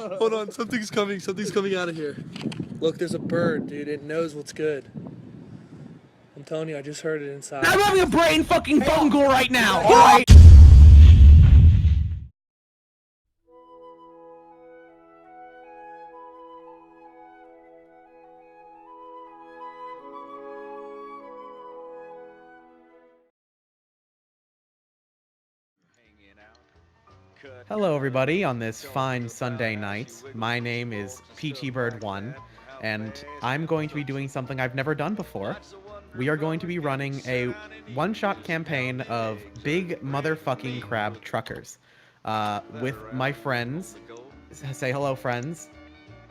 Hold on, something's coming out of here. Look, there's a bird, dude. It knows what's good. I'm telling you, I just heard it inside. I'm having a brain fucking fungal right now, alright? Hello everybody on this fine Sunday night. My name is PT Bird 1 and I'm going to be doing something I've never done before. We are going to be running a one-shot campaign of big motherfucking crab truckers with my friends. Say hello, friends.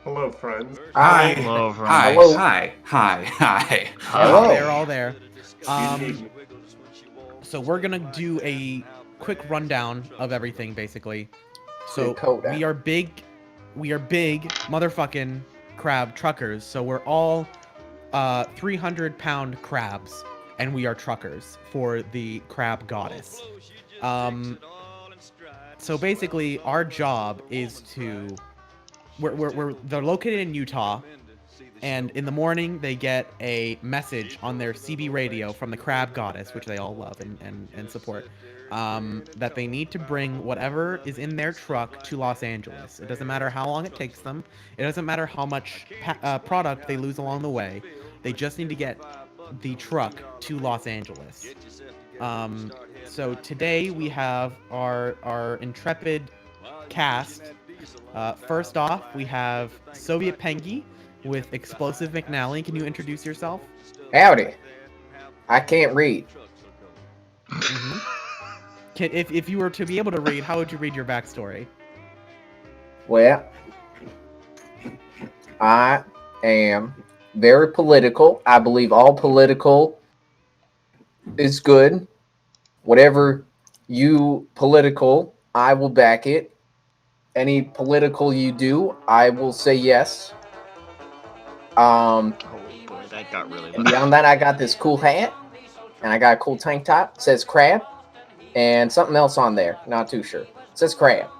Hello, friends. Hi. Hello, Hi. friends. Hi. Hi. Hi. Hello. They're all there. So we're gonna do a quick rundown of everything, basically. So we are big motherfucking crab truckers. So we're all 300-pound crabs, and we are truckers for the crab goddess. So basically, our job is to they're located in Utah, and in the morning they get a message on their CB radio from the crab goddess, which they all love and support, that they need to bring whatever is in their truck to Los Angeles. It doesn't matter how long it takes them. It doesn't matter how much product they lose along the way. They just need to get the truck to Los Angeles. So today we have our intrepid cast. First off, we have Soviet Pengy with Explosive McNally. Can you introduce yourself? Howdy. I can't read. Mm-hmm. If you were to be able to read, how would you read your backstory? Well, I am very political. I believe all political is good. Whatever you political, I will back it. Any political you do, I will say yes. Oh boy, that got really And beyond that, I got this cool hat, and I got a cool tank top. It says crab, and something else on there. Not too sure. It says crab,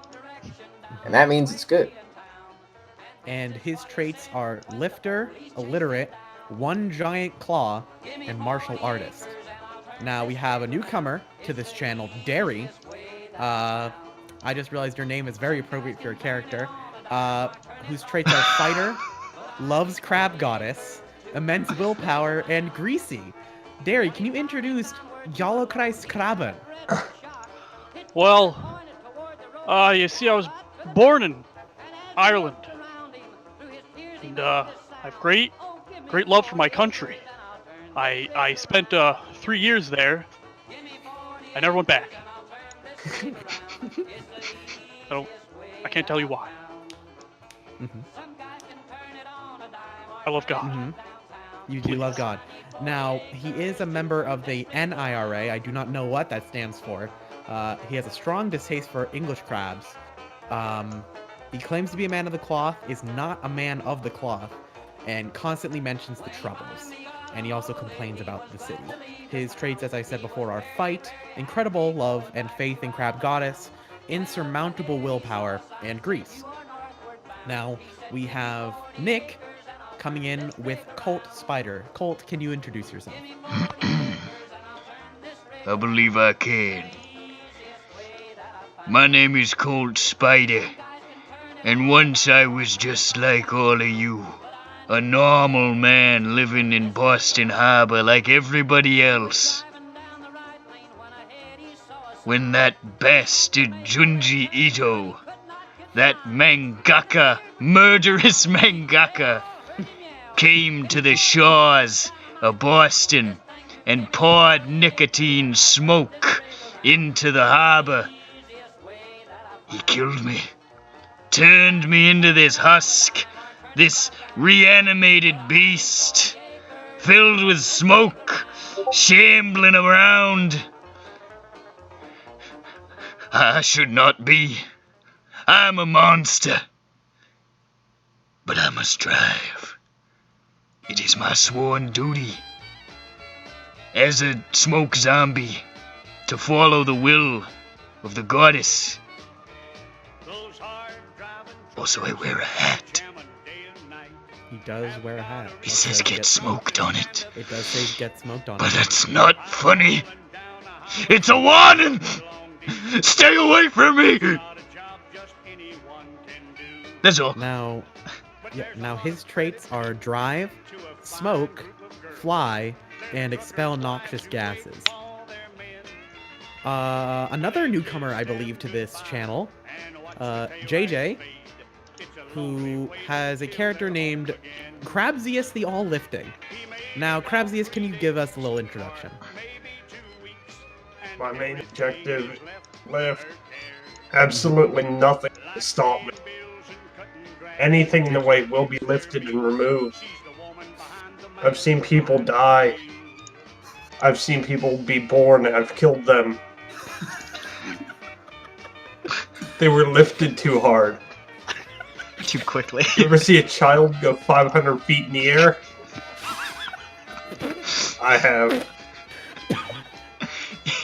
and that means it's good. And his traits are lifter, illiterate, one giant claw, and martial artist. Now we have a newcomer to this channel, Derry. I just realized your name is very appropriate for your character, whose traits are fighter, loves crab goddess, immense willpower, and greasy. Derry, can you introduce Jallokreis Krabben? Well, you see, I was born in Ireland, and I have great love for my country. I spent 3 years there. I never went back. I can't tell you why. Mm-hmm. I love God. Mm-hmm. You do love God. Now, he is a member of the NIRA. I do not know what that stands for. He has a strong distaste for English crabs. He claims to be a man of the cloth, is not a man of the cloth, and constantly mentions the troubles. And he also complains about the city. His traits, as I said before, are fight, incredible love and faith in crab goddess, insurmountable willpower, and grease. Now, we have Nick coming in with Colt Spider. Colt, can you introduce yourself? I believe I can. My name is Colt Spider, and once I was just like all of you. A normal man living in Boston Harbor like everybody else. When that bastard Junji Ito, that mangaka, murderous mangaka, came to the shores of Boston and poured nicotine smoke into the harbor, he killed me, turned me into this husk, this reanimated beast, filled with smoke, shambling around. I should not be. I'm a monster. But I must strive. It is my sworn duty, as a smoke zombie, to follow the will of the goddess. Also, I wear a hat. He does wear a hat. It says get smoked on it. It does say get smoked on But it. that's not funny. It's a warning! Stay away from me! That's all. Now, now his traits are drive, smoke, fly, and expel noxious gases. Another newcomer, I believe, to this channel, JJ, who has a character named Crabsius the All-Lifting. Now, Crabsius, can you give us a little introduction? My main objective, lift. Absolutely nothing to stop me. Anything in the way will be lifted and removed. I've seen people die. I've seen people be born and I've killed them. They were lifted too hard. Too quickly. You ever see a child go 500 feet in the air? I have.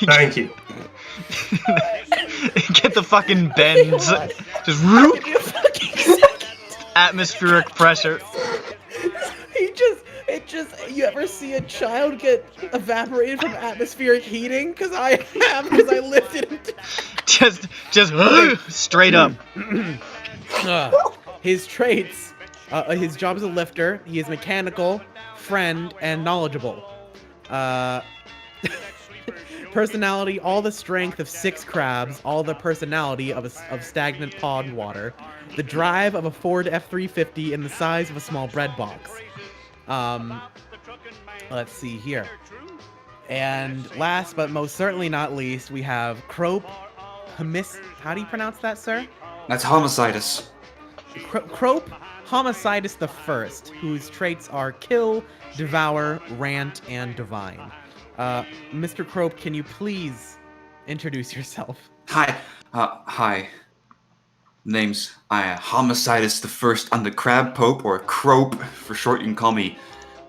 Thank you. Get the fucking bends. Just whoop. Atmospheric pressure. You ever see a child get evaporated from atmospheric heating? Because I have, because I lifted him. Just straight up. His traits, his job as a lifter, he is mechanical, friend, and knowledgeable. Personality, all the strength of 6 crabs, all the personality of stagnant pond water, the drive of a Ford F-350, and the size of a small bread box. Let's see here. And last but most certainly not least, we have Crope how do you pronounce that, sir? That's homicidus. Crope Homicidus the First, whose traits are kill, devour, rant, and divine. Mr. Crope, can you please introduce yourself? Hi. Name's Homicidus the First. I'm the Crab Pope, or Crope for short. You can call me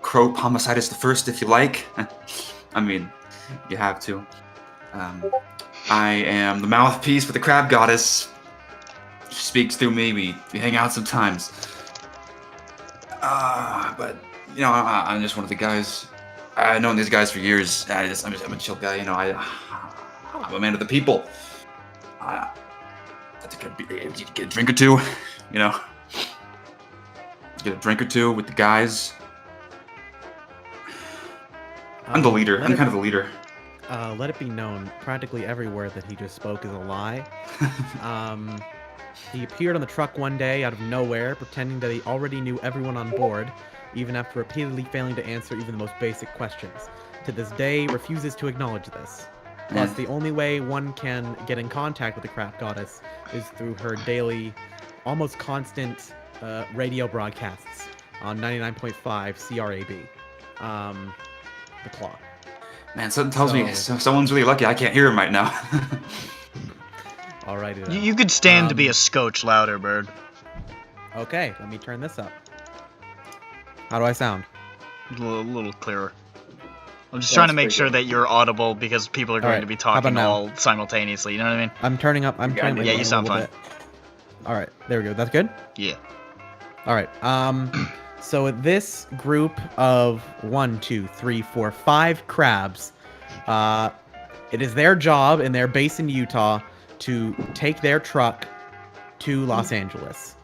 Crope Homicidus the First if you like. I mean, you have to. I am the mouthpiece for the Crab Goddess. She speaks through me. We hang out sometimes. But you know, I'm just one of the guys. I've known these guys for years. I'm a chill guy. You know, I'm a man of the people. I get a drink or two, you know. Get a drink or two with the guys. I'm the leader. I'm kind of the leader. Let it be known, practically every word that he just spoke is a lie. He appeared on the truck one day out of nowhere, pretending that he already knew everyone on board, even after repeatedly failing to answer even the most basic questions. To this day, refuses to acknowledge this. Plus, the only way one can get in contact with the Crab Goddess is through her daily, almost constant radio broadcasts on 99.5 CRAB. The Claw. Man, something tells me someone's really lucky I can't hear him right now. Alrighty. You could stand to be a scotch louder, Bird. Okay, let me turn this up. How do I sound? A little clearer. I'm just trying to make sure that you're audible because people are going to be talking all simultaneously. You know what I mean? I'm turning up. Yeah, you sound fine. All right, there we go. That's good. Yeah. All right. So this group of 1, 2, 3, 4, 5 crabs, it is their job in their base in Utah to take their truck to Los Angeles.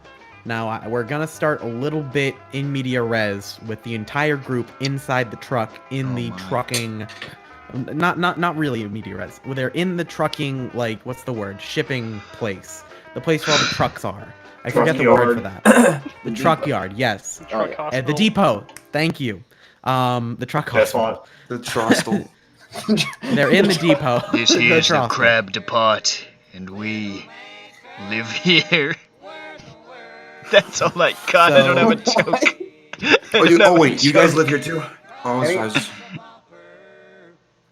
Now, we're gonna start a little bit in media res with the entire group inside the truck in the trucking, not really in media res. Well, they're in the trucking, like, what's the word? Shipping place. The place where all the trucks are. I forget the word for that. The truck yard, yes. The depot. Thank you. The truck hospital. The trostle. They're in the depot. This here's the crab depot, and we live here. That's all I got. I don't have a joke. Wait, you guys live here too? Oh, I was just...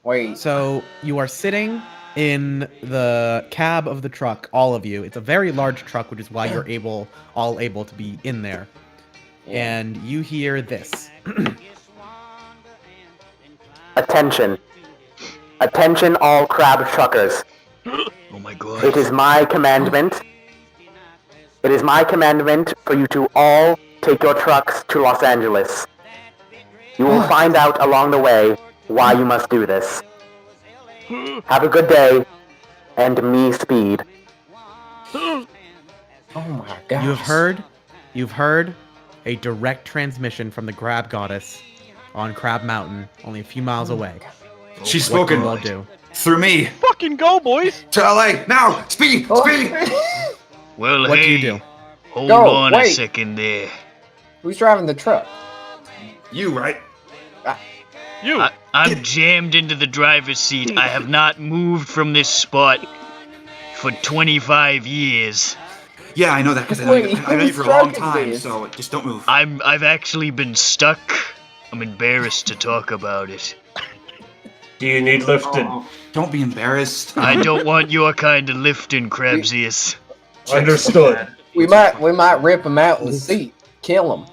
Wait. So you are sitting in the cab of the truck, all of you. It's a very large truck, which is why you're all able to be in there. Yeah. And you hear this. Attention. Attention all crab truckers. Oh my god. It is my commandment It is my commandment for you to all take your trucks to Los Angeles. You will find out along the way why you must do this. Have a good day, and me speed. Oh my god. You've heard a direct transmission from the Crab Goddess on Crab Mountain, only a few miles away. She's What do spoken you all do? through me Fucking go, boys! to LA now. Speed, speed. Well, What do hey, you do? hold Go, on a wait. second there. Who's driving the truck? You right? You! I'm jammed into the driver's seat. I have not moved from this spot for 25 years. Yeah, I know that because I know you for a long time. So just don't move. I've actually been stuck. I'm embarrassed to talk about it. Do you need lifted? Oh, don't be embarrassed. I don't want your kind of lifting, Crabsius. Understood. We might rip him out in the seat. Kill him.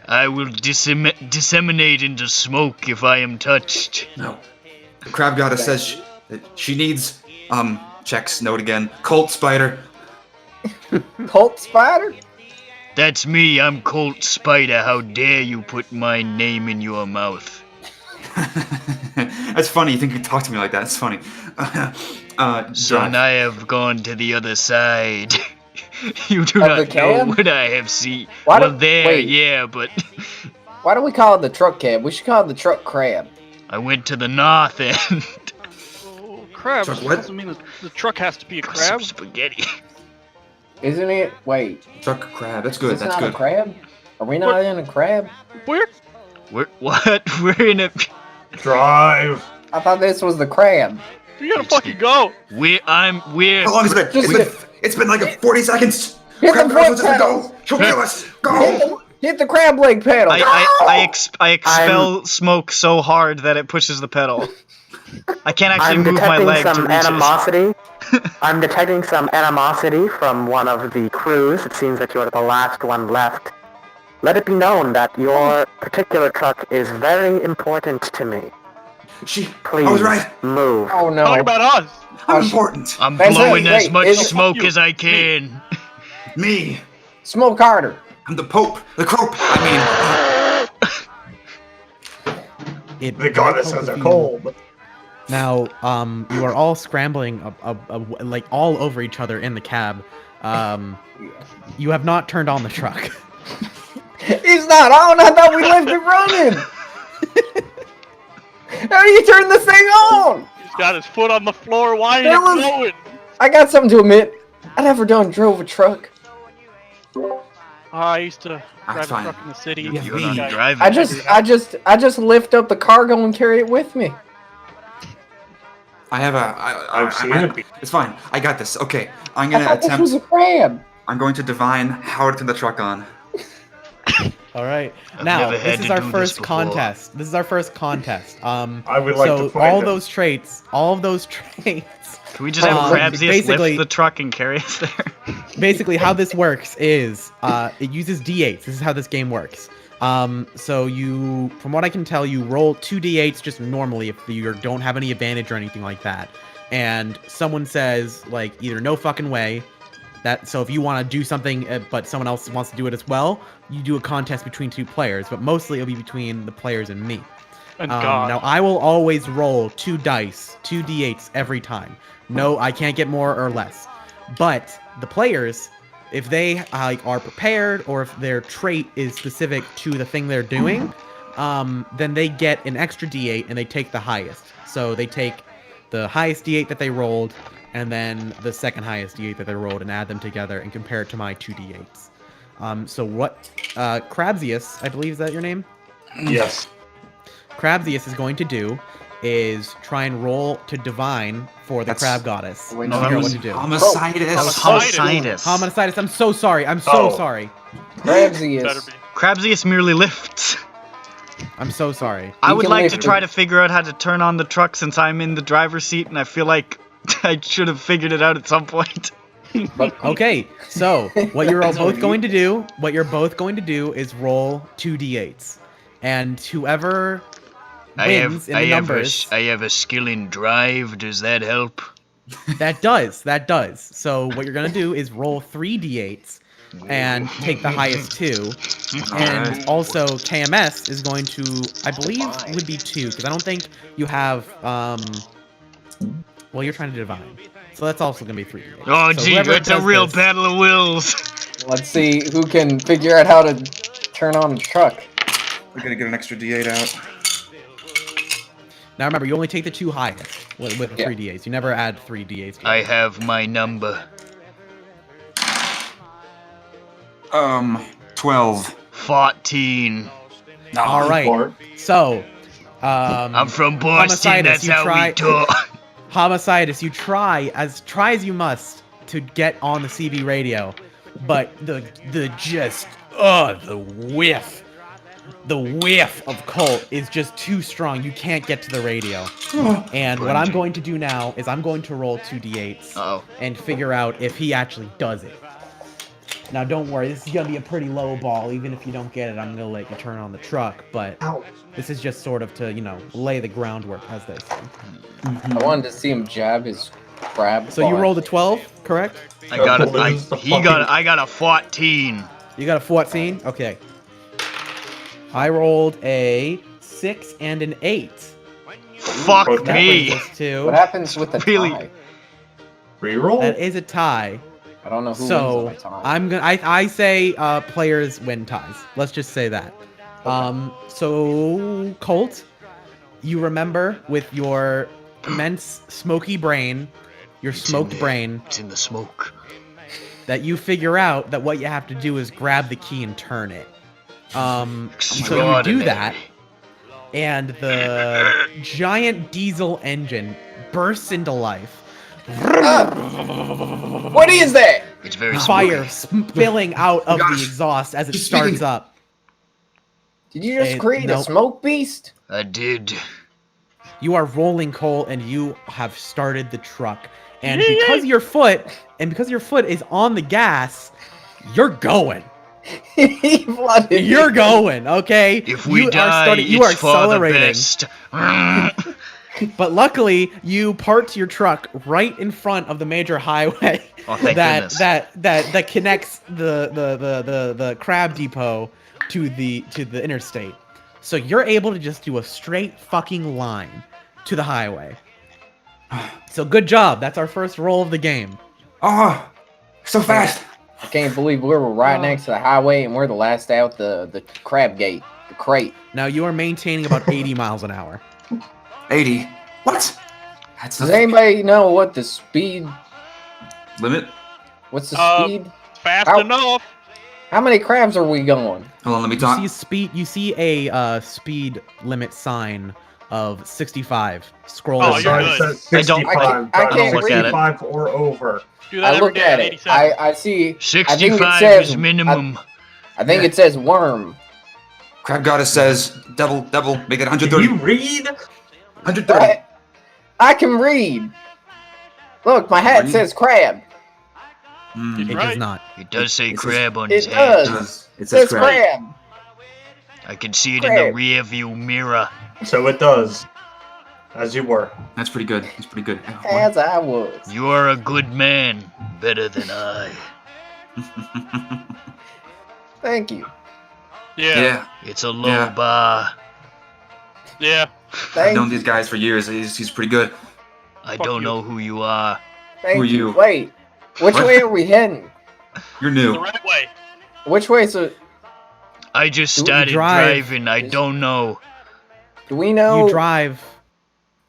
I will disseminate into smoke if I am touched. No. The Crab Goddess says that she needs, checks, note again, Colt Spider. Colt Spider? That's me, I'm Colt Spider. How dare you put my name in your mouth? That's funny, you think you talk to me like that, it's funny. Son, I have gone to the other side. You do Of not the know cab? what I have seen. Why Well, do- there, wait. yeah, but Why do we call it the truck cab? We should call it the truck crab. I went to the north end. Oh, crab. Truck what? Doesn't mean that the truck has to be a Some crab. spaghetti. Isn't it? Wait, Truck crab, that's good, it's that's not good. a crab? Are we not in a crab? Where? What? We're in a. Drive. I thought this was the crab. You gotta fucking go! We're. How long has it been? Just It's been like 40 seconds. Hit Crab the Goddess foot wants us to pedal. go. She'll kill us. Go. Hit the crab leg pedal. I expel smoke so hard that it pushes the pedal. I can't actually I'm move my detecting leg to some reach it. animosity. I'm detecting some animosity from one of the crews. It seems that you're the last one left. Let it be known that your particular truck is very important to me. Please I was right. move. Oh no. Talk about us! I'm important. I'm That's blowing right, as wait, much is it- smoke you? as I can. Me. Smoke harder. I'm the Pope. The Crope. It The goddess has a cold. Now, you are all scrambling, like all over each other in the cab. You have not turned on the truck. He's not on. I thought we left it running. How do you turn this thing on? He's got his foot on the floor. Why ain't There it was- going? I got something to admit. I never drove a truck. I used to drive a fine. truck in the city. Yeah, You're me. not driving. I just lift up the cargo and carry it with me. I have I've seen it. It's fine. I got this. Okay. I'm I gonna thought this attempt. was a crab. I'm going to divine how to turn the truck on. All right. I've Now, never had this is to our do this first before. contest. This is our first contest. I would like so to find all him. those traits, Can we just have Crabsius basically- lift the truck and carry us there? basically how this works is it uses d8s. This is how this game works. So you, from what I can tell, you roll 2 d8s just normally if you don't have any advantage or anything like that. And someone says like either no fucking way. So if you want to do something but someone else wants to do it as well, you do a contest between 2 players. But mostly it'll be between the players and me. And God. Now I will always roll 2 dice, 2 d8s every time. No, I can't get more or less. But the players, if they are prepared or if their trait is specific to the thing they're doing, then they get an extra d8 and they take the highest. So they take the highest d8 that they rolled and then the second highest d8 that they rolled and add them together and compare it to my 2 d8s. So what Crabsius, I believe, is that your name? Yes. Crabsius is going to do is try and roll to divine for the That's- crab goddess. Wait, And no, figure out that what was to do. Homicidus. Homicidus. Homicitis, I'm so sorry. I'm so Oh. sorry. Crabsy Better is. be. Crabsius merely lifts. I'm so sorry. I You would can like lift to try it. to figure out how to turn on the truck since I'm in the driver's seat, and I feel like I should have figured it out at some point. Okay, so what you're all That's all both you- going to do is roll 2 d8s. And whoever wins in the numbers, I have a skill in drive. Does that help? that does. So what you're going to do is roll 3 d8s. and take the highest 2. And also KMS is going to, I believe, would be 2, because I don't think you have, well, you're trying to divine. So that's also going to be 3. Oh, so gee, it's a real battle of wills. Let's see who can figure out how to turn on the truck. We're gonna get an extra D8 out. Now remember, you only take the 2 highest with 3 D8s. You never add 3 D8s. I have my number. 12. 14. All right. So, I'm from Boston. That's how we talk. Homicidus, you try as you must to get on the CB radio, but the whiff of Colt is just too strong. You can't get to the radio. And what I'm going to do now is I'm going to roll 2 D8s and figure out if he actually does it. Now, don't worry. This is going to be a pretty low ball. Even if you don't get it, I'm going to let you turn on the truck. But this is just sort of to, lay the groundwork, as they say. I wanted to see him jab his crab. So you rolled a 12, correct? I got a 14. You got a 14? Okay. I rolled a 6 and an 8. Fuck That me. brings us to... What happens with the tie? Reroll? That is a tie. I don't know who So wins on a tie. I'm gonna. I say players win ties. Let's just say that. So Colt, you remember with your immense smoky brain, your smoked brain. It's in the smoke. That you figure out that what you have to do is grab the key and turn it. So you do that, and the giant diesel engine bursts into life. What is that? It's very fire spilling out of the exhaust as it starts up. Did you just create a smoke beast? I did. You are rolling coal and you have started the truck. And because your foot is on the gas, you're going. You're going, okay? If we die, you are it's for the accelerating. best. But luckily, you parked your truck right in front of the major highway that connects the crab depot to the interstate. So you're able to just do a straight fucking line to the highway. So good job. That's our first roll of the game. Oh, so fast. I can't believe we were right next to the highway and we're the last out the crab gate, the crate. Now you are maintaining about 80 miles an hour. 80. What? Does anybody know what the speed limit? What's the speed? Fast enough. How many crabs are we going? Hold on, let me talk. You see a speed limit sign of 65. Scroll. Oh, you're good. 65. I can't look read at it. 65 or over. Do that I look at it. I see. 65 is minimum. I think it says worm. Crab Goddess says, double, make it 130. Can you read? 130. I can read. Look, my hat says crab. It does not. It does say crab on It his head. does. It says crab. I can see it in the rear view mirror. So it does. As you were. That's pretty good. That's pretty good. As I was. You are a good man. Better than I. Thank you. Yeah. It's a low bar. Yeah. I've known these guys for years. He's pretty good. I don't know who you are. Thank Who are you. you? Wait. Which way are we heading? You're The new. right way. Which way is it? I just Do we started drive? driving. I don't know. Do we know?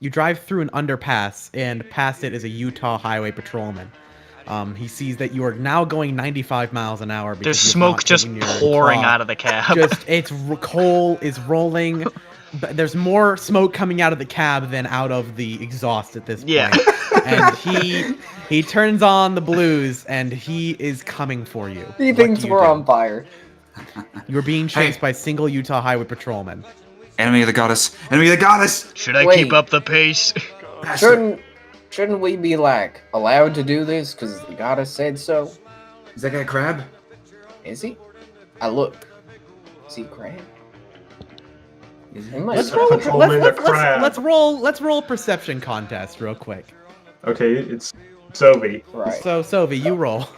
You drive through an underpass, and past it is a Utah highway patrolman. He sees that you are now going 95 miles an hour. There's smoke just pouring out of the cab. Coal is rolling. But there's more smoke coming out of the cab than out of the exhaust at this point. Yeah. And he turns on the blues, and he is coming for you. He What thinks do you we're do? on fire. You're being chased by single Utah highway patrolman. Enemy of the goddess. Enemy of the goddess. Should I Wait. keep up the pace? Shouldn't we be allowed to do this because the goddess said so? Is that guy a crab? Is he? I look. Is he crab? He might Let's be. roll. Patrolman the crab. Let's roll a perception contest real quick. Okay, it's Sovi. Right. So Sovi, you roll.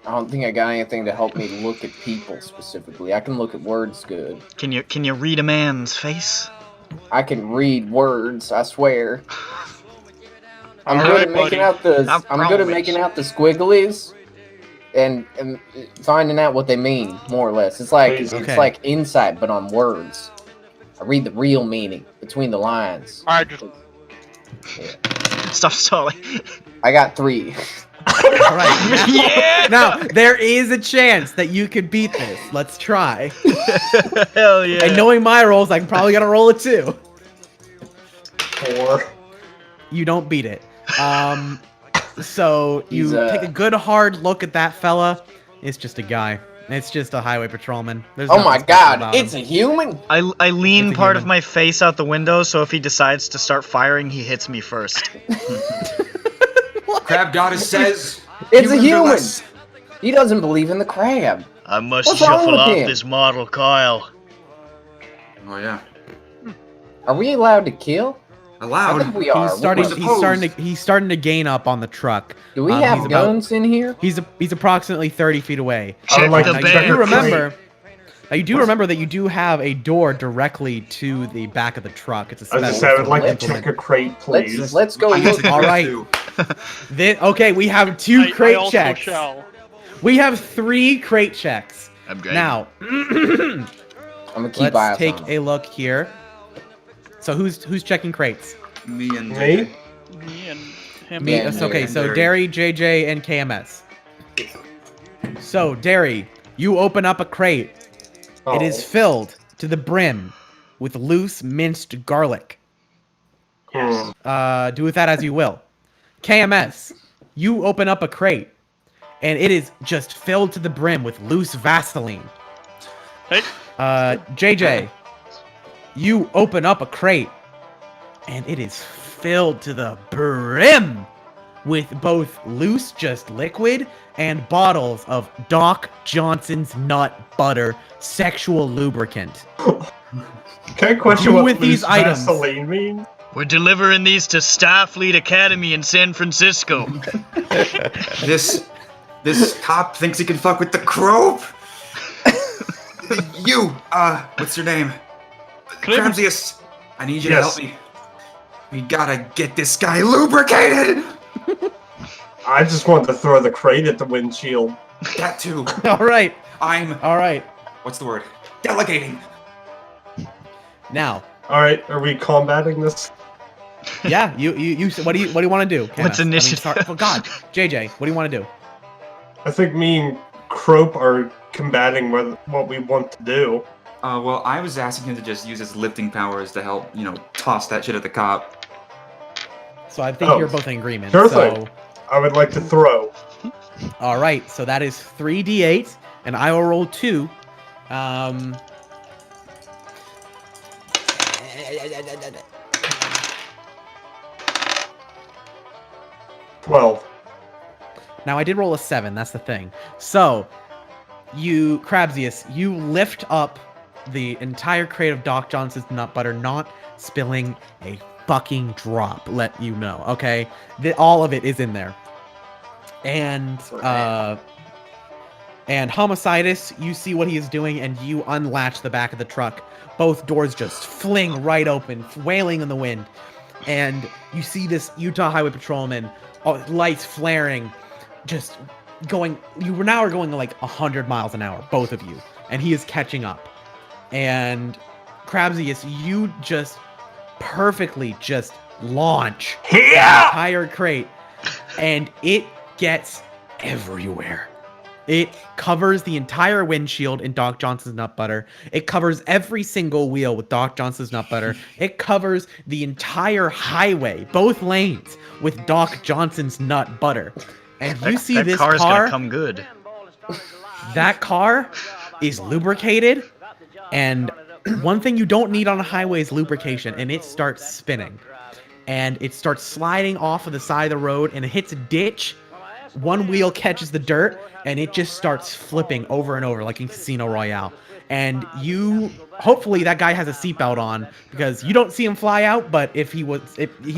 I don't think I got anything to help me look at people specifically. I can look at words good. Can you read a man's face? I can read words, I swear. I'm All good right, at making buddy. out the I I'm good at promise. making out the squigglies and finding out what they mean, more or less. It's like Okay. it's like insight but on words. I read the real meaning between the lines. All right, just Stop stalling. I got 3. All right. Yeah! Now there is a chance that you could beat this. Let's try. Hell yeah. And knowing my rolls, I'm probably gonna roll a 2. 4. You don't beat it. So you He's, take a good hard look at that fella. It's just a guy. It's just a highway patrolman. There's Oh nothing my special god, about it's him. a human? I lean It's a part of human. my face out the window, so if he decides to start firing, he hits me first. Crab goddess says. It's a humans are human. less- He doesn't believe in the crab. I must What's wrong shuffle with off him? this model, Kyle. Oh yeah. Are we allowed to kill? I Allowed. think we are. He's starting. Suppose. He's starting to gain up on the truck. Do we he's have about- guns in here? He's approximately 30 feet away. I would like the to Now, check you do the crate. remember. Now you do remember that you do have a door directly to the back of the truck. It's a As I special said, I would like to implement. check a crate, please. Let's go I guess look. it's All right. too. Okay, we have 2 I crate also checks. shall. We have 3 crate checks. I'm great. Now, I'm gonna keep let's eyes take on a look here. So who's checking crates? Me and Me? JJ. Me and him. Me. Yeah, That's okay. and So Derry. Derry, JJ, and KMS. So Derry, you open up a crate. Oh. It is filled to the brim with loose minced garlic. Hmm. Do with that as you will. KMS, you open up a crate, and it is just filled to the brim with loose Vaseline. Hey, JJ, you open up a crate, and it is filled to the brim with both loose just liquid and bottles of Doc Johnson's nut butter sexual lubricant. Can I question Do what with these loose items. Vaseline means? We're delivering these to Starfleet Academy in San Francisco. This cop thinks he can fuck with the crope. You, what's your name? Crabsius. I need you to Yes. help me. We gotta get this guy lubricated. I just want to throw the crate at the windshield. That too. All right, I'm. all right. What's the word? Delegating. Now, Alright, are we combating this? yeah, you. What do you want to do? What's KMS? initiative? Oh God, JJ, what do you want to do? I think me and Crope are combating what we want to do. Well, I was asking him to just use his lifting powers to help, toss that shit at the cop. So I think Oh, you're both in agreement. sure so, thing. I would like to throw. all right. So that is 3d8, and I will roll 2. 12. Now I did roll a 7. That's the thing. So you, Crabsius, you lift up the entire crate of Doc Johnson's nut butter, not spilling a fucking drop. Let you know, okay? All of it is in there. And Homicidus, you see what he is doing, and you unlatch the back of the truck. Both doors just fling right open, wailing in the wind. And you see this Utah Highway Patrolman, lights flaring, just going. You now are going like 100 miles an hour, both of you, and he is catching up. And Crabsius, you just perfectly just launch the entire crate, and it gets everywhere. It covers the entire windshield in Doc Johnson's nut butter. It covers every single wheel with Doc Johnson's nut butter. It covers the entire highway, both lanes, with Doc Johnson's nut butter. And you see that this car's car, gonna come good. that car is lubricated, and one thing you don't need on a highway is lubrication, and it starts spinning. And it starts sliding off of the side of the road, and it hits a ditch. One wheel catches the dirt, and it just starts flipping over and over like in Casino Royale. and hopefully that guy has a seatbelt on, because you don't see him fly out, but if he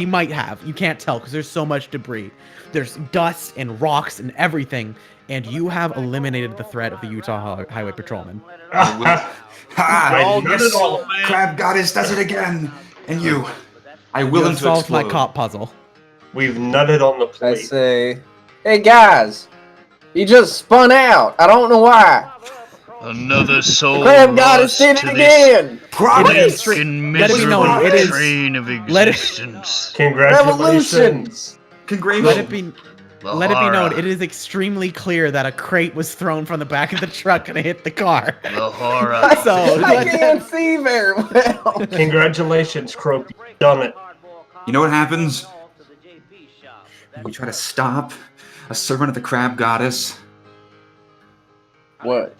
might have. You can't tell because there's so much debris. There's dust and rocks and everything, and you have eliminated the threat of the Utah Highway Patrolman. Yes, Crab Goddess does it again. And you, I will You solved my cop puzzle. We've nutted on the I plate. say, hey guys, he just spun out. I don't know why. Another soul Crab Goddess lost did to it this again. fucking Let it be known, miserable it is- train of let it- existence. Congratulations. Let it be The Let it be known, horror. it is extremely clear that a crate was thrown from the back of the truck and hit the car. The horror. So, I can't see very well. Congratulations, Croak. You've done it. You know what happens? When we try to stop a servant of the Crab Goddess, What?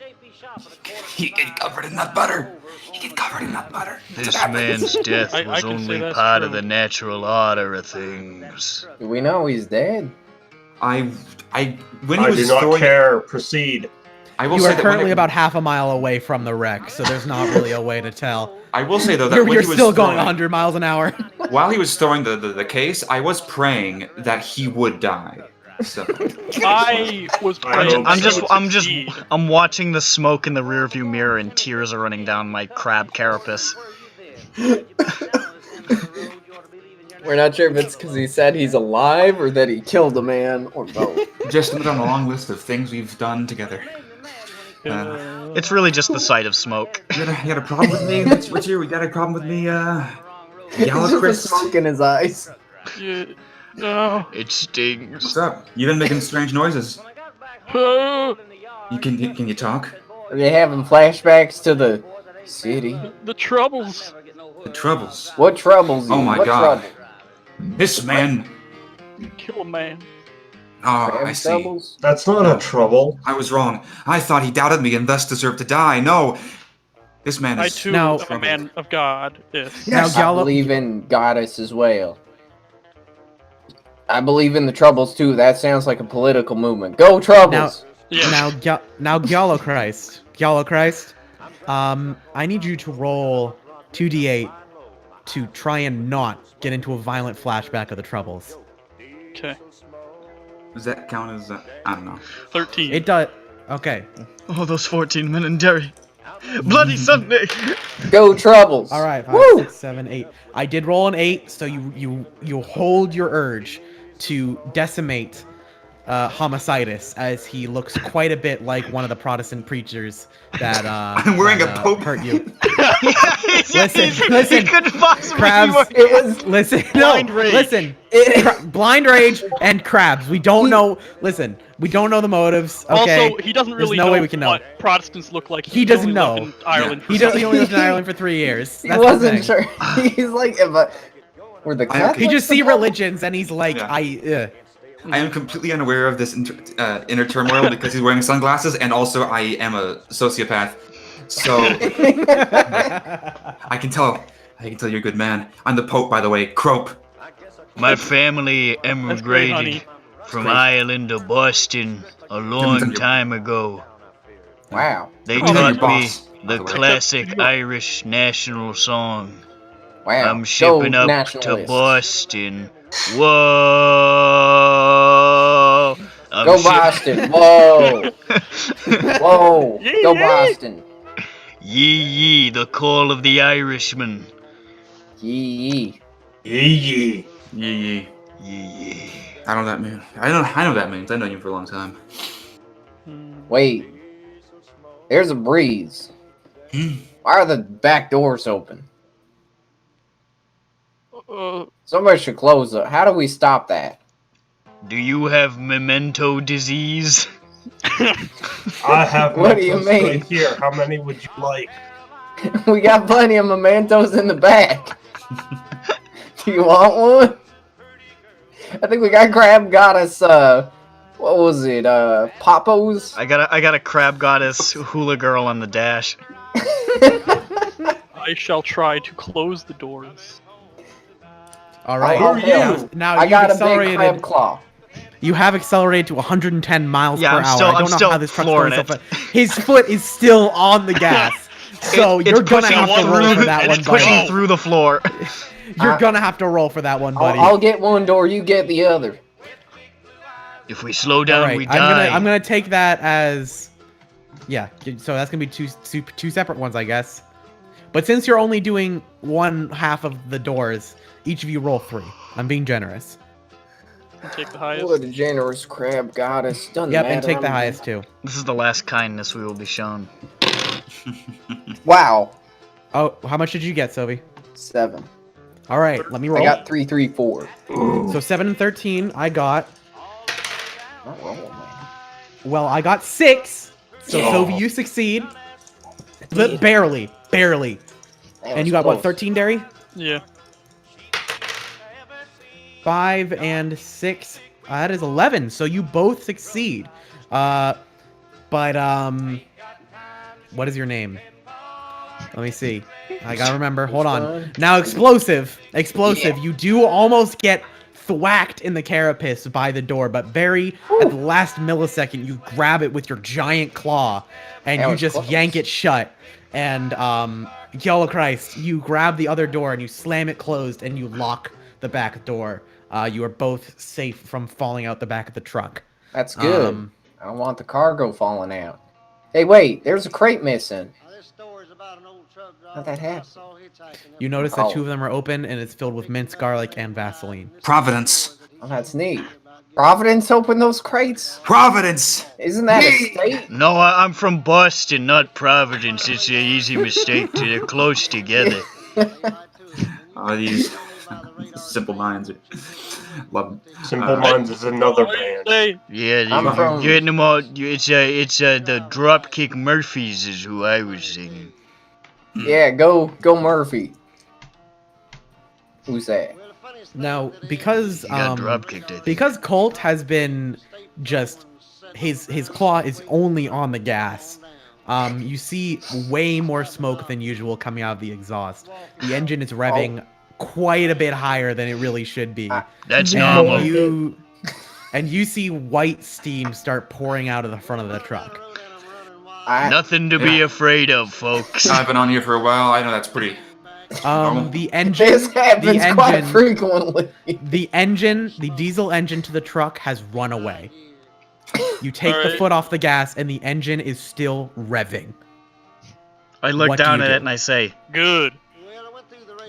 he get covered in nut butter. He get covered in nut butter. This man's death I was can say only that's part of true. the natural order of things. Do we know he's dead? When I he was do not throwing, care. Proceed. I will You say are that when currently it- about half a mile away from the wreck, so there's not really a way to tell. I will say though that You're, when you're he was still going throwing, 100 miles an hour. while he was throwing the case, I was praying that he would die. So I was praying. I'm watching the smoke in the rearview mirror and tears are running down my crab carapace. We're not sure if it's because he said he's alive or that he killed a man or both. just another on the long list of things we've done together. It's really just the sight of smoke. You got a problem with me? What's your? You got a problem with me? It's Yellow just the Chris? smoke in his eyes. Yeah, no. It stings. What's up? You've been making strange noises. Uh, Can you talk? Are they having flashbacks to the city? the troubles. The troubles. What troubles you? Oh my what God. trouble? This man. Kill a man. Oh, Crab I see. troubles? That's not a trouble. I was wrong. I thought he doubted me and thus deserved to die. No, this man I is. too Now- am a man of God. Yes. Now, I Gallo, believe in goddess as well. I believe in the troubles too. That sounds like a political movement. Go troubles! Yeah. now, Gallo Christ, I need you to roll 2d8 to try and not get into a violent flashback of the troubles. Okay. Does that count as? I don't know. 13. It does. Okay. Oh, those 14 men in Derry. Bloody Sunday! Go troubles! All right. 5, Woo! 6, 7, 8. I did roll an 8, so you hold your urge to decimate Homicidus, as he looks quite a bit like one of the Protestant preachers that I'm wearing a pope. hurt you. Listen, listen, he couldn't possibly Crabs. be It was Listen, Blind no, rage. listen. it, Blind rage and crabs. We don't know. Listen, we don't know the motives. Okay. Also, he doesn't There's really no know way we can know. what Protestants look like. He doesn't only lived know. in Ireland. He does. He only lived in Ireland for 3 years. he That's the wasn't thing. sure. He's like, if I, were the I- Catholics He just see involved? religions and he's like, Yeah. I am completely unaware of this inner turmoil because he's wearing sunglasses, and also I am a sociopath. So I can tell. I can tell you're a good man. I'm the Pope, by the way. Crope. My family great, emigrated honey. from great. Ireland to Boston a long time ago. Wow. They Oh, you're taught me boss, by the the way. classic Irish national song. Wow. I'm shipping Go up to nationalists. Boston. Whoa! I'm Go ship- Boston. Whoa. Whoa. Go Boston. Yee yee, the call of the Irishman. Yee. Yee. Yee yee. Yee yee. I know that means. I know what that means. I know you for a long time. Wait. There's a breeze. Why are the back doors open? Somebody should close it. How do we stop that? Do you have memento disease? I have What do you mementos mean? right here. How many would you like? We got plenty of mementos in the back. Do you want one? I think we got Crab Goddess, what was it, Popos? I got a crab goddess hula girl on the dash. I shall try to close the doors. All right. Oh, hell. Now I you've got a big accelerated. crab claw. You have accelerated to 110 miles Yeah, per I'm hour. still- I don't I'm know still how this truck's flooring going so it. fast. His foot is still on the gas. So It's you're gonna pushing have to roll through- for that and one, it's pushing buddy. through the floor. You're gonna have to roll for that one, buddy. I'll get one door, you get the other. If we slow down, All right, we die. I'm gonna take that as, yeah. So that's gonna be two separate ones, I guess. But since you're only doing one half of the doors, each of you roll 3. I'm being generous. Take the highest. What a generous crab goddess. Doesn't Yep, matter. and take the I'm- highest too. This is the last kindness we will be shown. Wow. Oh, how much did you get, Sylvie? 7. All right, let me roll. I got 3, 3, 4. So 7 and 13, I got. Not roll, man. Well, I got 6. So Yeah. Sylvie, you succeed. But barely. That And you was got what, close. 13, Derry? Yeah. 5 and 6. That is 11. So you both succeed. But what is your name? Let me see. I gotta remember. Hold on. Now, explosive. Yeah. You do almost get thwacked in the carapace by the door, but very at the last millisecond, you grab it with your giant claw, and That you was just close. yank it shut. And Yellow Christ, you grab the other door and you slam it closed, and you lock the back door. You are both safe from falling out the back of the truck. That's good. Um, I don't want the cargo falling out. Hey, wait, there's a crate missing. How'd that happen? You notice that Oh. 2 of them are open, and it's filled with minced garlic and Vaseline. Providence. Oh, that's neat. Providence opened those crates? Providence! Isn't that a state? No, I'm from Boston, not Providence. It's an easy mistake. They're close together. Oh, these Simple Minds. Love. Simple Minds is another band. Hey, Yeah, I'm from- you're getting them all. It's the Dropkick Murphys is who I was singing. Yeah, go Murphy. Who's that? Now, because He got dropkicked, I think. because Colt has been just his claw is only on the gas. You see way more smoke than usual coming out of the exhaust. The engine is revving quite a bit higher than it really should be. That's And normal. you see white steam start pouring out of the front of the truck. Nothing to be afraid of, folks. I've been on here for a while. I know that's pretty. The engine, This happens the quite engine, frequently. the diesel engine to the truck has run away. You take the Alright. foot off the gas, and the engine is still revving. I look What do down you at do? it and I say, good.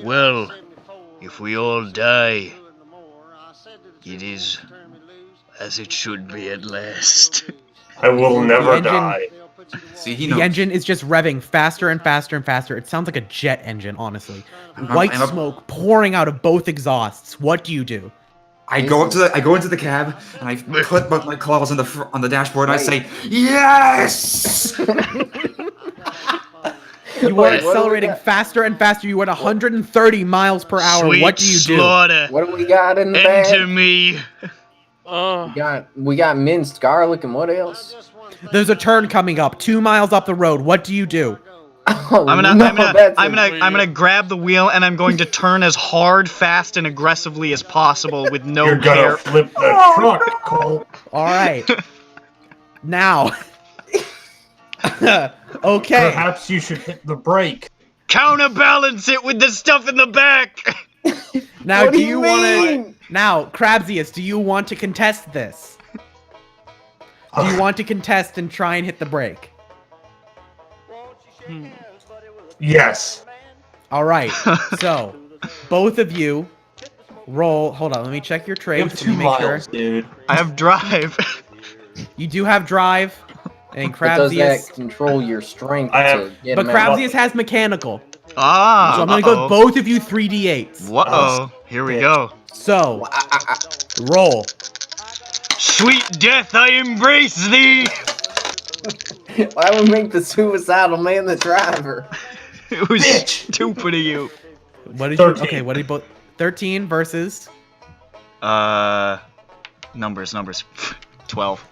Well, if we all die, it is as it should be at last. I will never engine- die. See, he The knows. engine is just revving faster and faster and faster. It sounds like a jet engine, honestly. I'm White up- smoke pouring out of both exhausts. What do you do? I go into the cab and I put both my claws on the dashboard and I say, "Yes!" You are Wait, what do we accelerating got? faster and faster. You are at 130 miles per hour. Sweet What do you do? slaughter. What do we got in the Enter bag? me. We got minced garlic and what else? There's a turn coming up 2 miles up the road. What do you do? Oh, I'm no, that's a- gonna grab the wheel and I'm going to turn as hard, fast, and aggressively as possible with no You're gonna care. flip the truck, Cole. All right. Now. Okay. Perhaps you should hit the brake. Counterbalance it with the stuff in the back. Now, What do do you you want to? mean? Now, Crabsius, do you want to contest this? Do you want to contest and try and hit the brake? Yes. All right. So, both of you roll. Hold on. Let me check your You traits. have Let me 2 make sure. miles, dude. I have drive. You do have drive, and But does that Crabsius. control your strength I to have- get But him out? Crabsius has mechanical. Ah. So I'm gonna go with both of you 3d8s. Whoa. Here we go. So, roll. Sweet death, I embrace thee. Why would make the suicidal man the driver? It was Bitch. stupid of you. What did you? 13. Okay, what did you both? 13 versus. Numbers. 12.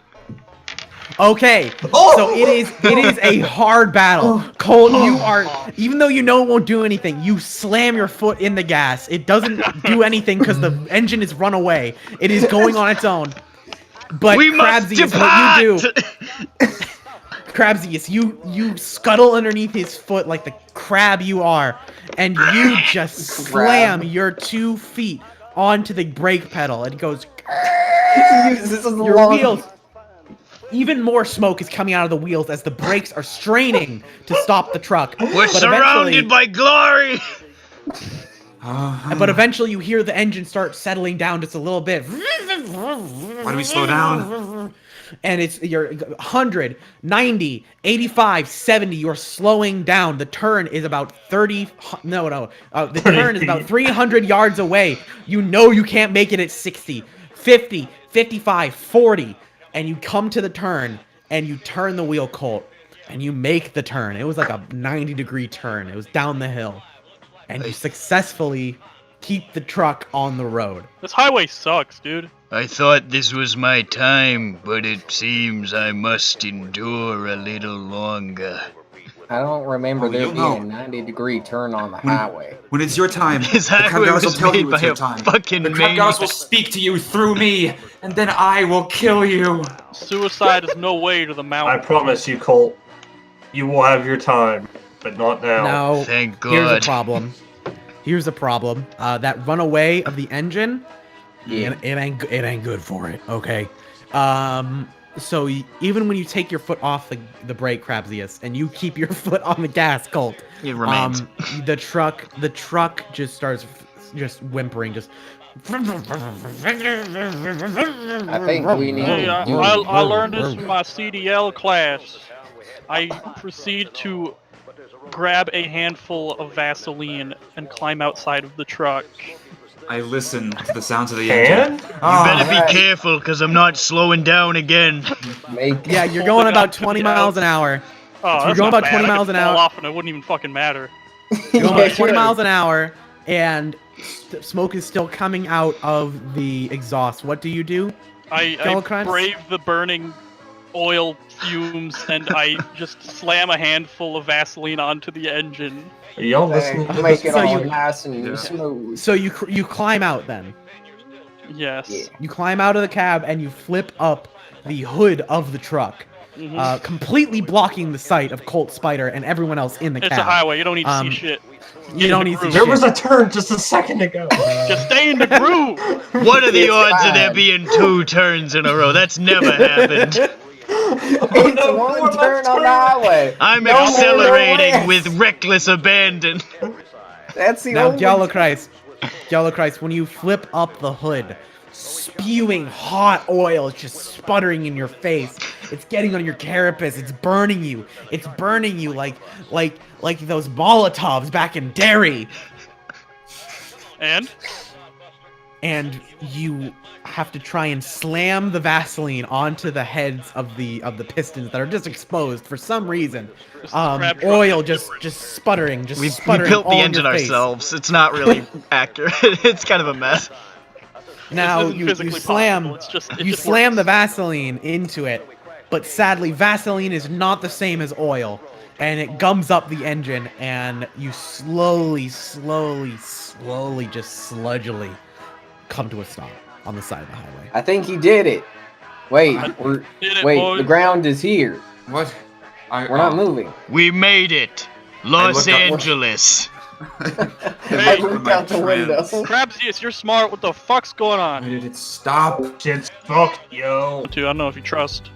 Okay, Oh! so it is a hard battle. Colt, you are, even though you know it won't do anything, you slam your foot in the gas. It doesn't do anything because the engine is run away. It is going on its own. But We must Crabsius, what you do? depart. Crabsius, you scuttle underneath his foot like the crab you are, and you just slam your 2 feet onto the brake pedal, and it goes. Your wheels. Even more smoke is coming out of the wheels as the brakes are straining to stop the truck. We're surrounded by glory! But eventually you hear the engine start settling down just a little bit. Why do we slow down? And you're 100, 90, 85, 70, you're slowing down. The turn is about 30, the turn is about 300 yards away. You know you can't make it at 60, 50, 55, 40. And you come to the turn, and you turn the wheel, Colt, and you make the turn. It was like a 90-degree turn. It was down the hill. And you successfully keep the truck on the road. This highway sucks, dude. I thought this was my time, but it seems I must endure a little longer. I don't remember there being a 90-degree turn on the highway. When it's your time, This the crab highway goddess will was tell you made it's by your a time. fucking The crab goddess will maniac. speak to you through me, and then I will kill you. Suicide is no way to the I mountain. promise you, Colt, you will have your time, but not now. Now, Thank here's a God. problem. Here's a problem. That runaway of the engine, Yeah. it ain't good for it. Okay. So even when you take your foot off the brake, Crabsius, and you keep your foot on the gas, Colt, It remains. the truck just starts just whimpering, just. I think we need Hey, to do I learned this in my CDL class. I proceed to grab a handful of Vaseline and climb outside of the truck. I listen to the sounds of the engine. Can? You better be careful, because I'm not slowing down again. make Yeah, you're going about 20 miles an hour. Oh, you're that's going not about 20 bad. I miles could an fall hour. off and it wouldn't even fucking matter. You're going Yeah, about 20 sure. miles an hour, and smoke is still coming out of the exhaust. What do you do? I Telecrimes? brave the burning oil fumes and I just slam a handful of Vaseline onto the engine. Are y'all listening to make this? it So all you- nice and Yeah. smooth. So you climb out then. Yes. Yeah. You climb out of the cab and you flip up the hood of the truck, completely blocking the sight of Colt Spider and everyone else in the It's cab. a highway. You don't need to Um, see shit. You don't need to see There shit. was a turn just a second ago. Just stay in the groove. What are the It's odds of there fine. being 2 turns in a row? That's never happened. It's no, one more turn left on the highway. I'm No more, no accelerating less. with reckless abandon. That's the Now, only. Gallo Christ, when you flip up the hood, spewing hot oil is just sputtering in your face. It's getting on your carapace. It's burning you. It's burning you like those Molotovs back in Derry. And And you have to try and slam the Vaseline onto the heads of the pistons that are just exposed for some reason. crab truck Oil is just sputtering, just We sputtering built the all in engine your face. ourselves. It's not really accurate. It's kind of a mess. Now This isn't you physically slam possible, it you just slam the works. Vaseline into it, but sadly Vaseline is not the same as oil, and it gums up the engine, and you slowly, just sludgily come to a stop on the side of the highway. I think he did it. Wait, Did it, wait. boys. The ground is here. What? We're not moving. We made it. Los looked up- Angeles. I looked out the window. Crabsius, you're smart. What the fuck's going Why on? did it stop? Shit's fucked, yo. Dude, I don't know if you trust.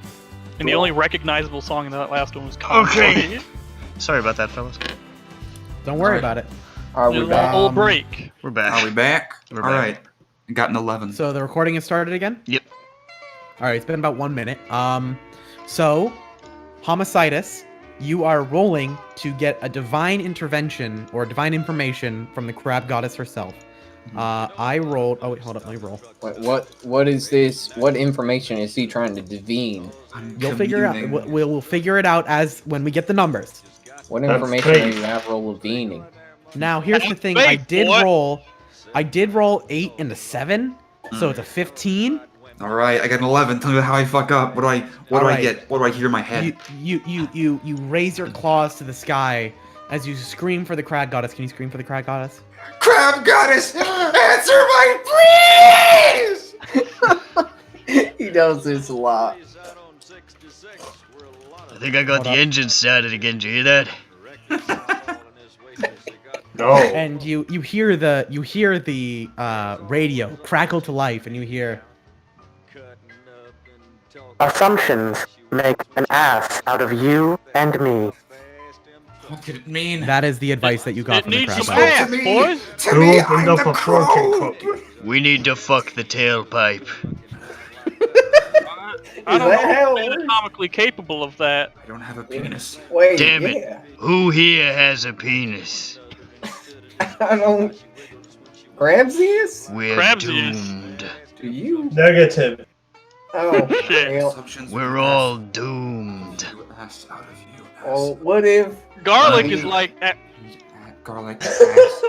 And the only recognizable song in that last one was Okay. Sorry about that, fellas. Don't worry Alright. about it. Are we Little back? old break. We're back. Are we back? We're All back. right. I got an 11. So the recording has started again? Yep. All right, it's been about 1 minute. So Homicidus, you are rolling to get a divine intervention or divine information from the crab goddess herself. I rolled. Oh wait, hold up. Let me roll. What is this? What information is he trying to divine? You'll figure it out. We'll figure it out as when we get the numbers. What That's information great. are you after levining? Now here's the thing. Wait, I did what? roll 8 and a 7, so it's a 15. All right, I got an 11. Tell me how I fuck up. What do I Alright. get? What do I hear in my head? You raise your claws to the sky as you scream for the crab goddess. Can you scream for the crab goddess? Crab goddess, answer my please! He does this a lot. I think I got the engine started again. Did you hear that? No. And you hear the radio crackle to life, and you hear, Assumptions make an ass out of you and me. What did it mean? that is the advice that you got It from the needs crab some goddess. ass, boys. To Who me, opened I'm up the a fortune crow. cookie? We need to fuck the tailpipe. I don't that know how if it I'm works? anatomically capable of that. I don't have a penis. Wait, Damn it. yeah. Who here has a penis? I don't. Crabsius? We're Crabsius. doomed. Do you? Negative. Oh, Shit. well. Assumptions We're with all ass. doomed. Do ass out of you. Oh, what if Garlic Uh, is like. Garlic. Ass.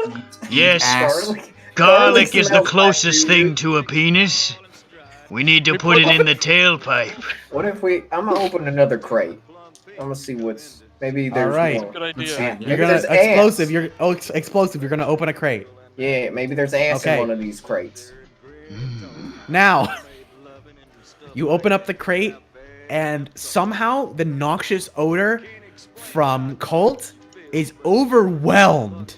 Eat Yes. ass. garlic? Garlic is the smells like closest dude. thing to a penis. We need to put it in the tailpipe. What if we? I'm gonna open another crate. I'm gonna see what's. Maybe there's right. more. Good idea. Let's see. Maybe You're gonna there's explosive. ass. Explosive. You're gonna open a crate. Yeah, maybe there's ass Okay. in one of these crates. Now, you open up the crate, and somehow the noxious odor from Colt is overwhelmed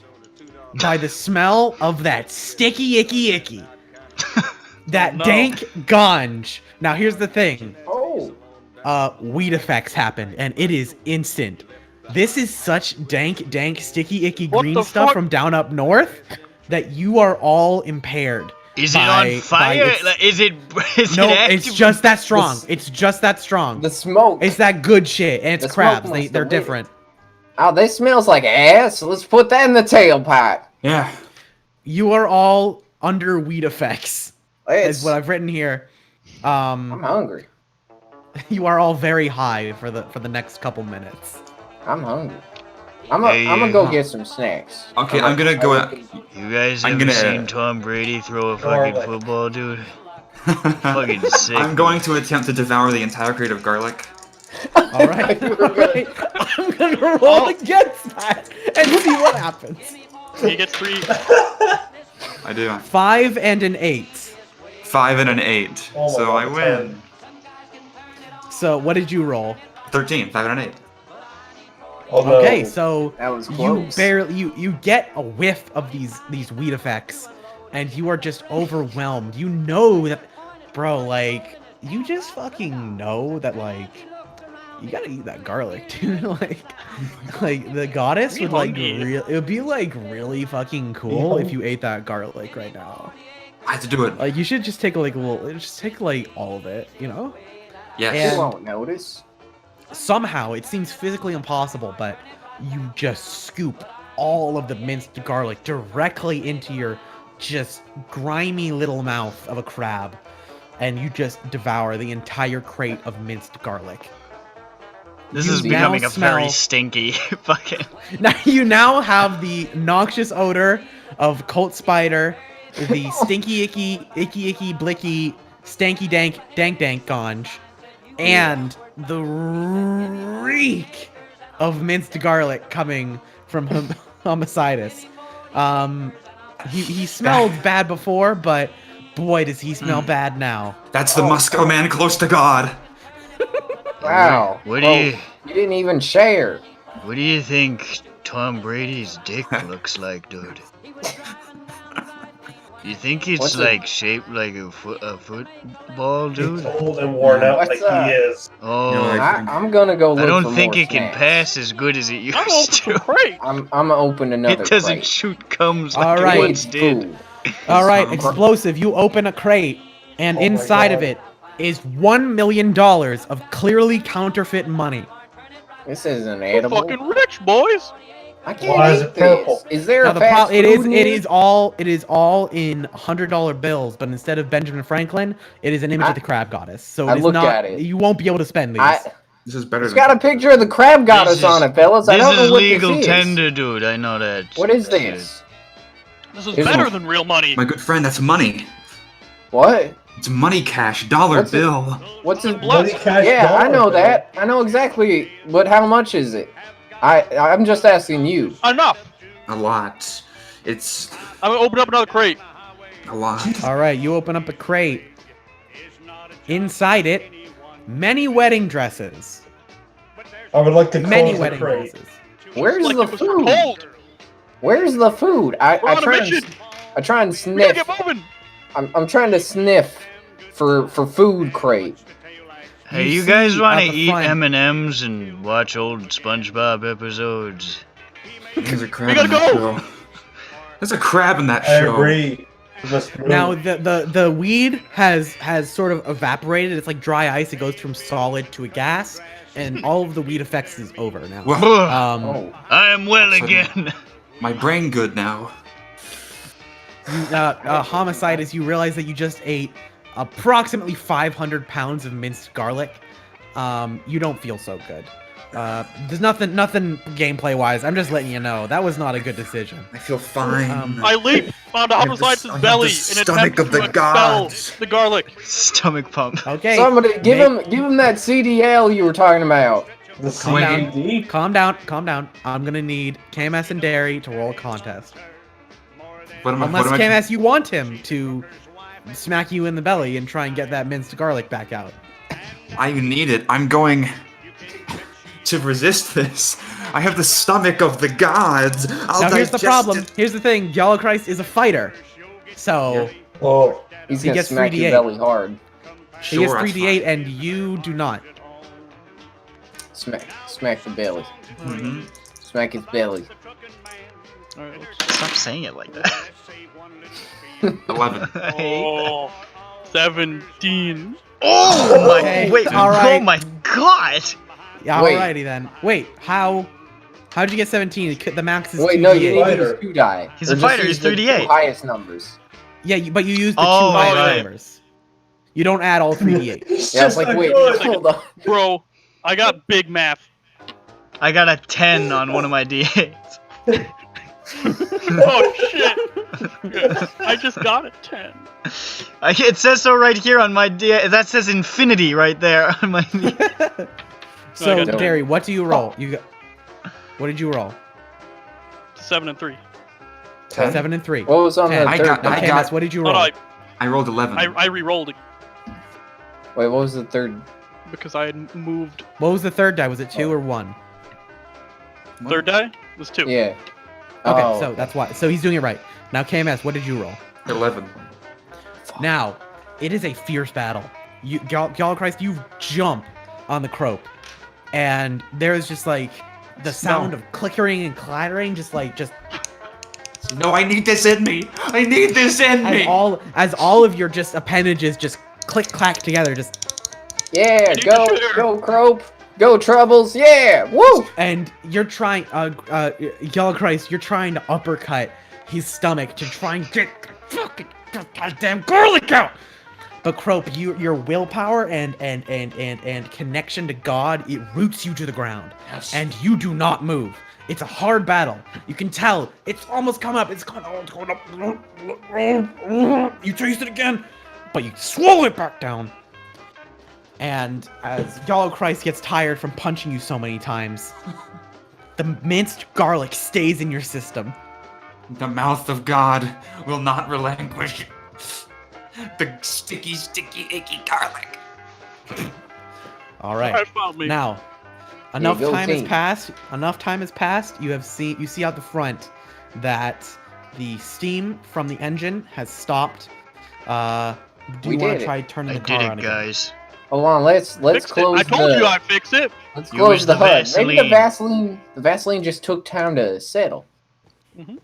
by the smell of that sticky icky. That No. dank ganj. Now, here's the thing. Oh, Weed effects happen, and it is instant. This is such dank, sticky, icky What green the stuff fuck? from down up north that you are all impaired. Is it by- on fire? by its- Like, is it? Is No, it it's active? just that strong. This- It's just that strong. the smoke. It's that good shit, and The it's smoke crabs. must They're have lit it. different. Oh, this smells like ass. Let's put that in the tailpipe. Yeah. You are all under weed effects, It's, is what I've written here. I'm hungry. You are all very high for the next couple minutes. I'm hungry. I'm Hey, gonna go get some snacks. Okay, I'm gonna go. You guys I'm ever gonna- seen Tom Brady throw a fucking Garlic. football, dude? Fucking sick. I'm going to attempt to devour the entire crate of garlic. All right, all right. I'm gonna roll against that and see what happens. He gets 3. I do. 5 and an 8. 5 and an 8. Oh my So God, I win. So what did you roll? 13. 5 and an 8. Although, Okay, so That was you close. barely you get a whiff of these weed effects, and you are just overwhelmed. You know that, bro. Like you just fucking know that. Like you gotta eat that garlic, dude. like the goddess Me would like hungry. it would be like really fucking cool if you ate that garlic right now. I had to do it. Like you should just take like a little, just take like all of it, you know. Yes. You and- won't notice. Somehow it seems physically impossible, but you just scoop all of the minced garlic directly into your just grimy little mouth of a crab, and you just devour the entire crate of minced garlic. This You is now becoming a very smell- stinky fucking. Now you now have the noxious odor of Colt Spider, the stinky icky blicky stanky dank ganj, and the reek of minced garlic coming from Homicidus. He smelled bad before, but boy does he smell bad now. That's the Moscow man close to God. Wow. What do Oh, you? You didn't even share. What do you think Tom Brady's dick looks like, dude? You think it's What's it- like shaped like a football, he's dude? old and worn out What's like up? he is. Oh, No, I'm gonna go look I don't for think more it can snacks. pass as good as it I'm used open to. for crate. I'm gonna open another It doesn't crate. shoot comes All like right. it Need once did. food. All right, It's explosive. You open a crate, and Oh my inside of God. it is $1 million of clearly counterfeit money. This isn't We're edible. fucking rich, boys. I can't Why is eat it purple? this. Is there Now a the fast it food is here? all in $100 bills, but instead of Benjamin Franklin, it is an image of the crab goddess. So I it is looked not. at it. You won't be able to spend these. This is better It's than got a picture of the crab goddess on it, fellas. I This don't know is what legal this is. tender, dude. I know that. What is this? This is Here's better one. than real money. My good friend, that's money. What? It's money cash, dollar What's it? bill. What's it? Bloody cash Yeah, I dollar know bill. that. I know exactly. But how much is it? I'm just asking you. Enough. A lot. It's I'm gonna open up another crate. a lot. All right, you open up a crate. Inside it, many wedding dresses. I would like to Many close the wedding crate. dresses. Where's Like the it was food? cold. Where's the food? We're on a mission. I try and We sniff. gotta get moving. I'm trying to sniff for food crate. Hey, You you guys see want to at the eat front- M&Ms and watch old SpongeBob episodes? There's a crab We gotta in that go! show. There's a crab in that I show. agree. Now the weed has sort of evaporated. It's like dry ice. It goes from solid to a gas, and all of the weed effects is over now. Well, Oh, I am well So- again. my brain good now. Homicide, as you realize that you just ate approximately 500 pounds of minced garlic, you don't feel so good. There's nothing gameplay wise. I'm just letting you know that was not a good decision. I feel fine. I leap onto I have Homicide's the- I have belly the and stomach attempt of to the expel gods. the garlic. Stomach pump. Okay. somebody give him that CDL you were talking about. The Calm down. CD. Calm down. I'm gonna need KMS and Derry to roll a contest. Unless KMS, you want him to smack you in the belly and try and get that minced garlic back out. I need it. I'm going to resist this. I have the stomach of the gods. I'll Now here's the digest problem. it. Here's the thing. Yellow Christ is a fighter, so Oh, He's He gonna gets smack 3d8. your belly hard. he gets Sure, that's 3d8 and you do not. Smack the belly. Mhm. Smack his belly. Alright, let's... Stop saying it like that. 11. I hate that. Oh, 17. Oh my! Okay, Wait! all right. Oh my God! Yeah, Wait. alrighty then. Wait, how'd you get 17? The max is Wait, 2d8. no, you need to Fighter. use 2 die. He's a Or just fighter, use he's the 38. two highest numbers. Yeah, but you use the Oh, two highest right. numbers. You don't add all 3d8. it's Yeah, I was just like, not wait, good. hold on. Bro, I got big math. I got a 10 on one of my d8s. Oh shit! I just got a 10. It says so right here on my d8. That says infinity right there on my. So, I got Derry, what do you roll? What did you roll? 7 and 3. 10? 7 and 3. What was on Ten. the I third got- Now, die? I KMS, what did you Oh, roll? no, I rolled 11. I re-rolled it Wait, what was the third? because I had moved. What was the third die? Was it 2 or 1? What? Third die was 2. Yeah. Okay, Oh, so that's why. So he's doing it right. Now, KMS, what did you roll? 11. Now, it is a fierce battle. Y'all Christ, you jump on the croak, and there's just like the sound of clickering and clattering, just. No, I need this in me. I need this in me. As all of your just appendages just click clack together, just Yeah, need go, to share. go, Crope. Go, Troubles. Yeah, woo! and you're trying Yellow Christ, you're trying to uppercut his stomach to try and get the fucking goddamn garlic out. But Crope, your willpower and connection to God, it roots you to the ground. Yes. And you do not move. It's a hard battle. You can tell. It's almost come up. It's going up. You taste it again, but you swallow it back down. And as Yellow Christ gets tired from punching you so many times, the minced garlic stays in your system. The mouth of God will not relinquish the sticky, icky garlic. All right. Alright, found me. Now, enough go time has team. passed. Enough time has passed. You see out the front that the steam from the engine has stopped. Do We you want did to it. try turning I the car did on it, again? guys. Hold on, let's Fixed it. close I told the. you I fixed it. Let's You close used the the HUD. Maybe the Vaseline. Vaseline just took time to settle. Mhm.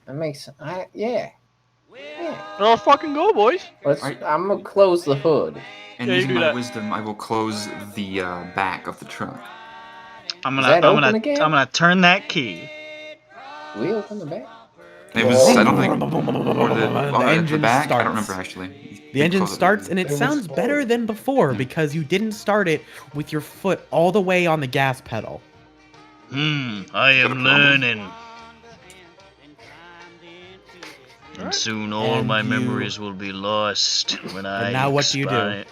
That makes yeah. Let's fucking go, boys. I'm gonna close the hood. And Yeah, you using do my that. wisdom, I will close the back of the truck. I'm Is gonna, that I'm open gonna, again? I'm gonna turn that key. We open the back. It was, I don't think, or The engine back. I starts. don't remember actually. The engine Close it. starts, and it It was sounds better closed. than before because you didn't start it with your foot all the way on the gas pedal. I am learning. And soon all And my you- memories will be lost when I now what do you do? expire.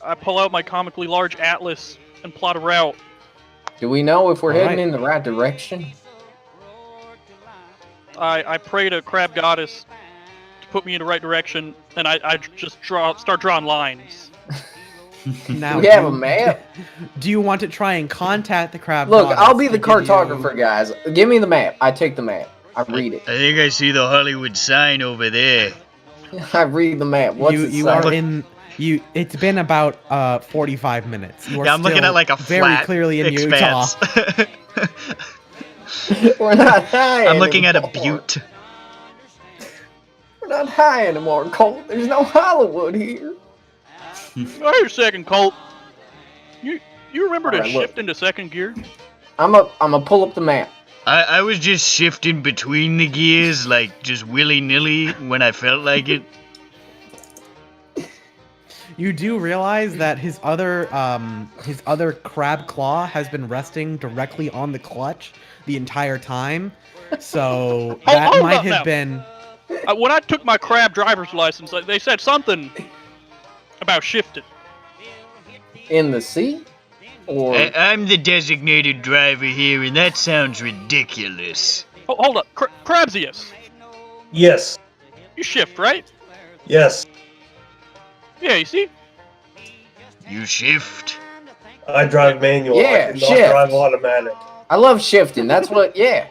I pull out my comically large atlas and plot a route. Do we know if we're All heading right. in the right direction? I pray to Crab Goddess to put me in the right direction, and I just start drawing lines. Now, We have a map. Do you want to try and contact the crab Look, goddess I'll be the to give you- cartographer, guys. Give me the map. I take the map. I read it. I think I see the Hollywood sign over there. I read the map. What's it You say? are in. It's been about 45 minutes. You are Yeah, I'm looking still at like a very flat clearly in expanse. Utah. We're not high I'm looking at a anymore. butte. We're not high anymore, Colt. There's no Hollywood here. Wait a second, Colt. You remember to Alright, look. shift into second gear? I'm a pull up the map. I was just shifting between the gears, like just willy-nilly when I felt like it. You do realize that his other crab claw has been resting directly on the clutch the entire time, so that hold might up have now. been. When I took my crab driver's license, they said something about shifting. In the sea? Or I'm the designated driver here, and that sounds ridiculous. Oh, hold up, Crabsius. Yes. You shift, right? Yes. Yeah, you see? You shift? I drive manual. Yeah, I do not shift. drive automatic. I love shifting. That's what. Yeah.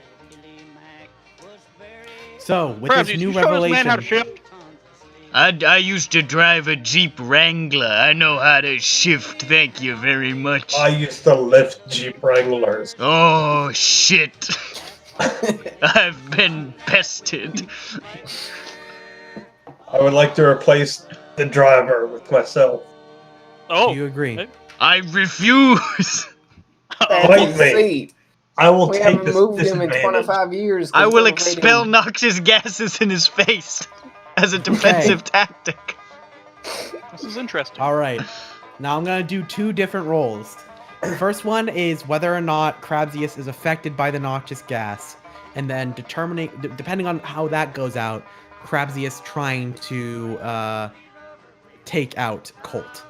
So with Crabsius, this new you show this man how to revelation, shift? I used to drive a Jeep Wrangler. I know how to shift, thank you very much. I used to lift Jeep Wranglers. Oh, shit. I've been pested. I would like to replace the driver with myself. Oh, do you agree? okay. I refuse. Fight me. See, I will we take haven't this moved him in disadvantage. 25 years. 'cause I will we're expel rating- noxious gases in his face as a defensive tactic. This is interesting. All right. Now I'm gonna do two different rolls. The first one is whether or not Crabsius is affected by the noxious gas, and then depending on how that goes out, Crabsius trying to take out Colt.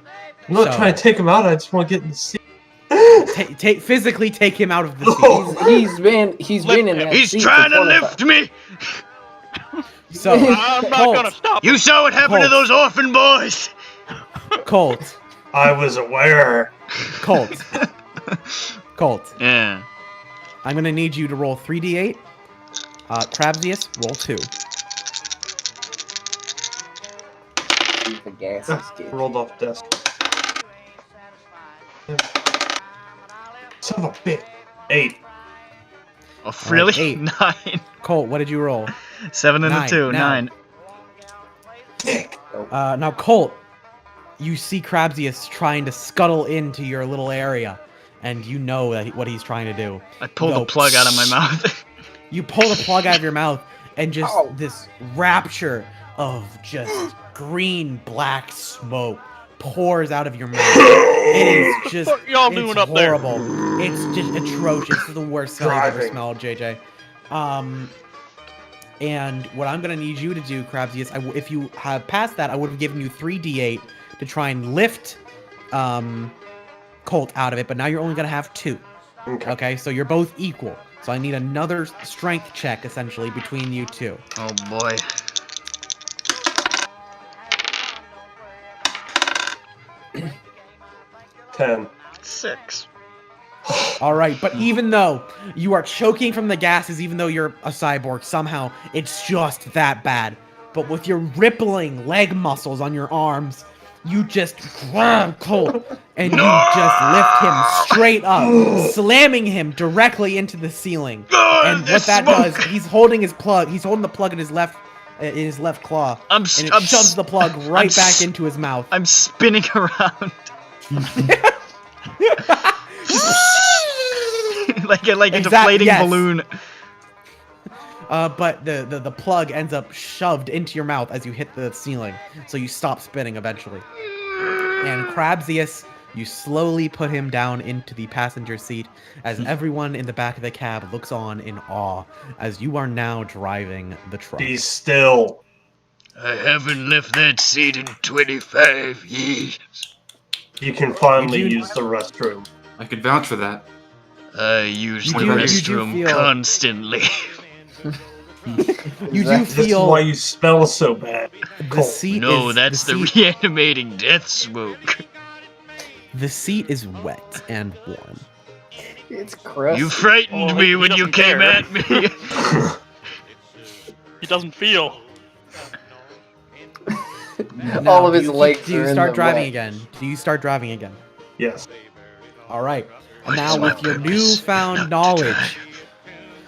I'm not So- trying to take him out. I just want to get in the seat. Physically take him out of the No. seat. He's been in that He's seat trying for to 25 lift me. So I'm not Colt, gonna stop. You saw what happened to Colt. those orphan boys. Colt, I was aware. Colt, Colt. Yeah. I'm gonna need you to roll 3d8. Crabsius, roll 2. The gas is good. Rolled off desk. Son of a bitch. 8. Oh, really? Eight. 9. Colt, what did you roll? 7 and a Nine. 2. Now. 9. Now Colt, you see Crabsius trying to scuttle into your little area, and you know that what he's trying to do. I pulled Go. the plug out of my mouth. You pull the plug out of your mouth, and just Ow. this rapture of just green black smoke pours out of your mouth. It is just What y'all it's doing up there? horrible. It's just atrocious. It's the worst smell I've ever Driving. smelled, JJ. And what I'm gonna need you to do, Crabsius, if you have passed that, I would have given you 3d8 to try and lift Colt out of it, but now you're only gonna have 2. Okay. Okay, so you're both equal. So I need another strength check, essentially, between you two. Oh boy. Ten. 6. All right, but even though you are choking from the gases, even though you're a cyborg, somehow it's just that bad. But with your rippling leg muscles on your arms, you just grab Colt and you just lift him straight up, slamming him directly into the ceiling. And what that does, he's holding his plug. He's holding the plug in his left claw, and it shoves the plug right back into his mouth. I'm spinning around. like a deflating yes. balloon. But the plug ends up shoved into your mouth as you hit the ceiling, so you stop spinning eventually. And Crabsius, you slowly put him down into the passenger seat as everyone in the back of the cab looks on in awe as you are now driving the truck. Be still. I haven't left that seat in 25 years. You can finally You do- use the restroom. I could vouch for that. I use You the do- you do restroom feel- constantly. You do This is feel why you smell so bad. the Colt. seat No, is that's the seat- reanimating death smoke. The seat is wet and warm. It's crusty. You frightened me when you doesn't came care. at me. He doesn't feel. All of his do legs Do you are in start the driving wet. again? Do you start driving again? Yes. All right. And What now is my with your purpose? newfound Not to knowledge, drive.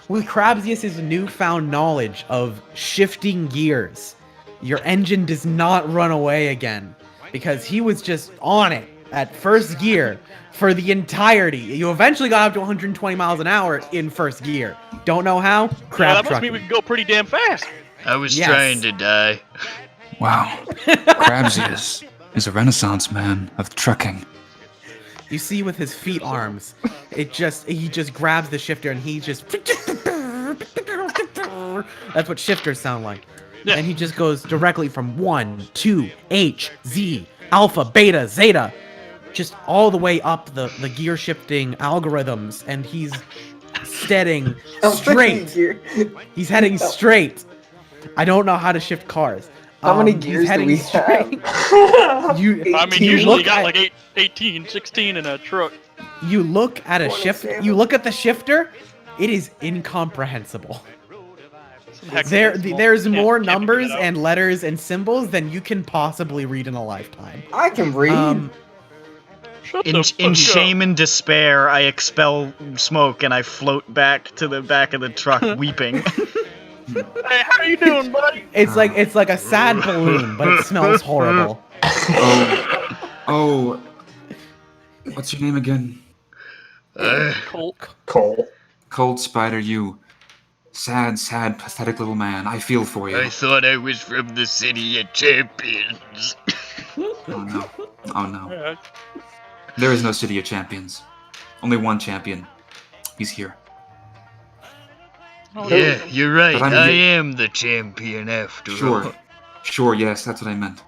with Crabsius's newfound knowledge of shifting gears, your engine does not run away again because he was just on it at first gear for the entirety. You eventually got up to 120 miles an hour in first gear. Don't know how? Yeah, Crab that must mean trucking. we can go pretty damn fast. I was Yes. trying to die. Wow. Crabsius is a renaissance man of trucking. You see with his feet arms, he just grabs the shifter and he just that's what shifters sound like. Yeah. And he just goes directly from 1, 2, H, Z, alpha, beta, zeta, just all the way up the gear shifting algorithms, and he's steading straight. He's heading straight. I don't know how to shift cars. How many He's gears do heading we straight. have? I mean, You usually look you got at- like 18, 16 in a truck. You look at a shift. You look at the shifter. It is incomprehensible. Some heck of a There's decimal. more Can't figure numbers it out. and letters and symbols than you can possibly read in a lifetime. I can read. Shut In the fuck up. shame and despair, I expel smoke and I float back to the back of the truck, weeping. Hey, how you doing, buddy? It's like a sad balloon, but it smells horrible. Oh. What's your name again? Colt. Cole. Cold Spider, you. Sad, pathetic little man. I feel for you. I thought I was from the city of champions. Oh no. Oh no. Yeah, There is no city of champions. Only one champion. He's here. Yeah, you're right. But I'm I here- am the champion after all. Sure. Sure, yes, that's what I meant.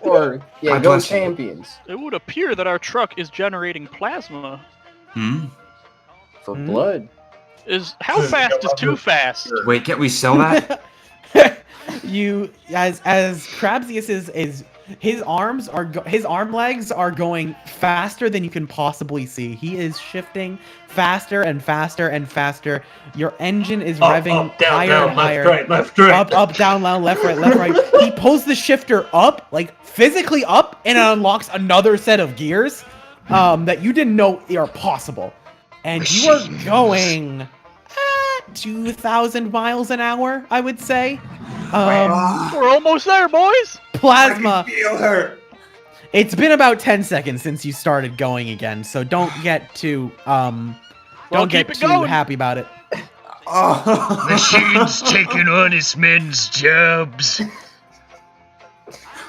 Or, yeah, God go bless you. champions. it would appear that our truck is generating plasma. Hmm? For blood. How fast is too fast? Wait, can't we sell that? You as Crabsius is his arm legs are going faster than you can possibly see. He is shifting faster and faster and faster. Your engine is revving Up, down, higher down, and left, higher. right, left, right. Up, down, loud, left, right. He pulls the shifter up, like physically up, and it unlocks another set of gears that you didn't know are possible. And you are going 2,000 miles an hour, I would say. We're almost there, boys. Plasma. Feel her. It's been about 10 seconds since you started going again, so don't get too Well, don't get keep it too going. happy about it. Oh. Machines taking honest men's jobs.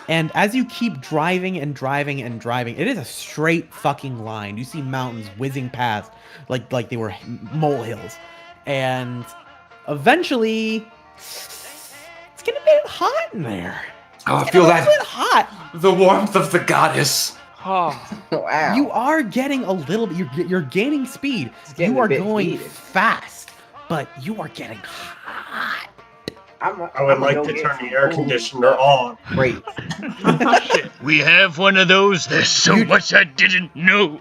And as you keep driving and driving and driving, it is a straight fucking line. You see mountains whizzing past like they were molehills. And eventually it's getting a bit hot in there. Oh, I It's feel getting a that. bit hot. The warmth of the goddess. Oh, Wow. You are getting a little bit. You're gaining speed. getting You a are bit going heated. fast, but you are getting hot. I would like to turn the air conditioner on. Great. We have one of those. There's so much I didn't know.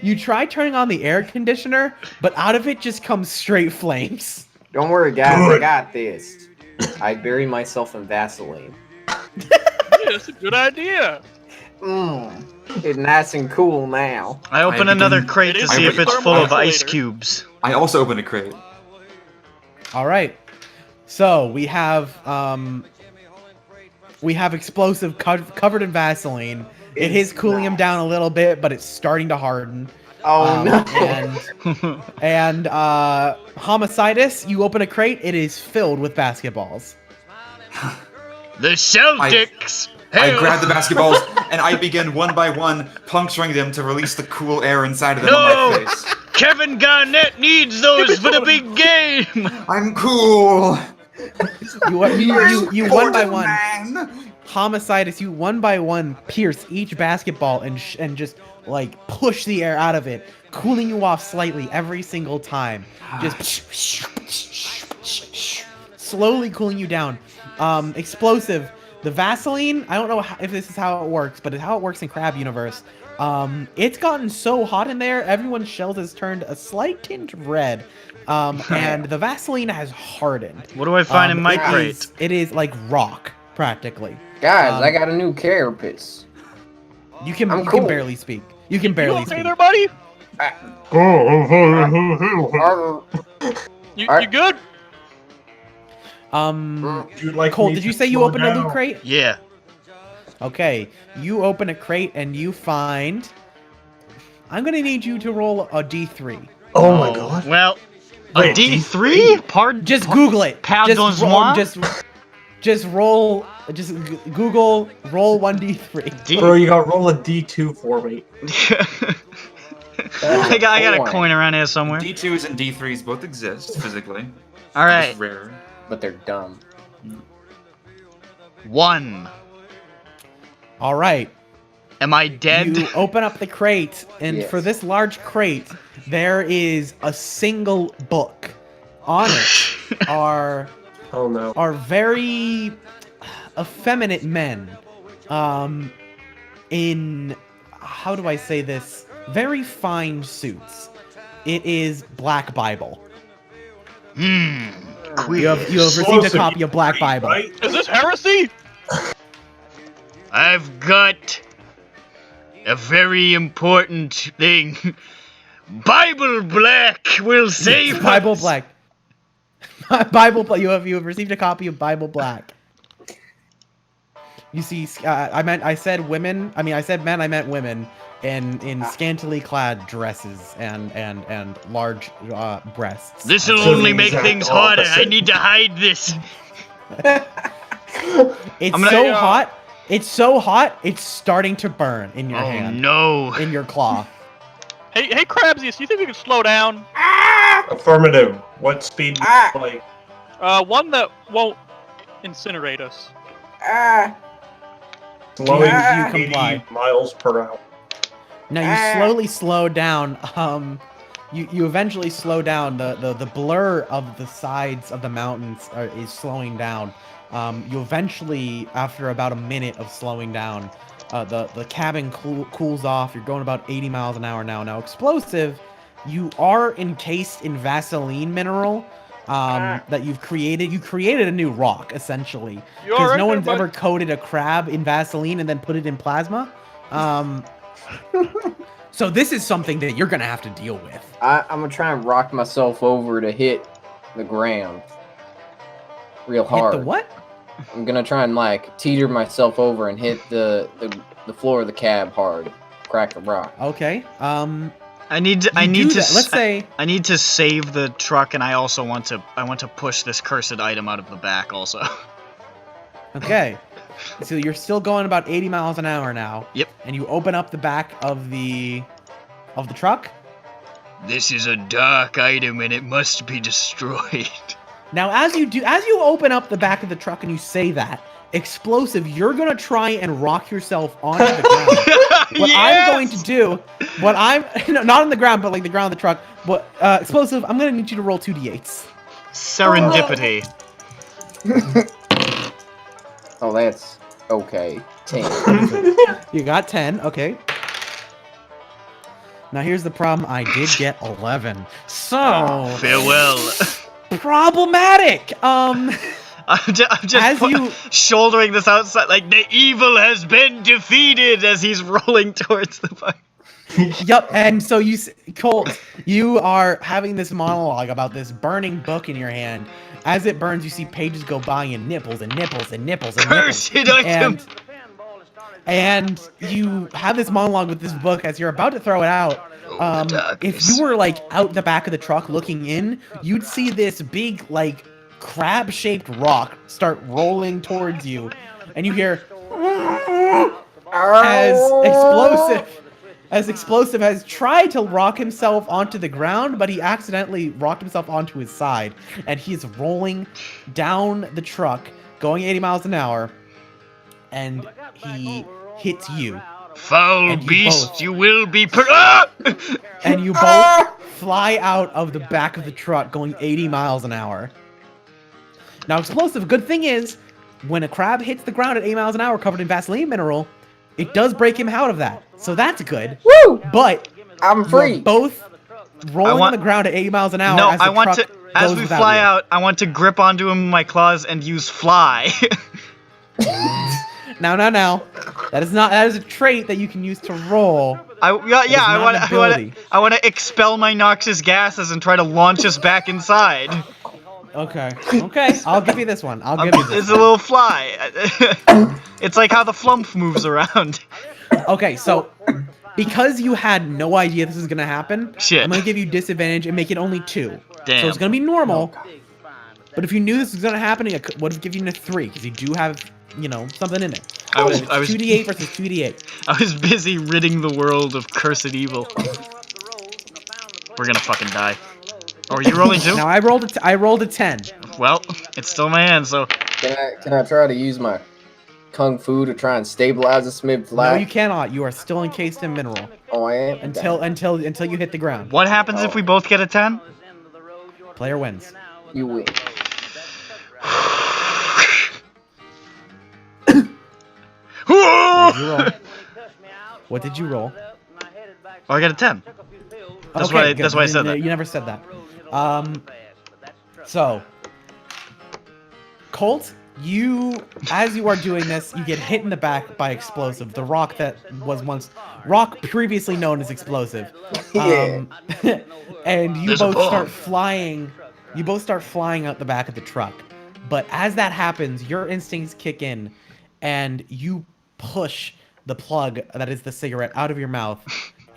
You try turning on the air conditioner, but out of it just comes straight flames. Don't worry, guys. I Good. got this. I bury myself in Vaseline. yeah, that's a good idea. It's nice and cool now. I open I another begin- crate It to is see a if it's full of ice thermoisolator. cubes. I also opened a crate. All right. So we have explosive covered in Vaseline. It is cooling him down a little bit, but it's starting to harden. Oh no. And Homicidus, you open a crate. It is filled with basketballs. The Celtics. I Hell, grab the basketballs and I begin one by one puncturing them to release the cool air inside of them No! on my face. Kevin Garnett needs those for the big game. I'm cool. You one by Important one. man. Homicidus, you one by one pierce each basketball and just like push the air out of it, cooling you off slightly every single time. Just slowly cooling you down. Explosive. The Vaseline, I don't know if this is how it works, but it's how it works in Crab Universe. It's gotten so hot in there, everyone's shells has turned a slight tint red. And the Vaseline has hardened. What do I find in my crate? It is like rock, practically. Guys, I got a new carapace. You can cool. barely speak. You can barely You okay speak. there, buddy? You good? You'd like Cole, me did you to say you slow opened a loot down? crate? Yeah. Okay, you open a crate and you find... I'm gonna need you to roll a D3. Oh my god. Well, a Wait, D3? Pardon? Just Google it. Pardon moi? Just roll. Just Google roll 1d3. Bro, you gotta roll a D2 for me. I got a coin around here somewhere. D2s and D3s both exist physically. All right. Just rare. But they're dumb. 1. All right. Am I dead? You open up the crate, and Yes. for this large crate, there is a single book. On it are very effeminate men, in, how do I say this, very fine suits. It is Black Bible. Quiz. You have received a copy of Black Bible. Right? Is this heresy? I've got a very important thing. Bible Black will save Bible us. Black. Bible Black. You have received a copy of Bible Black. You see, I said women. I mean, I said men. I meant women in scantily clad dresses and large breasts. This'll So the only make exact things harder. I opposite. need to hide this. It's so hot. It's so hot. It's starting to burn in your Oh hand. no. In your claw. Hey, Crabsius, you think we can slow down? Affirmative. What speed do you like? One that won't incinerate us. Slowing You 80 comply. miles per hour. Now you slowly slow down. You eventually slow down. The blur of the sides of the mountains is slowing down. You eventually, after about a minute of slowing down, the cabin cools off. You're going about 80 miles an hour now. Now, explosive, you are encased in Vaseline mineral that you've created. You created a new rock, essentially. You all Because right no there, one's bud? ever coated a crab in Vaseline and then put it in plasma. So this is something that you're going to have to deal with. I'm gonna try and rock myself over to hit the ground real hard. Hit the what? I'm gonna try and like teeter myself over and hit the floor of the cab hard. Crack a rock. Okay. I need to. Let's say. I need to save the truck, and I also want to. I want to push this cursed item out of the back, also. Okay. So you're still going about 80 miles an hour now. Yep. And you open up the back of the truck. This is a dark item and it must be destroyed. Now, as you open up the back of the truck and you say that, explosive, you're gonna try and rock yourself onto the ground. What I'm going to do, no, not on the ground, but like the ground of the truck. But explosive, I'm gonna need you to roll 2d8s. Serendipity. Oh, that's okay. 10. You got 10, okay. Now here's the problem. I did get 11. So Farewell. problematic. I'm just shouldering this outside, like the evil has been defeated as he's rolling towards the fire. Yep, and so Colt, you are having this monologue about this burning book in your hand. As it burns, you see pages go by and nipples and nipples and nipples and Cursed nipples. item! And you have this monologue with this book as you're about to throw it out. If you were like out the back of the truck looking in, you'd see this big like crab-shaped rock start rolling towards you, and you hear as explosive has tried to rock himself onto the ground, but he accidentally rocked himself onto his side, and he's rolling down the truck going 80 miles an hour, and he hits you. Foul And you beast, both- you will be And you both fly out of the back of the truck going 80 miles an hour. Now, explosive, good thing is, when a crab hits the ground at 8 miles an hour covered in Vaseline mineral, it does break him out of that. So that's good. Woo! But I'm free. you're both rolling on the ground at 8 miles an hour. No, as the I want truck to. As goes we without fly you. out, I want to grip onto him with my claws and use fly. Now. That is a trait that you can use to roll. I want to expel my noxious gases and try to launch us back inside. Okay. I'll give you this one. It's a little fly. It's like how the flump moves around. Okay, so because you had no idea this was gonna happen, Shit. I'm gonna give you disadvantage and make it only 2. Damn. So it's gonna be normal. But if you knew this was gonna happen, it would have given you a 3 because you do have, something in it. I was 2d8 versus 2d8. I was busy ridding the world of cursed evil. We're gonna fucking die. Oh, are you rolling too? Now I rolled a 10. Well, it's still my hand, so. Can I try to use my kung fu to try and stabilize this mid-flight? No, you cannot. You are still encased in mineral. Oh, I am? Until you hit the ground. What happens if we both get a 10? Player wins. You win. What did you roll? Oh, I got a 10. That's Okay, why I said that. You never said that. So, Colt, as you are doing this, you get hit in the back by explosive. The rock that was rock previously known as explosive. Yeah. And you There's a both bomb. start flying. You both start flying out the back of the truck. But as that happens, your instincts kick in, and you push the plug that is the cigarette out of your mouth,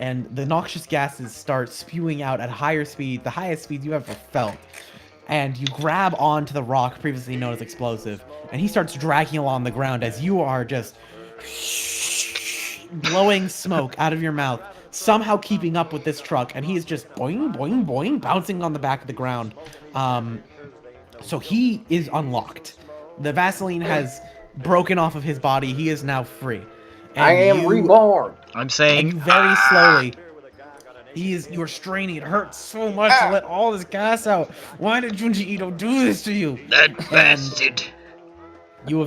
and the noxious gases start spewing out at higher speed, the highest speed you ever felt. And you grab onto the rock previously known as explosive, and he starts dragging along the ground as you are just blowing smoke out of your mouth, somehow keeping up with this truck, and he is just boing, boing, boing, bouncing on the back of the ground. So he is unlocked. The Vaseline has broken off of his body. He is now free. And I am reborn. I'm And saying. you very slowly. You're straining. It hurts so much to let all this gas out. Why did Junji Ito do this to you? That bastard. You're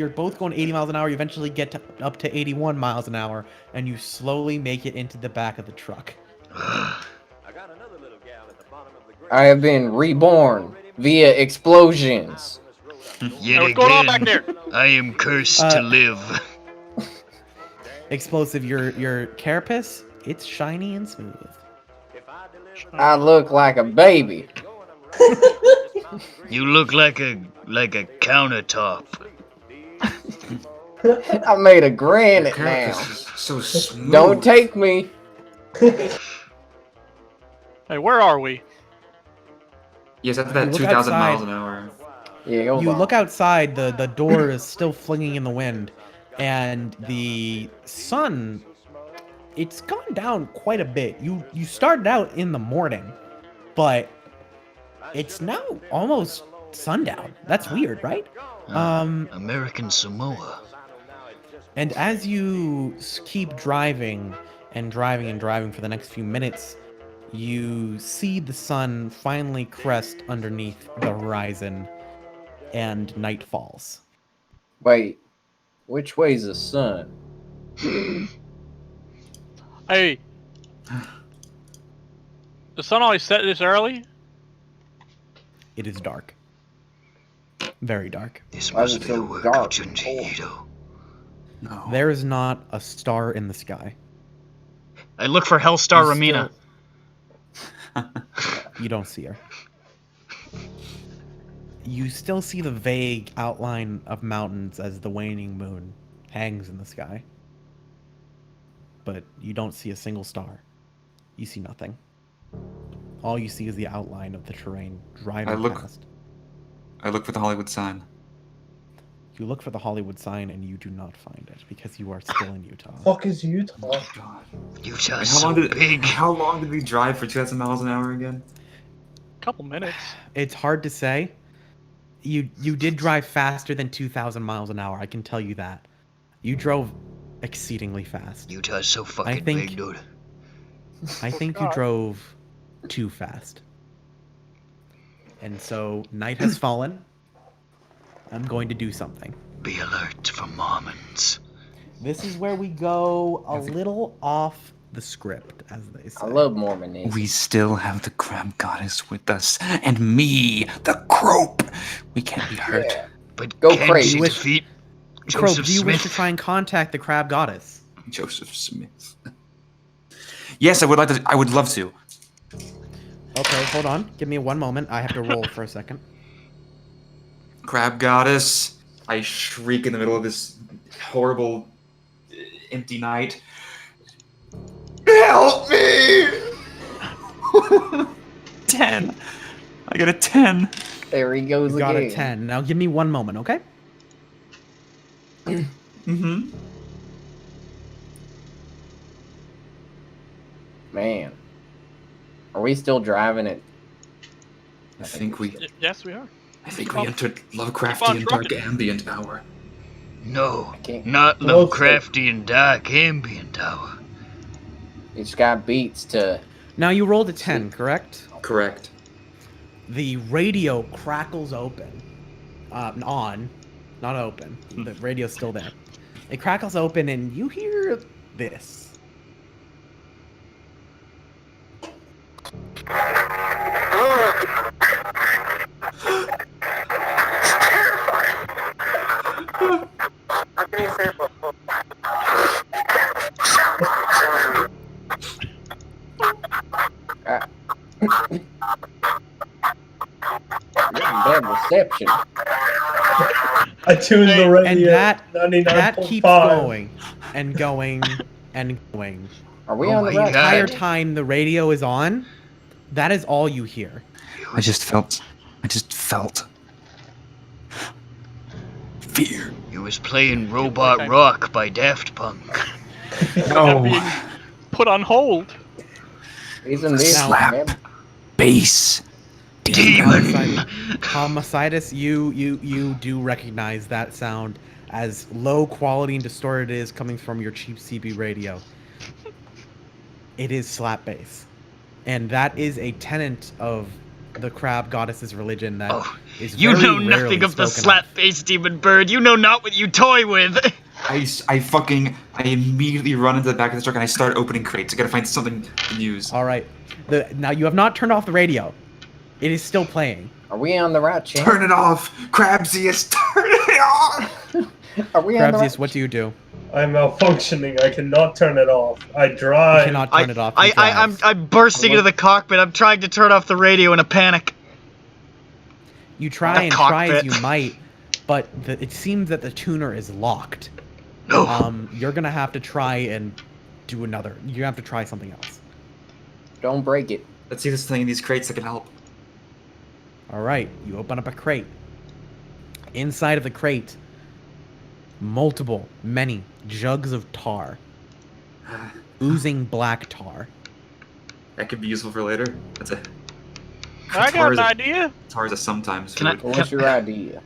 both going 80 miles an hour. You eventually get up to 81 miles an hour, and you slowly make it into the back of the truck. I have been reborn via explosions. Yet What's going on again, back there? I am cursed to live. Explosive, your carapace, it's shiny and smooth. I look like a baby. You look like a countertop. I made a granite now. So smooth. Don't take me. Hey, where are we? Yes, that's that Look 2,000 miles outside. an hour. Yeah, hold You on. look outside, the door is still flinging in the wind, and the sun, it's gone down quite a bit. You started out in the morning, but it's now almost sundown. That's weird, right? American Samoa. And as you keep driving and driving and driving for the next few minutes, you see the sun finally crest underneath the horizon, and night falls. Wait, which way's the sun? Hey. The sun always set this early? It is dark. Very dark. This Why is must it be the so work dark? of Junji Ito. No. There is not a star in the sky. I look for Hellstar You Ramina. You don't see her. You still see the vague outline of mountains as the waning moon hangs in the sky. But you don't see a single star. You see nothing. All you see is the outline of the terrain driving past. I look for the Hollywood sign. You look for the Hollywood sign and you do not find it because you are still in Utah. Fuck is Utah? Oh, God. Utah's How so long did big. How long did we drive for 2,000 miles an hour again? Couple minutes. It's hard to say. You did drive faster than 2,000 miles an hour. I can tell you that. You drove exceedingly fast. Utah's so fucking think- big, dude. I think you drove too fast. And so night has fallen. I'm going to do something. Be alert for Mormons. This is where we go a little off the script, as they say. I love Mormonism. We still have the crab goddess with us, and me, the crope. We can't be hurt. Yeah. But Go can crazy. she defeat Crow, Joseph do you wish to Smith? try and contact the crab goddess? Joseph Smith. Yes, I would like to. I would love to. Okay, hold on. Give me 1 moment. I have to roll for a second. Crab goddess. I shriek in the middle of this horrible, empty night. Help me! 10. I got a 10. There he goes You got again. a 10. Now give me 1 moment, okay? Mm-hmm. Man. Are we still driving it? I think we Yes, we are. entered Lovecraftian dark ambient hour. No, can't- not Well, Lovecraftian dark ambient hour. It's got beats to... Now you rolled a 10, correct? Correct. The radio crackles open. On. Not open. The radio's still there. It crackles open and you hear this. Bad reception. I tuned the radio. And that 99.5. keeps going and going and going. Are we Oh on the my right God. The entire track? time the radio is on, that is all you hear. I just felt fear. He was playing Robot Rock by Daft Punk. That being put on hold. Isn't this Slap. man? Bass. Demon! Homicidus, you do recognize that sound as low quality and distorted it is coming from your cheap CB radio. It is slap bass. And that is a tenet of the crab goddess's religion that is You very know rarely nothing of the spoken slap-faced demon bird. You know not what you toy with. I immediately run into the back of the truck and I start opening crates. I gotta find something to use. All right. Now you have not turned off the radio. It is still playing. Are we on the right channel? Turn it off! Crabsius, turn it off! Are we on the Crabsius, right what do you do? I'm malfunctioning. I cannot turn it off. I You drive. cannot turn it off. You drive. I'm bursting into the cockpit. I'm trying to turn off the radio in a panic. You try The and try as cockpit. you might, but it seems that the tuner is locked. No. You're gonna have to try and do another. You have to try something else. Don't break it. Let's see if there's something in these crates that can help. All right, you open up a crate. Inside of the crate, many jugs of tar, oozing black tar. That could be useful for later. That's a. I got an idea. Tar is a sometimes Can I- food. What's your idea?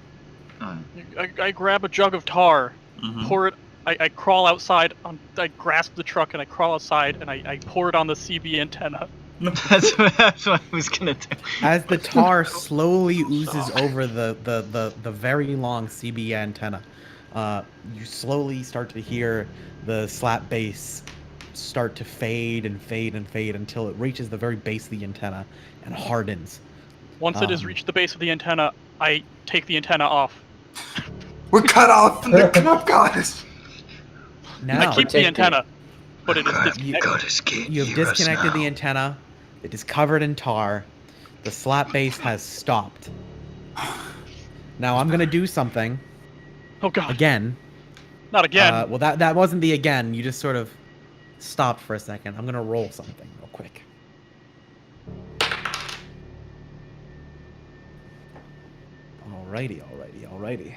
I grab a jug of tar, Mhm. pour it. I crawl outside. I grasp the truck and I crawl outside and I pour it on the CB antenna. That's what I was gonna do. As the tar slowly oozes over the very long CB antenna, you slowly start to hear the slap bass start to fade and fade and fade until it reaches the very base of the antenna and hardens. Once it has reached the base of the antenna, I take the antenna off. We're cut off from the crab goddess! Now, I keep the protected. antenna, but it is God, disconnected. goddess can't you have hear us disconnected now. the antenna. It is covered in tar. The slap bass has stopped. Now I'm gonna do something Oh god, again. not again. Well, that wasn't the again. You just sort of stopped for a second. I'm gonna roll something real quick. Alrighty.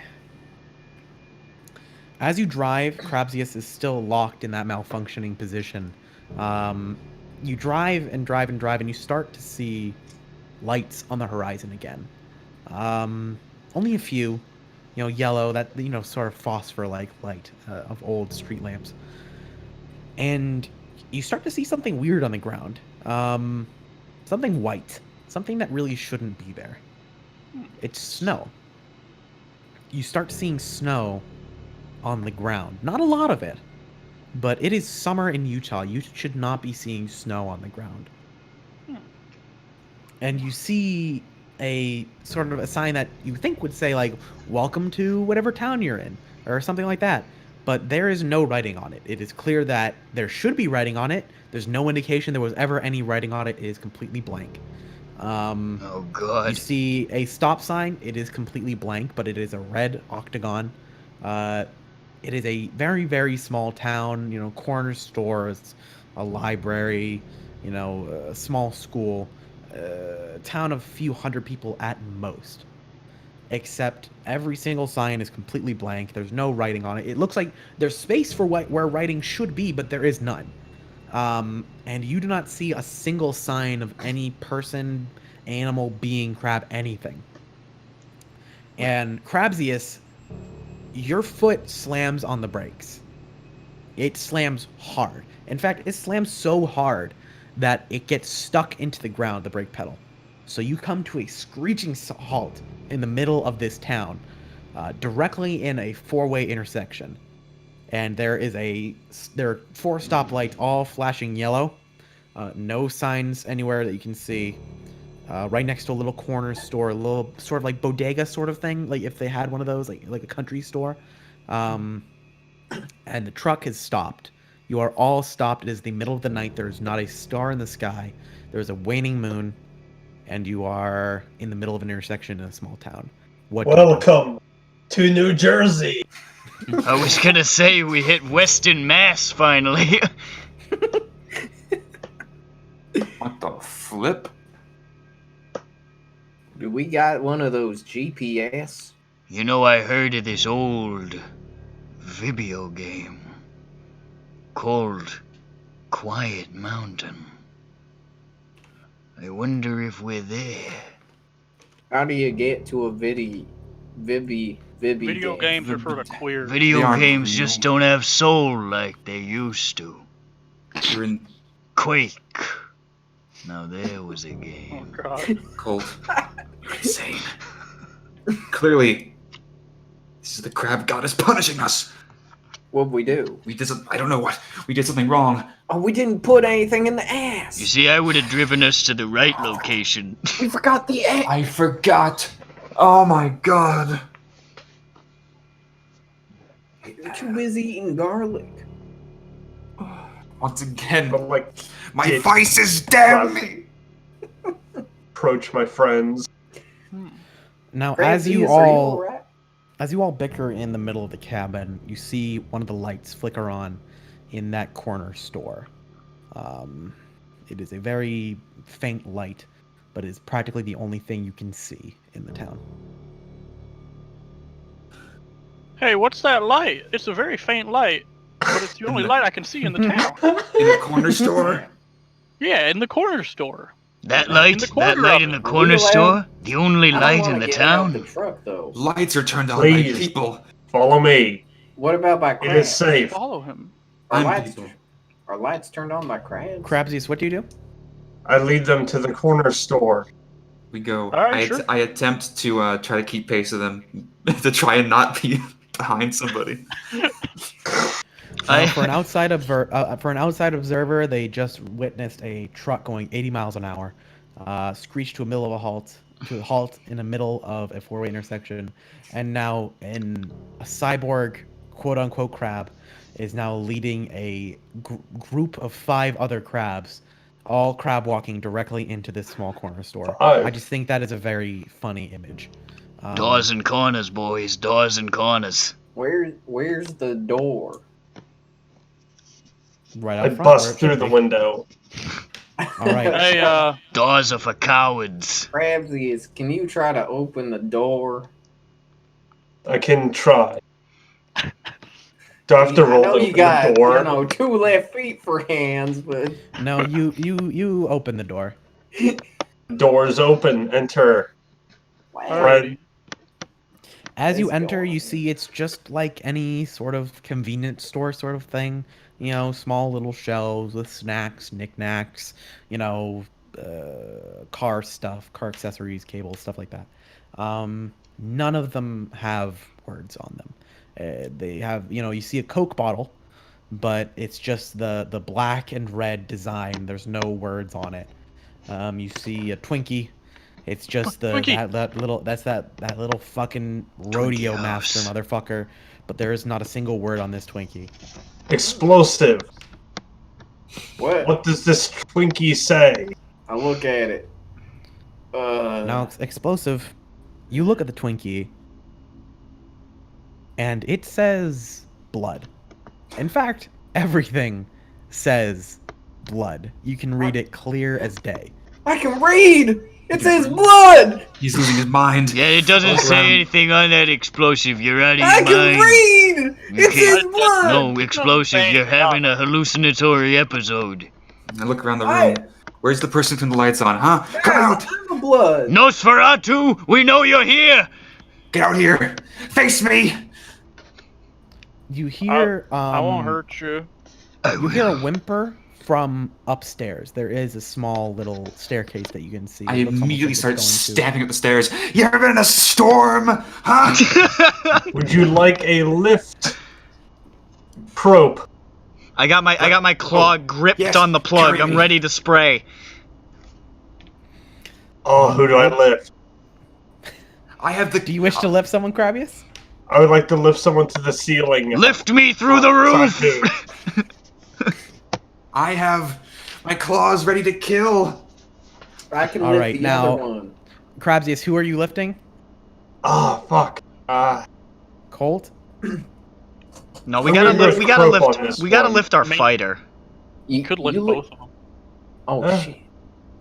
As you drive, Crabsius is still locked in that malfunctioning position. You drive and drive and drive, and you start to see lights on the horizon again. Only a few, yellow, that, sort of phosphor-like light of old street lamps. And you start to see something weird on the ground. Something white. Something that really shouldn't be there. It's snow. you start seeing snow on the ground. Not a lot of it, but it is summer in Utah. You should not be seeing snow on the ground. And you see a sort of a sign that you think would say, like, welcome to whatever town you're in, or something like that. But there is no writing on it. It is clear that there should be writing on it. There's no indication there was ever any writing on it. It is completely blank. Oh, God. You see a stop sign. It is completely blank, but it is a red octagon. It is a very, very small town, you know, corner stores, a library, you know, a small school, a town of a few hundred people at most. Except every single sign is completely blank. There's no writing on it. It looks like there's space for where writing should be, but there is none. And you do not see a single sign of any person, animal, being, crab, anything. And Crabsius, your foot slams on the brakes. It slams hard. In fact, it slams so hard that it gets stuck into the ground, the brake pedal. So you come to a screeching halt in the middle of this town, directly in a four-way intersection. And there are 4 stoplights all flashing yellow. No signs anywhere that you can see. Right next to a little corner store, a little sort of like bodega sort of thing, like if they had one of those, like a country store. And the truck has stopped. You are all stopped. It is the middle of the night. There is not a star in the sky. There is a waning moon, and you are in the middle of an intersection in a small town. Welcome to New Jersey. I was gonna say we hit Western Mass finally. What the flip? Do we got one of those GPS? You know, I heard of this old video game called Quiet Mountain. I wonder if we're there. How do you get to a video games are for the queer. Video games just don't have soul like they used to. You're in Quake. Now there was a game. Oh, God. cold. You're insane. Clearly, this is the crab goddess punishing us. What'd we do? We did some, I don't know what. We did something wrong. Oh, we didn't put anything in the ass. You see, I would have driven us to the right location. We forgot the ass. I forgot. Oh my god. You're too busy eating garlic. Once again, But like, my vices damn me. approach my friends. Now, Crazy, as you are all alright? As you all bicker in the middle of the cabin, you see one of the lights flicker on in that corner store. It is a very faint light, but it is practically the only thing you can see in the town. Hey, what's that light? It's a very faint light, but it's the only light I can see in the town. In the corner store? Yeah, in the corner store. That light? the That corner light of in the it. corner store? The only I don't light wanna in the get out town? the truck, though. Lights are turned on by Please. people. Follow me. What about by It crabs? is safe. Follow him. Are I'm lights, people. are lights turned on by crabs? Crabsius, what do you do? I lead them to the corner store. We go. Alright, sure. I attempt to try to keep pace with them, to try and not be behind somebody. For an outside observer, they just witnessed a truck going 80 miles an hour, screech to a halt in the middle of a four-way intersection, and now in a cyborg quote-unquote crab is now leading a group of 5 other crabs, all crab walking directly into this small corner store. Oh. I just think that is a very funny image. Doors and corners, boys. Doors and corners. Where's the door? Right I out front, where bust it through should the be. window. All right. Hey, Doors are for cowards. Crabsius, can you try to open the door? I can try. Do I have to I roll know open you got, the door? 2 left feet for hands, but No, you open the door. Doors open. Enter. Fred. As you Let's enter, go. you see it's just like any sort of convenience store sort of thing. You know, small little shelves with snacks, knickknacks, car stuff, car accessories, cables, stuff like that. None of them have words on them. They have, you see a Coke bottle, but it's just the black and red design. There's no words on it. You see a Twinkie. It's just Twinkie. that little fucking rodeo master motherfucker. But there is not a single word on this Twinkie. Explosive. What? What does this Twinkie say? I look at it. Now, explosive. You look at the Twinkie, and it says blood. In fact, everything says blood. You can read it clear as day. I can read! It says blood! He's losing his mind. Yeah, it doesn't say anything on that explosive. You're out of your I mind. can read! It says blood! No, explosive. You're having a hallucinatory episode. I look around the room. Where's the person with the lights on, huh? Come out! Blood! Nosferatu, we know you're here! Get out here! Face me! You hear I won't hurt you. You hear a whimper from upstairs. There is a small little staircase that you can see. I It looks almost immediately like it's start going to- stamping up the stairs. You ever been in a storm? Huh? Would you like a lift? Probe. I got my claw gripped Yes, on the plug. carry I'm me. ready to spray. Oh, who do I lift? I have the... Do you wish to lift someone, Crabius? I would like to lift someone to the ceiling. Lift me through the roof! Sorry, I have my claws ready to kill. I can All lift right, the now- other one. Crabsius, who are you lifting? Oh, fuck. Colt? No, we I'm gotta gonna lift. lift We gotta Croak on lift. this We gotta one. lift our fighter. You Could lift you both of them. Oh Huh? shit.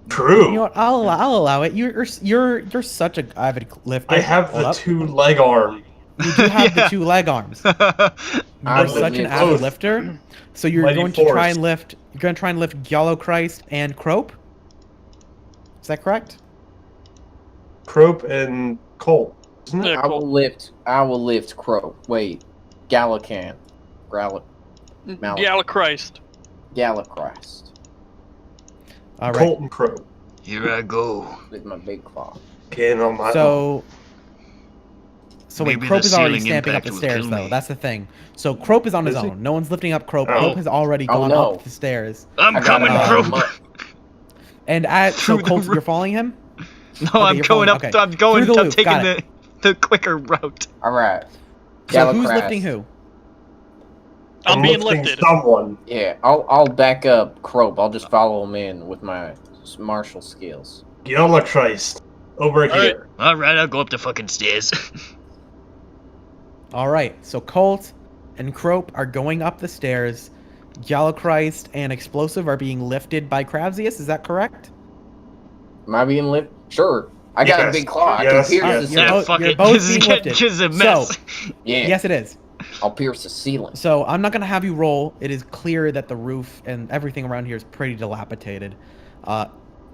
True. You know what? I'll allow it. You're such a avid lifter. I have Hold the up. 2 leg arm. You do have the 2 leg arms. I You're would such an lift avid both. lifter. So you're Mighty going to try force. and lift. You're going to try and lift Gallo Christ and Crope. Is that correct? Crope and Colt. Isn't it? Yeah, I will lift Crow. Wait. Gallican. Mal- Gala Christ. Gallichrist. All right. Colt and Crope. Here I go. With my big claw. Getting on my So wait, Maybe Crope the is already ceiling stamping up impact the will stairs kill though. me. That's the thing. So Crope is on his Is he? own. No one's lifting up Crope. Oh. Crope has already Oh, gone no. up the stairs. I'm I got coming, my Croak. arm up. And so Through the Colt, roof. you're following him? No, I'm you're going following- up. okay. I'm going. Through the I'm loop, taking got the quicker route. All right. So who's Gallichrist. lifting who? I'm being lifting lifted. someone. Yeah, I'll back up Crope. I'll just follow him in with my martial skills. Yola Christ. Over right. here. Alright, I'll go up the fucking stairs. All right. So Colt and Crope are going up the stairs. Gallichrist and Explosive are being lifted by Crabsius. Is that correct? Am I being lifted? Sure. I got Yes. a big claw. Yes, I can pierce yes. the You're Yeah, ceiling. both- fuck you're it. both This is being getting lifted. a mess. So, Yeah. yes, it is. I'll pierce the ceiling. So I'm not gonna have you roll. It is clear that the roof and everything around here is pretty dilapidated.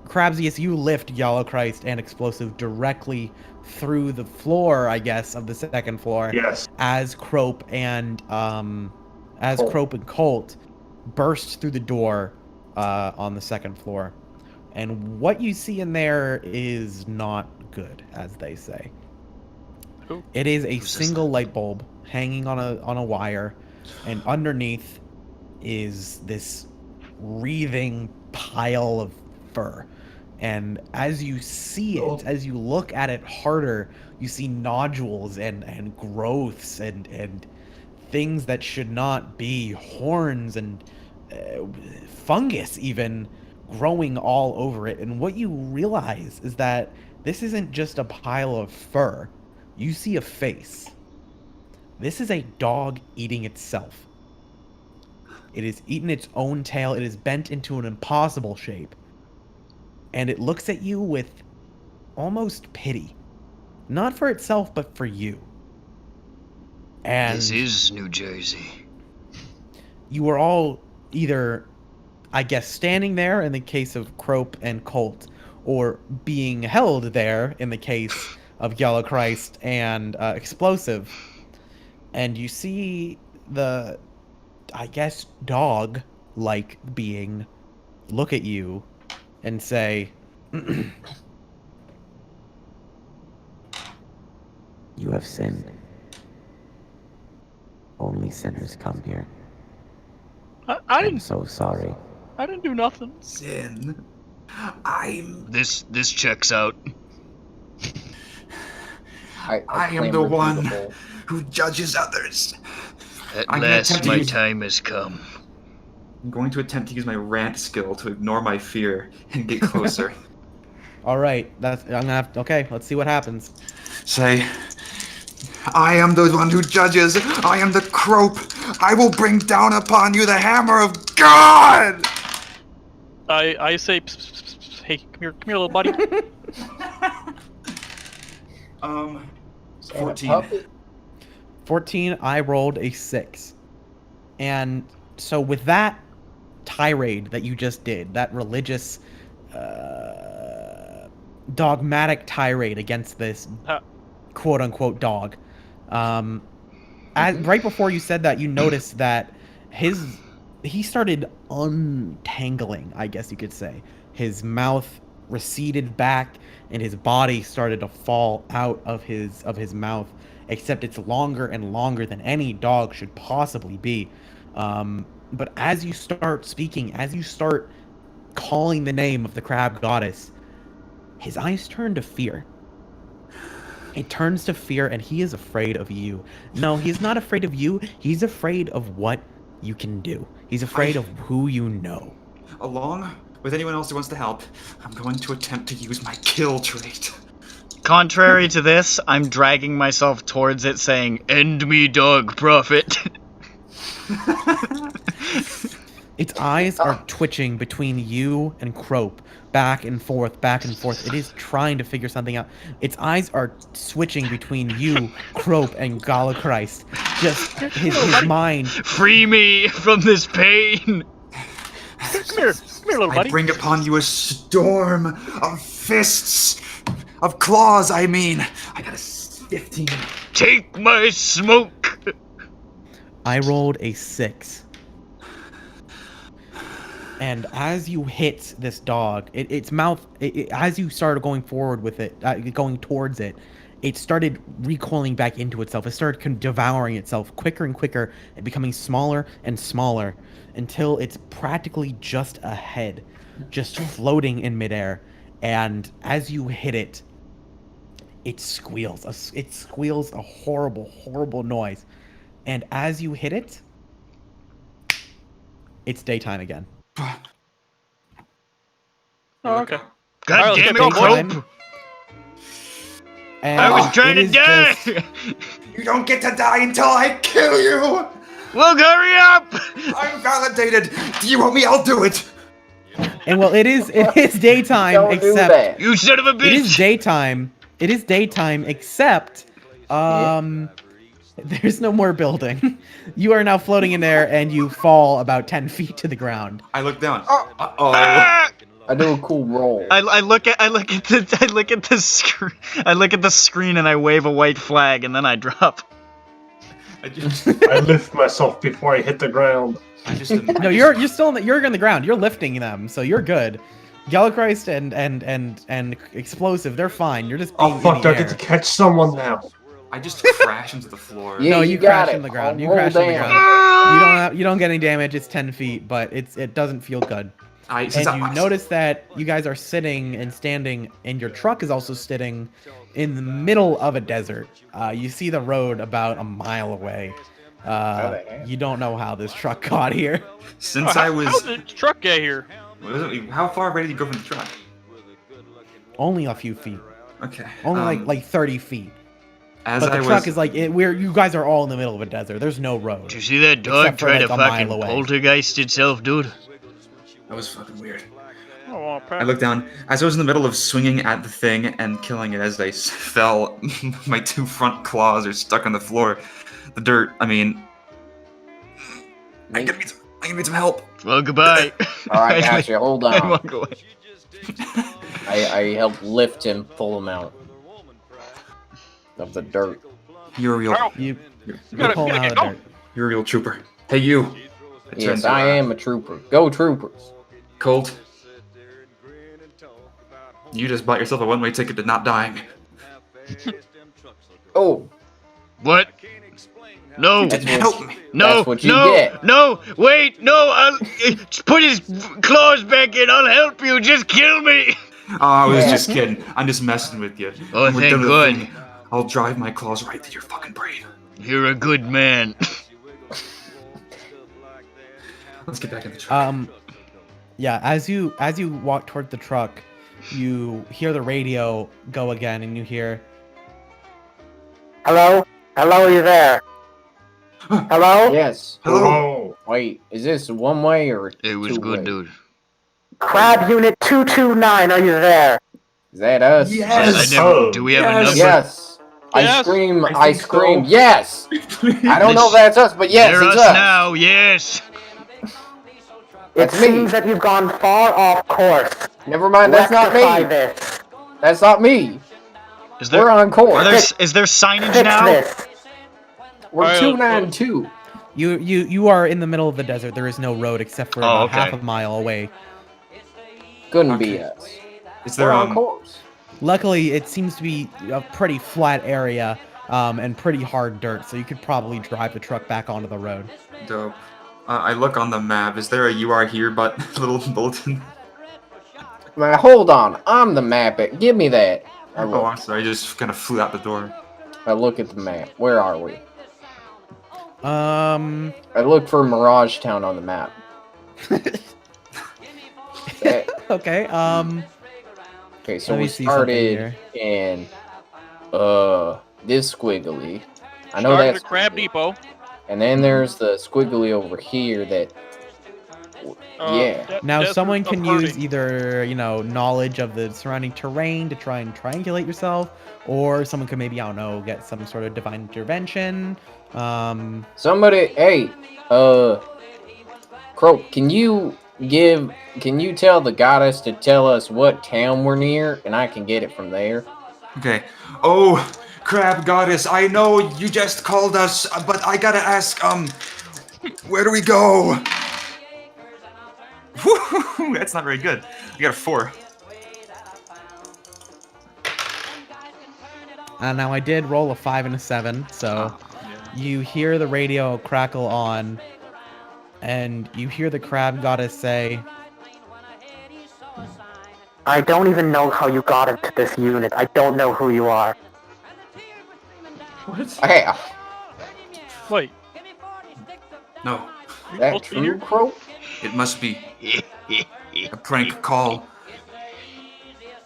Crabsius, you lift Gallichrist and Explosive directly through the floor, I guess, of the second floor. Yes. As Crope and Colt burst through the door on the second floor. And what you see in there is not good, as they say. Who? It is a Who's this single light bulb hanging on a wire, and underneath is this wreathing pile of fur. And as you see Oh. it, as you look at it harder, you see nodules and growths and things that should not be, horns and fungus even, growing all over it. And what you realize is that this isn't just a pile of fur. You see a face. This is a dog eating itself. It has eaten its own tail. It is bent into an impossible shape. And it looks at you with almost pity. Not for itself, but for you. And This is New Jersey. you were all either, I guess, standing there in the case of Crope and Colt, or being held there in the case of Gallichrist and Explosive. And you see the, I guess, dog-like being look at you and say, You have sinned. Only sinners come here. I I'm didn't. so sorry. I didn't do nothing. Sin. This checks out. I am the one who judges others. At I'm gonna last, attempt to my use- time has come. I'm going to attempt to use my rant skill to ignore my fear and get closer. All right, I'm gonna have to, okay, let's see what happens. Say, I am the one who judges. I am the Crope. I will bring down upon you the hammer of God. I say, psst, psst, psst, hey, come here, little buddy. 14. 14, I rolled a 6. And so with that tirade that you just did, that religious, dogmatic tirade against this quote-unquote dog, right before you said that, you noticed that he started untangling, I guess you could say. His mouth receded back, and his body started to fall out of his mouth, except it's longer and longer than any dog should possibly be. But as you start speaking, as you start calling the name of the crab goddess, his eyes turn to fear. It turns to fear, and he is afraid of you. No, he's not afraid of you. He's afraid of what you can do. He's afraid of who you know. Along with anyone else who wants to help, I'm going to attempt to use my kill trait. Contrary to this, I'm dragging myself towards it saying, "End me, dog prophet." Its eyes are twitching between you and Crope, back and forth, back and forth. It is trying to figure something out. Its eyes are switching between you, Crope, and Galachrist. Just his mind. Free me from this pain. Come here, little buddy. I bring upon you a storm of fists, of claws, I mean. I got a 15. Take my smoke. I rolled a 6. And as you hit this dog, its mouth, as you started going forward with it, going towards it, it started recoiling back into itself. It started devouring itself quicker and quicker, and becoming smaller and smaller, until it's practically just a head, just floating in midair. And as you hit it, it squeals. It squeals a horrible, horrible noise. And as you hit it, it's daytime again. Oh, okay. God damn it, Daytime. Crope. And I was trying it to is die. just- You don't get to die until I kill you! Well, hurry up. I'm validated! Do you want me? I'll do it! And well, it is daytime, Don't do except that. You son of a bitch. it is daytime. It is daytime, except there's no more building. You are now floating in air, and you fall about 10 feet to the ground. I look down. Ah! I do a cool roll. I look at the screen and I wave a white flag and then I drop. I lift myself before I hit the ground. No, you're still you're on the ground. You're lifting them, so you're good. Galachrist and Explosive, they're fine. You're just being Oh fuck! in Do the I get air. to catch someone now? I just crash into the floor. Yeah, No, you you got crash it. in the ground. I'll You roll crash in the down. ground. You don't get any damage. It's 10 feet, but it doesn't feel good. And you notice that you guys are sitting and standing, and your truck is also sitting in the middle of a desert. You see the road about a mile away. You don't know how this truck got here. Since How I did the truck get here? How far away did you go from the truck? Only a few feet. Okay. Only like 30 feet. As But the I truck was, is like you guys are all in the middle of a desert. There's no road. Did you see that dog Except for, try like, to a mile fucking away. poltergeist itself, dude? that was fucking weird. Oh, I looked down. As I was in the middle of swinging at the thing and killing it as they fell, my two front claws are stuck on the floor. The dirt, I mean... I'm gonna need some help. Well, goodbye. Alright, gotcha. Hold I on. walk away. I help lift him, pull him out of the dirt. You're a real... You're gotta pulling out get of the going. dirt. You're a real trooper. Hey, you. Yes, I am a trooper. Go troopers. Colt. You just bought yourself a one-way ticket to not dying. Oh. What? No. That's Help what, me. No, that's what you no, get. no, wait, no, I'll put his claws back in, I'll help you, just kill me! Oh, I was Yeah. just kidding. I'm just messing with you. Oh, When we're thank done with the God. thing, I'll drive my claws right through your fucking brain. You're a good man. Let's get back in the truck. Yeah, as you walk toward the truck, you hear the radio go again, and you hear, Hello? Hello, are you there? Hello? Yes. Hello. Wait, is this one way or It was two good, way? dude. Crab Unit 229, are you there? Is that us? Yes. Do we have a Yes. number? Yes. I Yes. scream, I I think scream, so. yes! I don't know if that's us, but yes, They're it's us us. now, yes! It That's me. seems that you've gone far off course. Never mind, that's not Rectify me. this. That's not me. Is We're there, on course. is there signage Fix now? this. We're Alright, 292. you are in the middle of the desert. There is no road except for about okay. half a mile away. Couldn't be us. Is We're there on course. Luckily, it seems to be a pretty flat area and pretty hard dirt, so you could probably drive the truck back onto the road. Dope. I look on the map. Is there a "You Are Here" but little bulletin? Now, hold on. I'm the map. Give me that. I Oh, look. I'm sorry. I just kind of flew out the door. I look at the map. Where are we? Um, I look for Mirage Town on the map. Okay. okay, Okay, so Let me we see something started in this squiggly. I know Started that's at Crab Depot. and then there's the squiggly over here that yeah. now Desert someone of can Hurting. use either, knowledge of the surrounding terrain to try and triangulate yourself, or someone could maybe, I don't know, get some sort of divine intervention. Somebody, hey, Croak, can you tell the goddess to tell us what town we're near, and I can get it from there? Okay. Oh, crab goddess, I know you just called us, but I gotta ask, where do we go? Woo, that's not very good. You got a 4. Now I did roll a 5 and a 7, so you hear the radio crackle on, and you hear the crab goddess say, I don't even know how you got into this unit. I don't know who you are. What? Hey, Wait, No, that supposed to be true, here? Croak? it must be a prank call.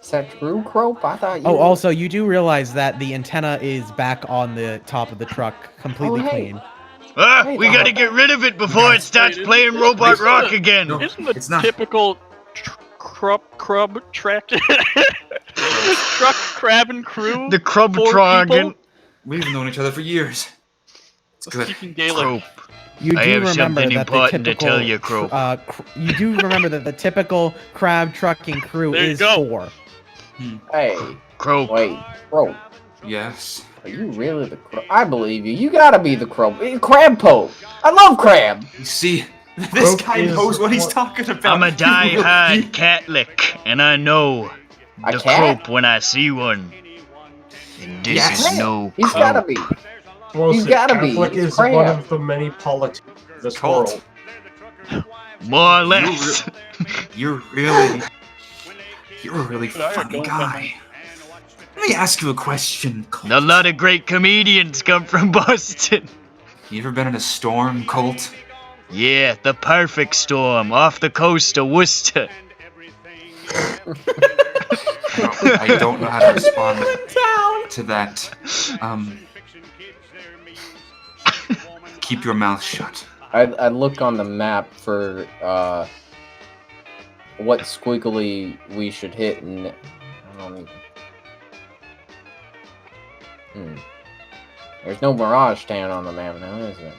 Is that true, Croak? I thought you. oh, also, you do realize that the antenna is back on the top of the truck, completely Oh, hey. clean. Ah, Hey, we gotta get rid of it before it starts playing Robot Rock again! No, isn't the it's not. typical crab track truck crab and crew? The Crub Four Troggin. people? We've known each other for years. It's good. Speaking Gaelic. Crope. You do I have remember something that the important to typical, tell you, Croak. you do remember that the typical crab trucking crew There you is go. 4. Hey, Croak. wait, Croak. Yes. Are you really the Croak? I believe you. You gotta be the Croak. Crab Pope. I love crab. You see, this Croak guy is knows what he's what- talking about. I'm a die-hard Catholic, and I know A the cat? Crope when I see one. And this Yes. is no He's Crope. gotta be. Well, He's see, gotta be. Catholic It's is crab. one of the many politics of this Cult. world. More or less. You're a really funny guy. Let me ask you a question. Colt. A lot of great comedians come from Boston. You ever been in a storm, Colt? Yeah, the perfect storm off the coast of Worcester. I don't know how to respond to that. Keep your mouth shut. I look on the map for what squiggly we should hit, and I don't even. There's no Mirage Town on the map now, is there?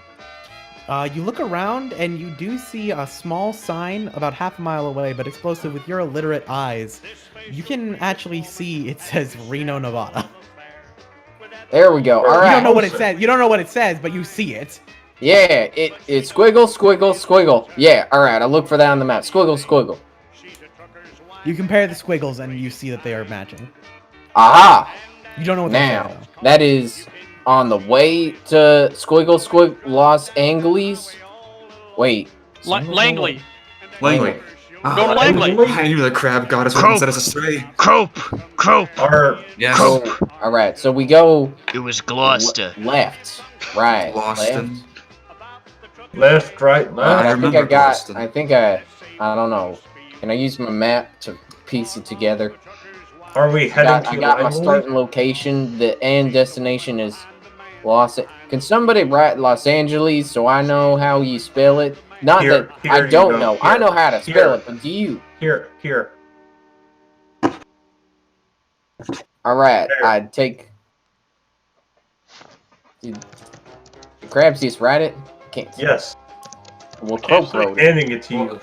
You look around and you do see a small sign about half a mile away, but explosive with your illiterate eyes. You can actually see it says Reno, Nevada. There we go. All You right. don't know what it says. You don't know what it says, but you see it. Yeah, it's squiggle, squiggle, squiggle. Yeah, all right. I look for that on the map. Squiggle, squiggle. You compare the squiggles and you see that they are matching. Aha! You don't know what they Now say, though. that is on the way to Los Angeles. Wait. Langley. Langley. Go to Langley. I knew the crab goddess would set us astray. Crope. Yes. All right, so we go. It was Gloucester. Left, right, Boston. Left, right, left. I think I don't know. Can I use my map to piece it together? Are we heading to I got my Langley? starting location. The end destination is Can somebody write Los Angeles so I know how you spell it? Not Here, that here I you don't go. know. Here, I know how to spell here. it, but do you? Here. All right, There. I'd take. Crabsiest, write it. Can't. Yes. Well, Croak I'm wrote it. handing it to you.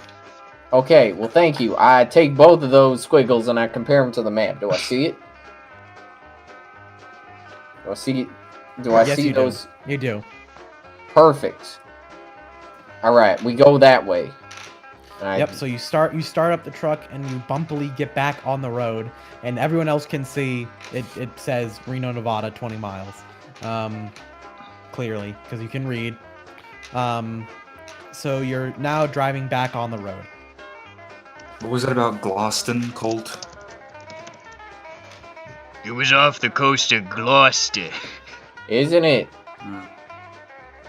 Okay, well, thank you. I take both of those squiggles and I compare them to the map. Do I see it? Do I see? Do I Yes, see you those? do. You do. Perfect. All right, we go that way. Yep. So you start up the truck and you bumpily get back on the road, and everyone else can see it. It says Reno, Nevada, 20 miles. Clearly, because you can read. So you're now driving back on the road. What was that about Gloston, Colt? It was off the coast of Gloucester. Isn't it?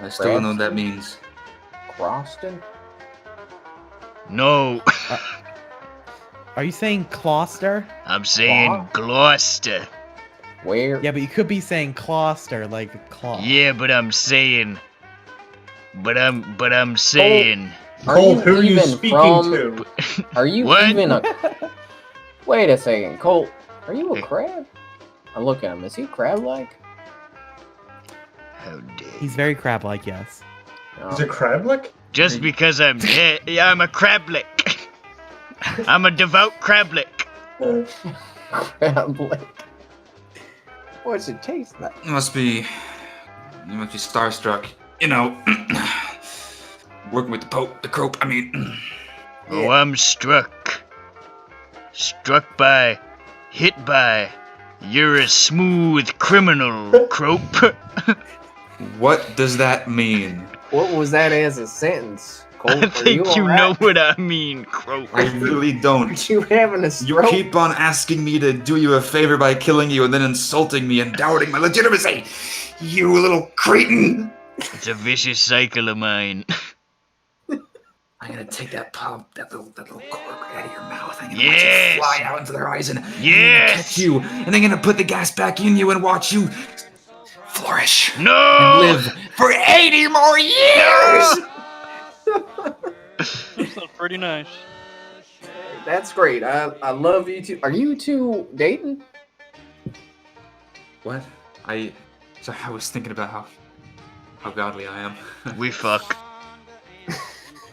I still don't know what that means. Croston? No, Are you saying Closter? I'm saying Gloucester. Where? Yeah, but you could be saying Closter, like a claw. Yeah, but I'm saying. But I'm saying. Cole, who are you speaking to? Are you What? even a? Wait a second, Colt. Are you a crab? I look at him. Is he crab-like? How dare He's very crab-like, yes. Is it crab-like? Just because I'm dead, yeah, I'm a crablick. I'm a devout crablick. Crab-like. What's it taste like? You must be starstruck. You know, working with the Pope, the Crope. I mean, Oh, I'm struck. Struck by, hit by. You're a smooth criminal, Crope. what does that mean? What was that as a sentence, Colt? I think you know what I mean, Crope. I really don't. You having a You stroke? keep on asking me to do you a favor by killing you and then insulting me and doubting my legitimacy. You little cretin! It's a vicious cycle of mine. I'm gonna take that little cork right out of your mouth. I'm gonna Yes! let you fly out into their eyes and Yes! catch you, and then gonna put the gas back in you and watch you flourish No! and live for 80 more years. That's pretty nice. That's great. I love you two. Are you two dating? What? I was thinking about how godly I am. We fuck.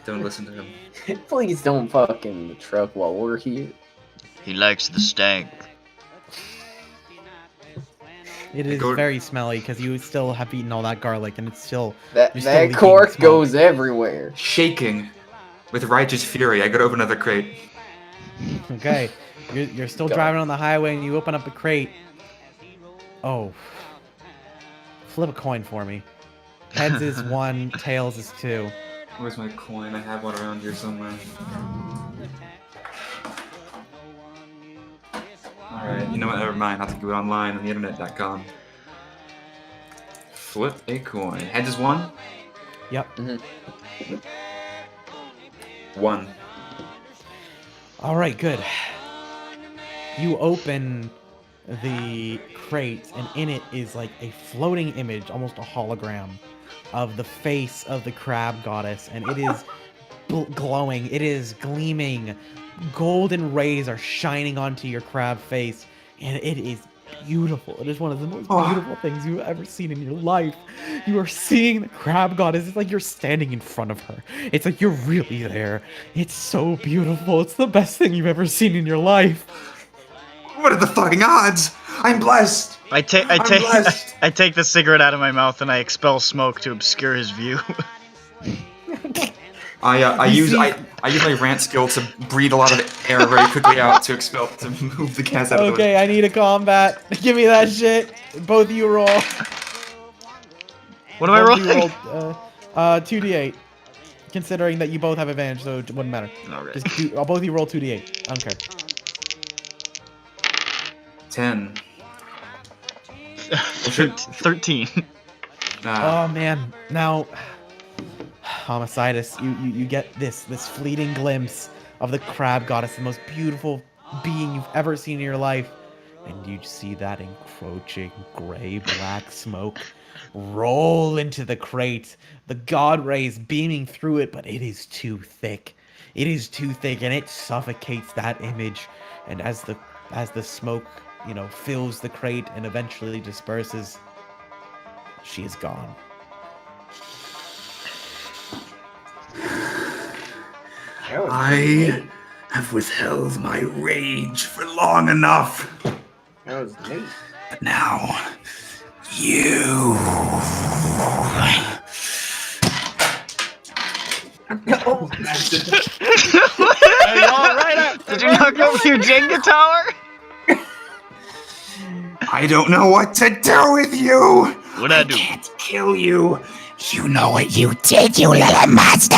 Don't listen to him. Please don't fuck in the truck while we're here. He likes the stank. It is very smelly because you still have eaten all that garlic and it's still That you're still leaking cork smoke. goes everywhere. Shaking with righteous fury, I go to open another crate. Okay, you're still driving on the highway and you open up a crate. Oh, flip a coin for me. Heads is 1, tails is 2. Where's my coin? I have one around here somewhere. Alright, you know what? Never mind. I'll have to do it online on the internet.com. Flip a coin. Heads is 1? Yep. 1. All right, good. You open the crate, and in it is like a floating image, almost a hologram, of the face of the crab goddess, and it is glowing. It is gleaming. Golden rays are shining onto your crab face, and it is beautiful. It is one of the most beautiful things you've ever seen in your life. You are seeing the crab goddess. It's like you're standing in front of her. It's like you're really there. It's so beautiful. It's the best thing you've ever seen in your life. What are the fucking odds? I'm blessed. I take the cigarette out of my mouth and I expel smoke to obscure his view. I use my rant skill to breathe a lot of air very quickly out to move the gas out of the way. Okay, I need a combat. Give me that shit. Both of you roll. What am I Both of you rolling? roll, 2d8. Considering that you both have advantage, so it wouldn't matter. Alright. Just both of you roll 2d8. I don't care. 10. 13. Oh man, now, Homicidus, you get this fleeting glimpse of the crab goddess, the most beautiful being you've ever seen in your life, and you see that encroaching gray-black smoke roll into the crate, the god rays beaming through it, but it is too thick. It is too thick, and it suffocates that image. And as the smoke, fills the crate and eventually disperses, she is gone. I have withheld my rage for long enough. That was neat. But now, you. Did you knock over your Jenga tower? I don't know what to do with you. What'd I do? Can't kill you. You know what you did, you little monster.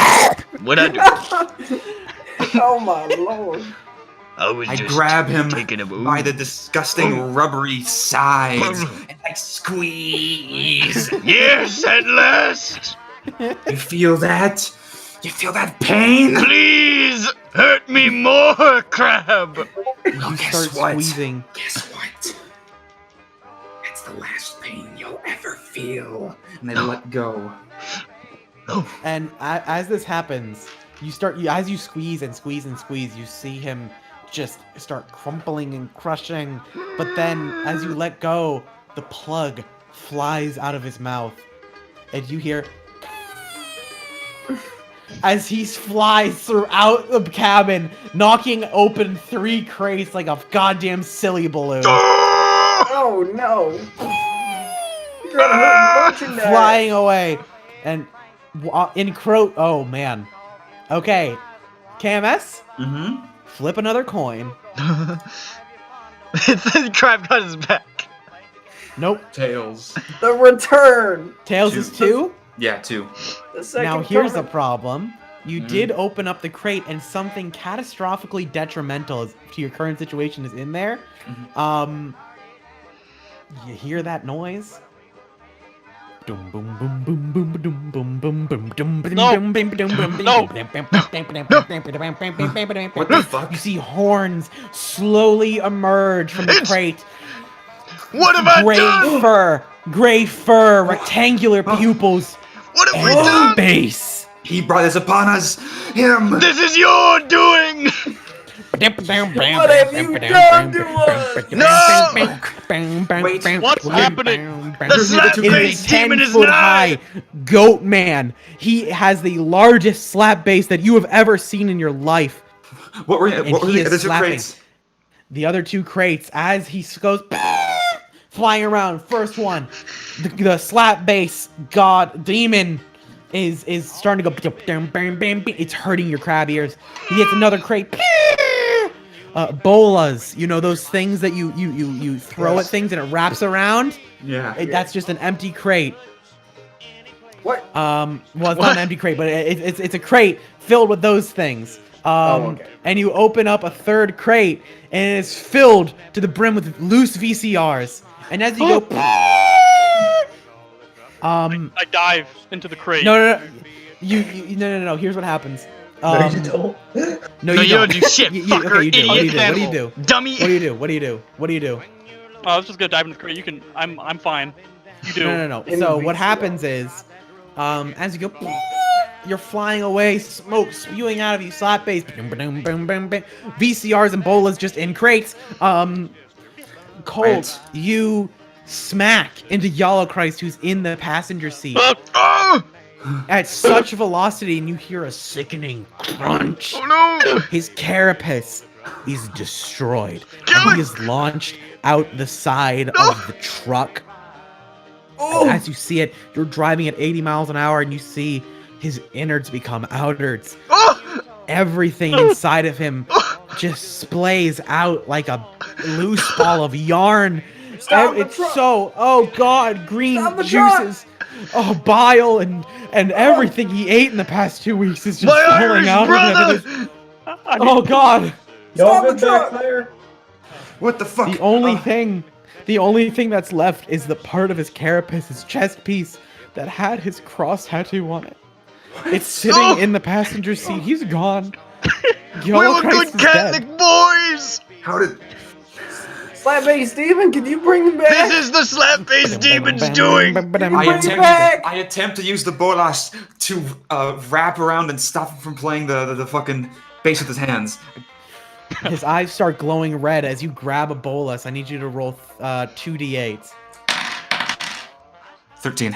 What'd I do? Oh my lord. I I just grab him taking a move. by the disgusting rubbery sides and I squeeze. Yes, at last! You feel that? You feel that pain? Please hurt me more, crab! Well, You guess start what? squeezing. Guess what? That's the last pain you'll ever feel. And they let go. And as this happens, as you squeeze and squeeze and squeeze, you see him just start crumpling and crushing. But then, as you let go, the plug flies out of his mouth, and you hear as he flies throughout the cabin, knocking open 3 crates like a goddamn silly balloon. Oh no! You're gonna hurt merchandise. Flying away, and oh man. Okay, KMS. Mm-hmm. Flip another coin. The crab got his back. Nope. Tails. The return. Tails Two. is 2. Yeah, 2. The second Now here's the coming. problem. You did open up the crate, and something catastrophically detrimental to your current situation is in there. You hear that noise? Boom, boom, boom, boom, boom, boom, boom, boom, boom, boom, boom, No. boom, boom, boom, boom, No. What the fuck? You see horns slowly emerge from the crate. What have I done? Gray fur, rectangular pupils, What have we and done? base. He brought this upon us. Him. This is your doing! What have you done to us? No! Wait. What's happening? The slap It is face a demon is 10-foot nigh! high goat man. He has the largest slap base that you have ever seen in your life. What were And the he is other 2 slapping. crates? The other 2 crates, as he goes flying around, first one, the slap base god demon is starting to go bam, bam, bam, bam. It's hurting your crab ears. He hits another crate. Bolas, those things that you throw at things and it wraps around. Yeah. That's just an empty crate. What? Well, it's not an empty crate, but it's a crate filled with those things. Okay. And you open up a 3rd crate, and it's filled to the brim with loose VCRs. And as you go, I dive into the crate. no, no. Here's what happens. No, you don't. No, No, you you don't. don't do shit, Okay, fucker, you do. What do you do? idiot, What do you do? dummy. What do you do? What do you do? What do you do? I was just gonna dive into the crate. You can. I'm fine. You do. No. So what happens is, as you go, you're flying away, smoke spewing out of you, slap base, VCRs and bolas just in crates. Colt, Right. you smack into Yellow Christ, who's in the passenger seat Oh! at such velocity, and you hear a sickening crunch. Oh no! His carapace is destroyed. Kill And it! he is launched out the side of the truck. And as you see it, you're driving at 80 miles an hour, and you see his innards become outwards. Oh! Everything inside of him just splays out like a loose ball of yarn. Stop the It's truck. so, oh god, green Stop the truck. juices bile and everything he ate in the past 2 weeks is just My falling Irish out brother! of him. Oh God! Y'all good back there? What the fuck? The only thing that's left is the part of his carapace, his chest piece, that had his cross tattoo on it. It's sitting in the passenger seat. He's gone. We were good Catholic boys! How did... Slap-based demon, can you bring him back? This is the slap-based demon's doing! I attempt to use the bolas to wrap around and stop him from playing the fucking bass with his hands. His eyes start glowing red as you grab a bolus. I need you to roll 2d8s. 13.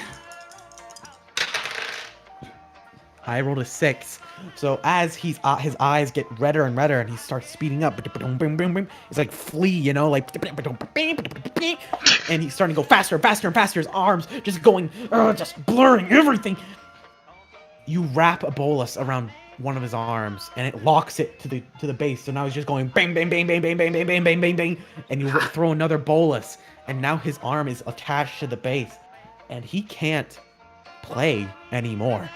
I rolled a 6. So as his eyes get redder and redder and he starts speeding up, it's like Flea, you know, like, and he's starting to go faster and faster and faster. His arms just going, just blurring everything. You wrap a bolus around one of his arms and it locks it to the base. So now he's just going bang, bang, bang, bang, bang, bang, bang, bang, bang, bang, bang, and you throw another bolus, and now his arm is attached to the base, and he can't play anymore.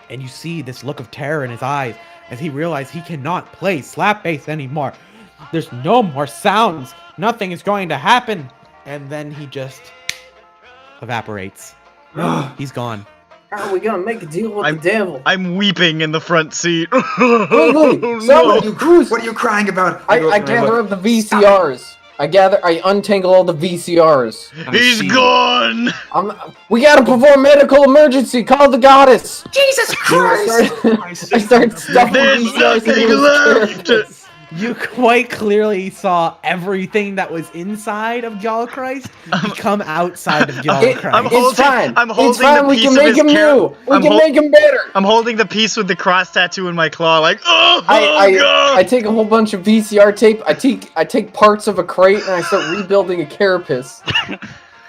And you see this look of terror in his eyes as he realizes he cannot play slap bass anymore. There's no more sounds. Nothing is going to happen. And then he just evaporates. He's gone. How are we gonna make a deal with the devil? I'm weeping in the front seat. Wait, What are you crying about? I gather up the VCRs. I untangle all the VCRs. He's gone! We gotta perform medical emergency. Call the goddess. Jesus Christ! I start stuffing VCRs into his characters. You quite clearly saw everything that was inside of Yalla Christ become outside of Yalla Christ. It's fine. I'm holding It's fine. the We piece can of make his him new. We can make him better. I'm holding the piece with the cross tattoo in my claw, like, God! I take a whole bunch of VCR tape. I take parts of a crate and I start rebuilding a carapace.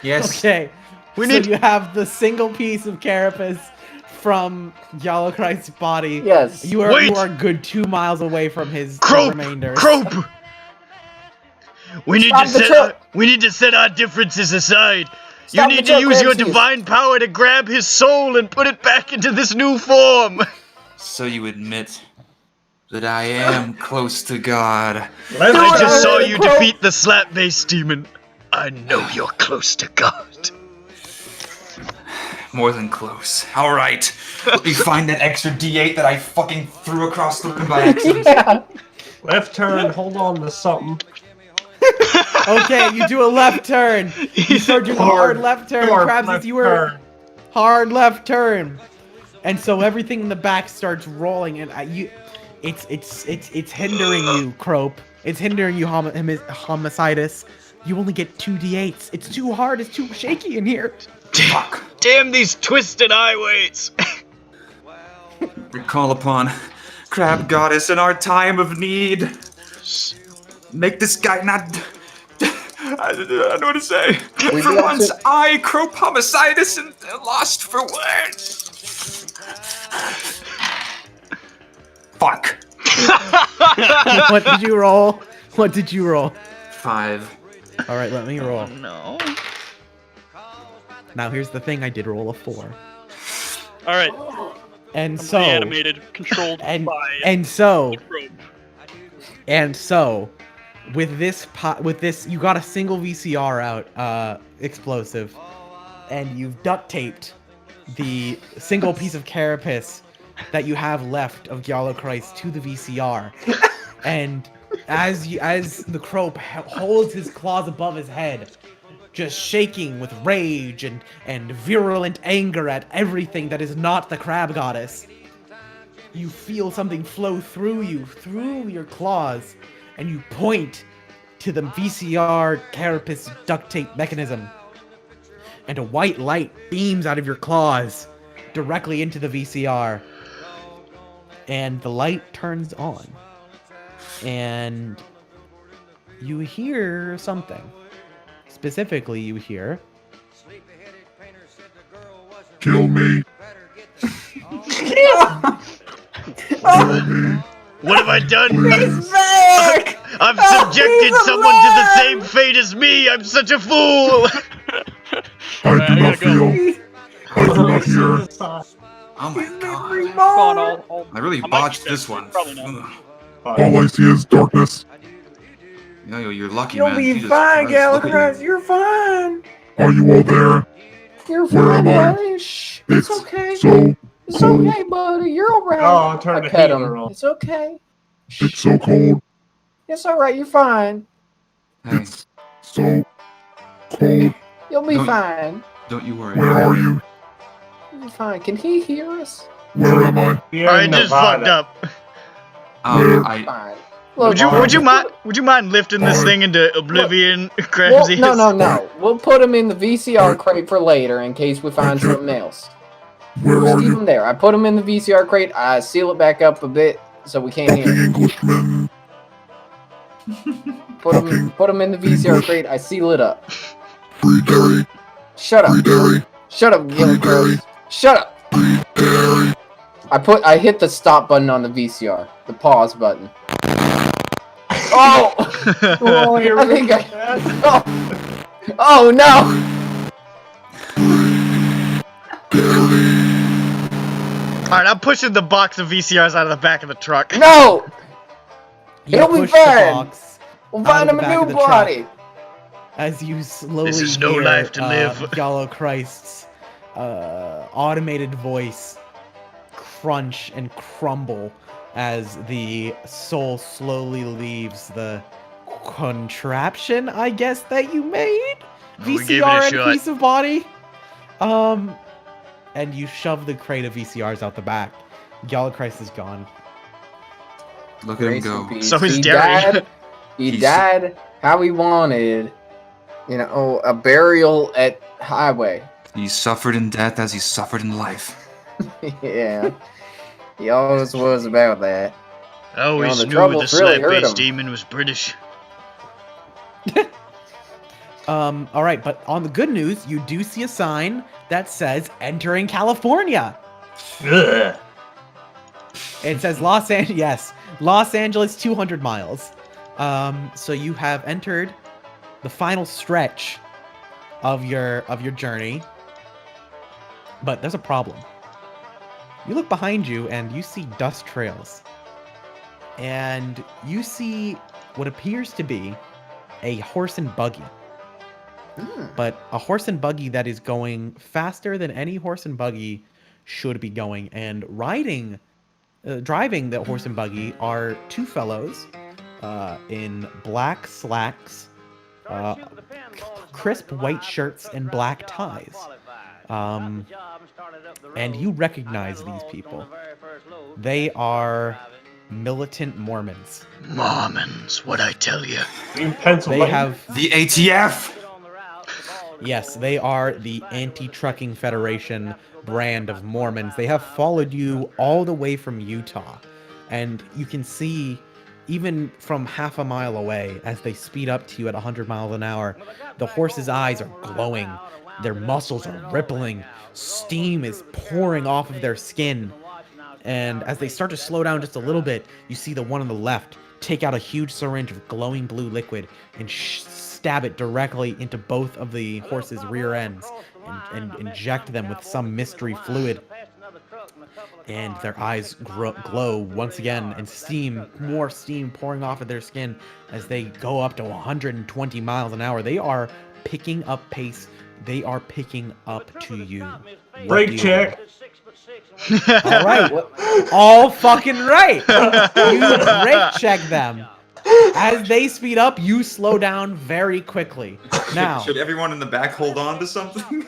Yes. Okay. You have the single piece of carapace from Yalla Christ's body. Yes. You are a good 2 miles away from his remainders. Crope! We need to set our differences aside. You need to use your divine power to grab his soul and put it back into this new form. So you admit that I am close to God. I just saw you defeat the slap-bass demon. I know you're close to God. More than close. Alright. Let me find that extra D8 that I fucking threw across the room by accident. Yeah. Left turn, hold on to something. Okay, you do a left turn. You start doing a hard left turn. Krabs, you were hard left turn. And so everything in the back starts rolling, and it's hindering you, Crope. It's hindering you, Homicidus. You only get 2d8s. It's too hard. It's too shaky in here. Fuck. Damn these twisted highways. We call upon Crab Goddess in our time of need. Make this guy not... I don't know what to say. For once, I, Crope Homicidus, am lost for words. Fuck. What did you roll? What did you roll? 5. Alright, let me roll. No. Now here's the thing, I did roll a 4. Alright. And so animated, controlled by with this you got a single VCR out, explosive, and you've duct taped the single piece of carapace that you have left of Yalla Christ to the VCR. And as the Crope holds his claws above his head, just shaking with rage and virulent anger at everything that is not the Crab Goddess, you feel something flow through your claws, and you point to the VCR carapace duct tape mechanism, and a white light beams out of your claws directly into the VCR, and the light turns on, and you hear something. Specifically, you hear... Kill me. What have I done? He's back! I've subjected someone to the same fate as me! I'm such a fool! I do not feel I do not hear. Oh my god. Gone all I really I might botched be this dead, one. probably not. Ugh. All I see is darkness. Yo, you're lucky, You'll man. be Jesus fine, Christ, look at Galacruz. you. You're fine. Are you all there? You're Where fine, am I? buddy. Shh. It's okay. So It's cold. okay, buddy. You're alright. Oh, I'll turn I the pet heater him. on. It's okay. It's so cold. It's alright. You're fine. Hey, It's so cold. You'll be Don't- fine. don't you worry. Where are you? You'll be fine. Can he hear us? Where am I? You're I in just Nevada. fucked up. I Fine. Look, Would you mind lifting this thing into oblivion, Well, Crabsius? no. We'll put him in the VCR crate for later in case we find something else. Where Just are keep you? him there. I put him in the VCR crate. I seal it back up a bit so we can't hear Fucking him. Englishman. Put him in the VCR crate. I seal it up. Free dairy. Shut up. Free dairy. Shut up, Gilchrist. Shut up. Free dairy. I hit the stop button on the VCR. The pause button. Oh! Oh, you're I think oh no! Alright, I'm pushing the box of VCRs out of the back of the truck. No! You It'll be push the fine. box We'll out find of him the a back new of the truck. body. as you slowly This is no hear, life to live. Gallo Christ's automated voice crunch and crumble as the soul slowly leaves the contraption, I guess, that you made? We gave it a VCR and shot. piece of body? And you shove the crate of VCRs out the back. Gallo Christ is gone. Look at him Grace go. and peace. So is he Derry. died. He He's- died how he wanted. You know, a burial at highway. He suffered in death as he suffered in life. Yeah. He always was about that. I always the knew troubles the really hurt slap-faced him. demon was British. All right, but on the good news, you do see a sign that says "Entering California." Ugh. It says Los Angeles. Yes, Los Angeles, 200 miles. So you have entered the final stretch of your journey. But there's a problem. You look behind you and you see dust trails. And you see what appears to be a horse and buggy. But a horse and buggy that is going faster than any horse and buggy should be going. And driving the horse and buggy are two fellows in black slacks, crisp white shirts, and black ties. And you recognize these people. They are militant Mormons. Mormons, what I tell you. In Pennsylvania. They have... The ATF! Yes, they are the Anti-Trucking Federation brand of Mormons. They have followed you all the way from Utah. And you can see, even from half a mile away, as they speed up to you at 100 miles an hour, the horse's eyes are glowing. Their muscles are rippling. Steam is pouring off of their skin. And as they start to slow down just a little bit, you see the one on the left take out a huge syringe of glowing blue liquid and stab it directly into both of the horse's rear ends and inject them with some mystery fluid. And their eyes glow once again, and more steam pouring off of their skin as they go up to 120 miles an hour. They are picking up pace. They are picking up to you. What do Brake you check. do? All right. All fucking right. You brake check them. As they speed up, you slow down very quickly. Now, Should everyone in the back hold on to something?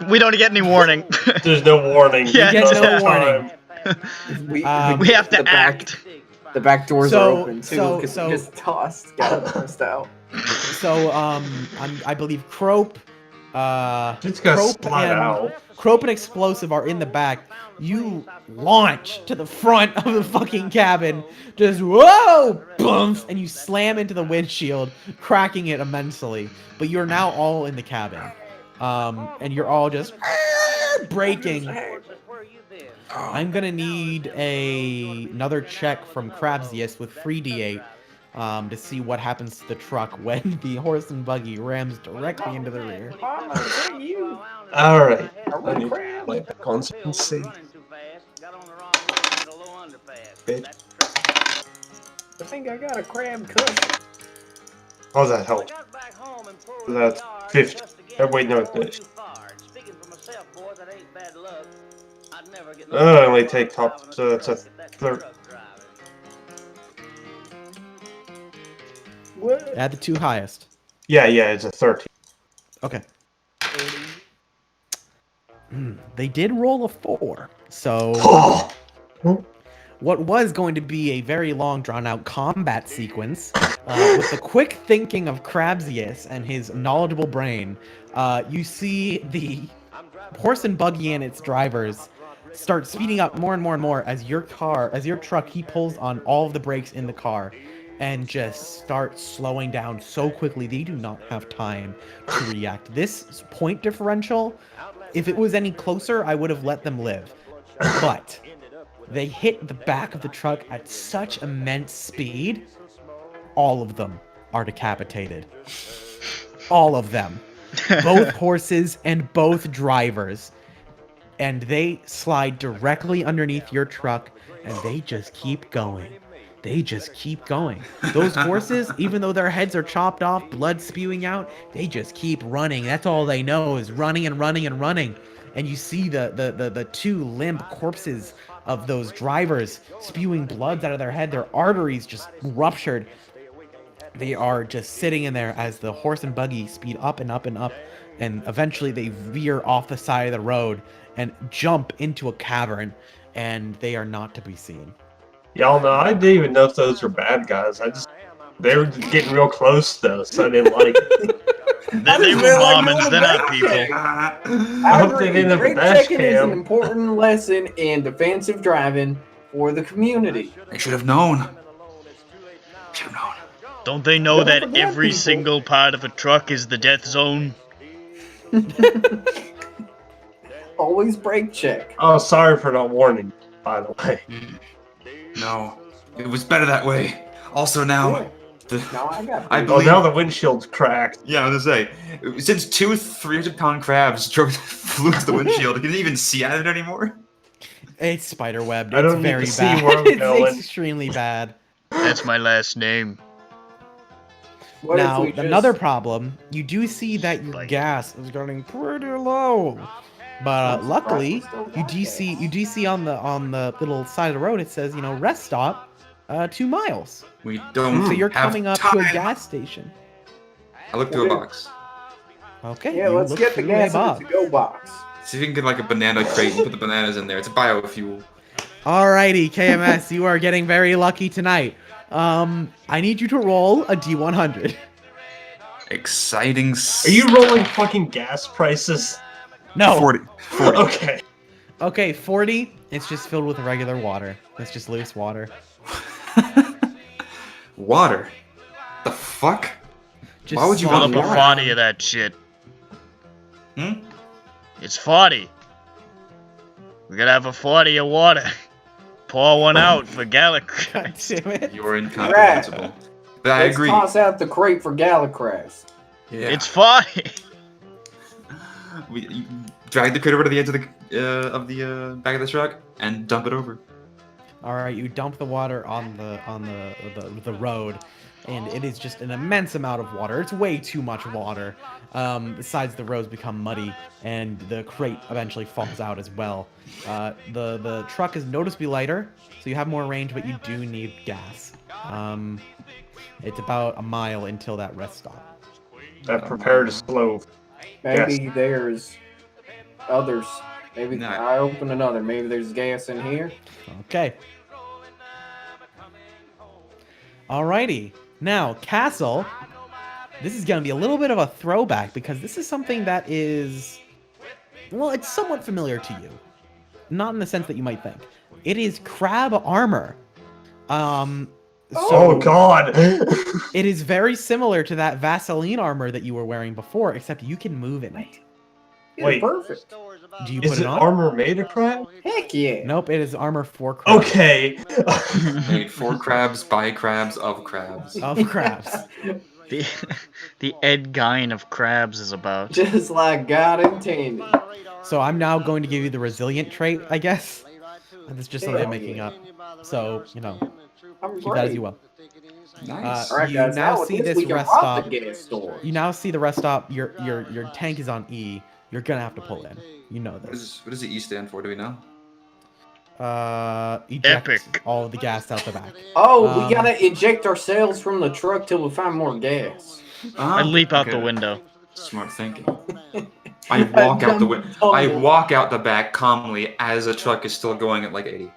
We don't get any warning. There's no warning. Yeah, get None no of the warning. time. We have to the back- act. The back doors are open too. so- 'cause so- we just tossed Galacruz out. so I believe Crope, Just got Crope splat out. Crope and Explosive are in the back. You launch to the front of the fucking cabin, just whoa, boom, and you slam into the windshield, cracking it immensely. But you're now all in the cabin, and you're all just braking. I'm gonna need another check from Crabsius with 3d8. to see what happens to the truck when the horse and buggy rams directly into the rear. Alright. I need to play back on some see. Bitch. I think I got a crab cushion. How's that help? That's 50. Oh, wait, no, it's I only take top, so that's a third. What? Add the 2 highest. Yeah, it's a 13. Okay. They did roll a 4, so what was going to be a very long, drawn-out combat sequence, with the quick thinking of Crabsius and his knowledgeable brain, you see the horse and buggy and its drivers start speeding up more and more and more as your truck, he pulls on all of the brakes in the car and just start slowing down so quickly they do not have time to react. This point differential, if it was any closer, I would have let them live. But they hit the back of the truck at such immense speed, all of them are decapitated. All of them. Both horses and both drivers. And they slide directly underneath your truck, and they just keep going. They just keep going. Those horses, even though their heads are chopped off, blood spewing out, they just keep running. That's all they know is running and running and running. And you see the 2 limp corpses of those drivers spewing blood out of their head, their arteries just ruptured. They are just sitting in there as the horse and buggy speed up and up and up, and eventually they veer off the side of the road and jump into a cavern, and they are not to be seen. Y'all know, I didn't even know if those were bad guys. They were getting real close though, so I didn't like it. They were Mormons, they're not people. I hope they didn't have a Brake dash checking is an cam. important lesson in defensive driving for the community. They should have known. Don't they know Don't that forget every people. single part of a truck is the death zone? Always brake check. Oh, sorry for not warning, by the way. No, it was better that way. Also now, Now I got. I Oh, believe. now the windshield's cracked. Yeah, I was gonna say, since 2 300-pound crabs flew to the windshield, you didn't even see at it anymore. It's spiderwebbed. I It's don't need very to see bad. where I'm It's going. extremely bad. That's my last name. What if Now, we just- another problem, you do see that your gas is running pretty low. But luckily, you do see on the little side of the road, it says, rest stop, 2 miles. We don't. So you're have coming up to a time. gas station. I looked through a box. Okay. Yeah, you let's look get the through a gas in box. the to-go box. See if you can get like a banana crate and put the bananas in there. It's a biofuel. Alrighty, KMS, you are getting very lucky tonight. I need you to roll a D100. Exciting. Are you rolling fucking gas prices? No. 40. Okay. Okay, 40. It's just filled with regular water. It's just loose water. Water? The fuck? Just Why would you Fill slop up a water. 40 of that shit. Hmm? It's 40. We gotta have a 40 of water. Pour one out for Galacrus. God damn it. You're incomprehensible. But I Let's agree. toss out the crate for Galacrus. Yeah. It's 40. You drag the crate over to the edge of the back of the truck and dump it over. All right, you dump the water on the road, and it is just an immense amount of water. It's way too much water. Besides, the roads become muddy, and the crate eventually falls out as well. The truck is noticeably lighter, so you have more range, but you do need gas. It's about a mile until that rest stop. That prepared a slow. Maybe there's others. Maybe No. I open another. Maybe there's gas in here. Okay. Alrighty. Now, Castle. This is going to be a little bit of a throwback because this is something that is, well, it's somewhat familiar to you. Not in the sense that you might think. It is crab armor. Oh God! It is very similar to that Vaseline armor that you were wearing before, except you can move in it. Yeah, Wait. perfect. Do you put Is it it on? armor made of crab? Heck yeah. Nope, it is armor for crabs. Okay. Made for crabs, by crabs, of crabs. Of crabs. The Ed Gein of crabs is about. Just like God intended. So I'm now going to give you the resilient trait, I guess. That's just something I'm Hell making yeah. up. So, I'm keep that as you great. will. Nice. All right, You guys. now Now with see this, this we can rest rob stop. the gas store. You now see the rest stop. Your tank is on E. You're gonna have to pull in. You know this. What does the E stand for? Do we know? Eject Epic. all of the gas out the back. Oh, we gotta eject ourselves from the truck till we find more gas. I leap out the window. Smart thinking. I walk out the window. tumble. I walk out the back calmly as the truck is still going at like 80.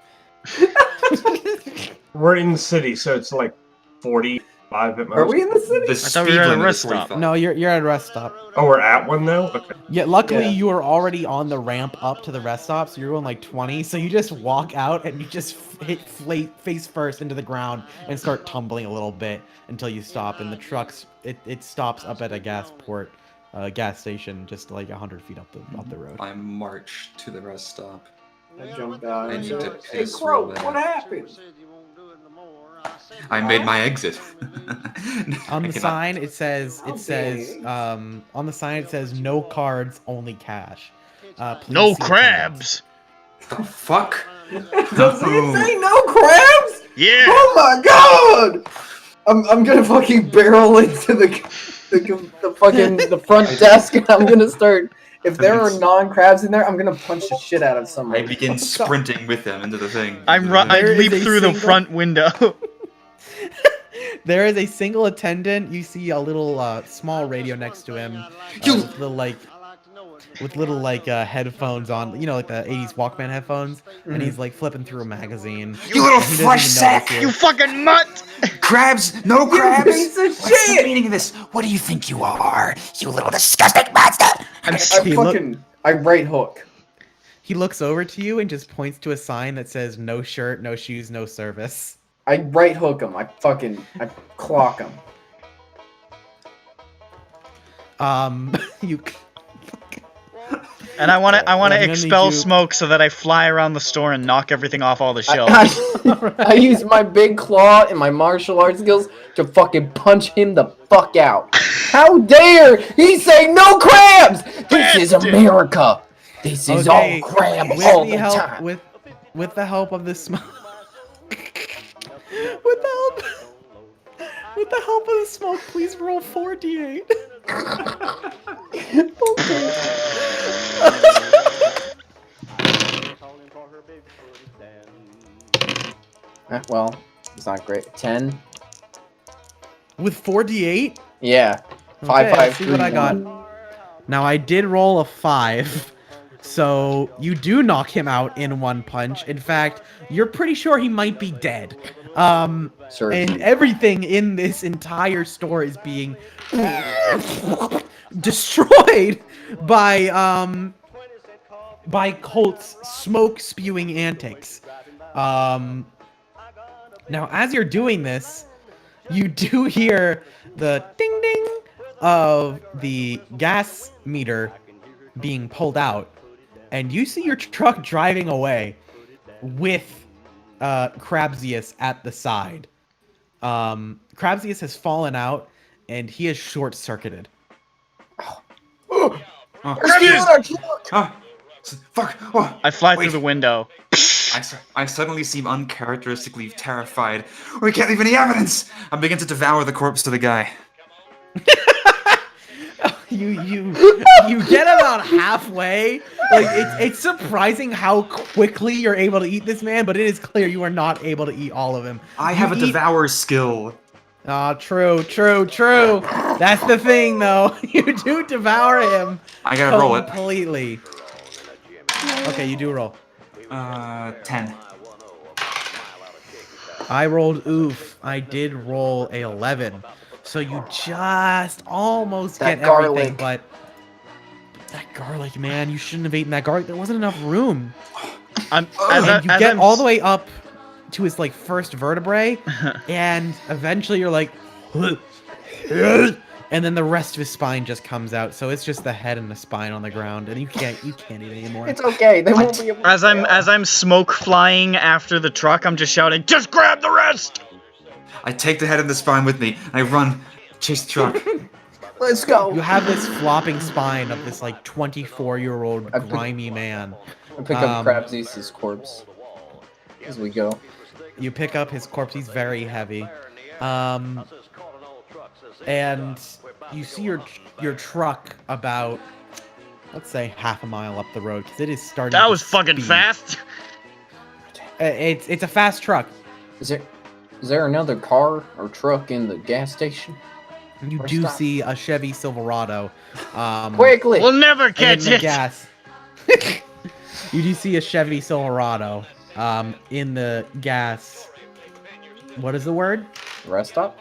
We're in the city, so it's like 45 at most. Are we in the city? The thought we speed were at a limit rest is stop. 45. No, you're at a rest stop. Oh, we're at one now? Okay. Yeah, luckily Yeah. you were already on the ramp up to the rest stop, so you're going like 20. So you just walk out and you just hit face first into the ground and start tumbling a little bit until you stop. And the truck's it stops up at a gas station, just like 100 feet up the road. I march to the rest stop. I jumped out. I and need said, to Hey, piss Crow, real bad. what happened? I made my exit. On I the cannot- sign it says on the sign it says no cards, only cash. Please No see crabs. The fuck? Does it say no crabs? Yeah. Oh my god! I'm gonna fucking barrel into the front desk and I'm gonna start. If there are non-crabs in there, I'm gonna punch the shit out of I somebody. begin sprinting with them into the thing. I There leap is a through the single- front window. There is a single attendant. You see a little small radio next to him. With little headphones on, like the 80s Walkman headphones, and he's like flipping through a magazine. You little And he doesn't flesh even sack! notice You fucking mutt! Crabs? No crabs? piece of What's the shit! meaning of this? What do you think you are? You little disgusting monster! I right hook. He looks over to you and just points to a sign that says no shirt, no shoes, no service. I right hook him. I clock him. You. And I want to I'm gonna expel need you- smoke so that I fly around the store and knock everything off all the shelves. I use my big claw and my martial arts skills to fucking punch him the fuck out. How dare he say no crabs? This is America. This is all crab all the time. With the help of this smoke. With the help of the smoke, please roll 4d8. Well, it's not great. 10. With 4d8? Yeah. 5, Okay, 5, let's see 3, what I got. 1. Now I did roll a 5, so you do knock him out in one punch. In fact, you're pretty sure he might be dead. Sure. And everything in this entire store is being destroyed by Colt's smoke spewing antics. Now, as you're doing this, you do hear the ding ding of the gas meter being pulled out, and you see your truck driving away with Crabsius at the side. Crabsius has fallen out, and he is short-circuited. Fuck! Oh, I fly through the window. I suddenly seem uncharacteristically terrified. We can't leave any evidence! I begin to devour the corpse of the guy. You get about halfway. Like it's surprising how quickly you're able to eat this man, but it is clear you are not able to eat all of him. I have a devour skill. True. That's the thing, though. You do devour him. I gotta roll it. Completely. Okay, you do roll. 10. I rolled oof. I did roll a 11. So you just almost That get everything, garlic. but that garlic, man, you shouldn't have eaten that garlic. There wasn't enough room. I'm And you get all the way up to his first vertebrae, and eventually you're like, And then the rest of his spine just comes out, so it's just the head and the spine on the ground, and you can't eat anymore. It's okay. They won't be able to As I'm smoke flying after the truck, I'm just shouting, "Just grab the rest!" I take the head and the spine with me. I run, chase the truck. Let's go. You have this flopping spine of this like 24-year-old grimy man. I pick up Crab-tastic's corpse as we go. You pick up his corpse. He's very heavy. And you see your truck about, let's say, half a mile up the road, because it is starting That to was fucking speed. fast. It's a fast truck. Is there another car or truck in the gas station? You Or do stop? see a Chevy Silverado. Quickly! We'll never in catch the it. gas. You do see a Chevy Silverado in the gas. What is the word? Rest stop?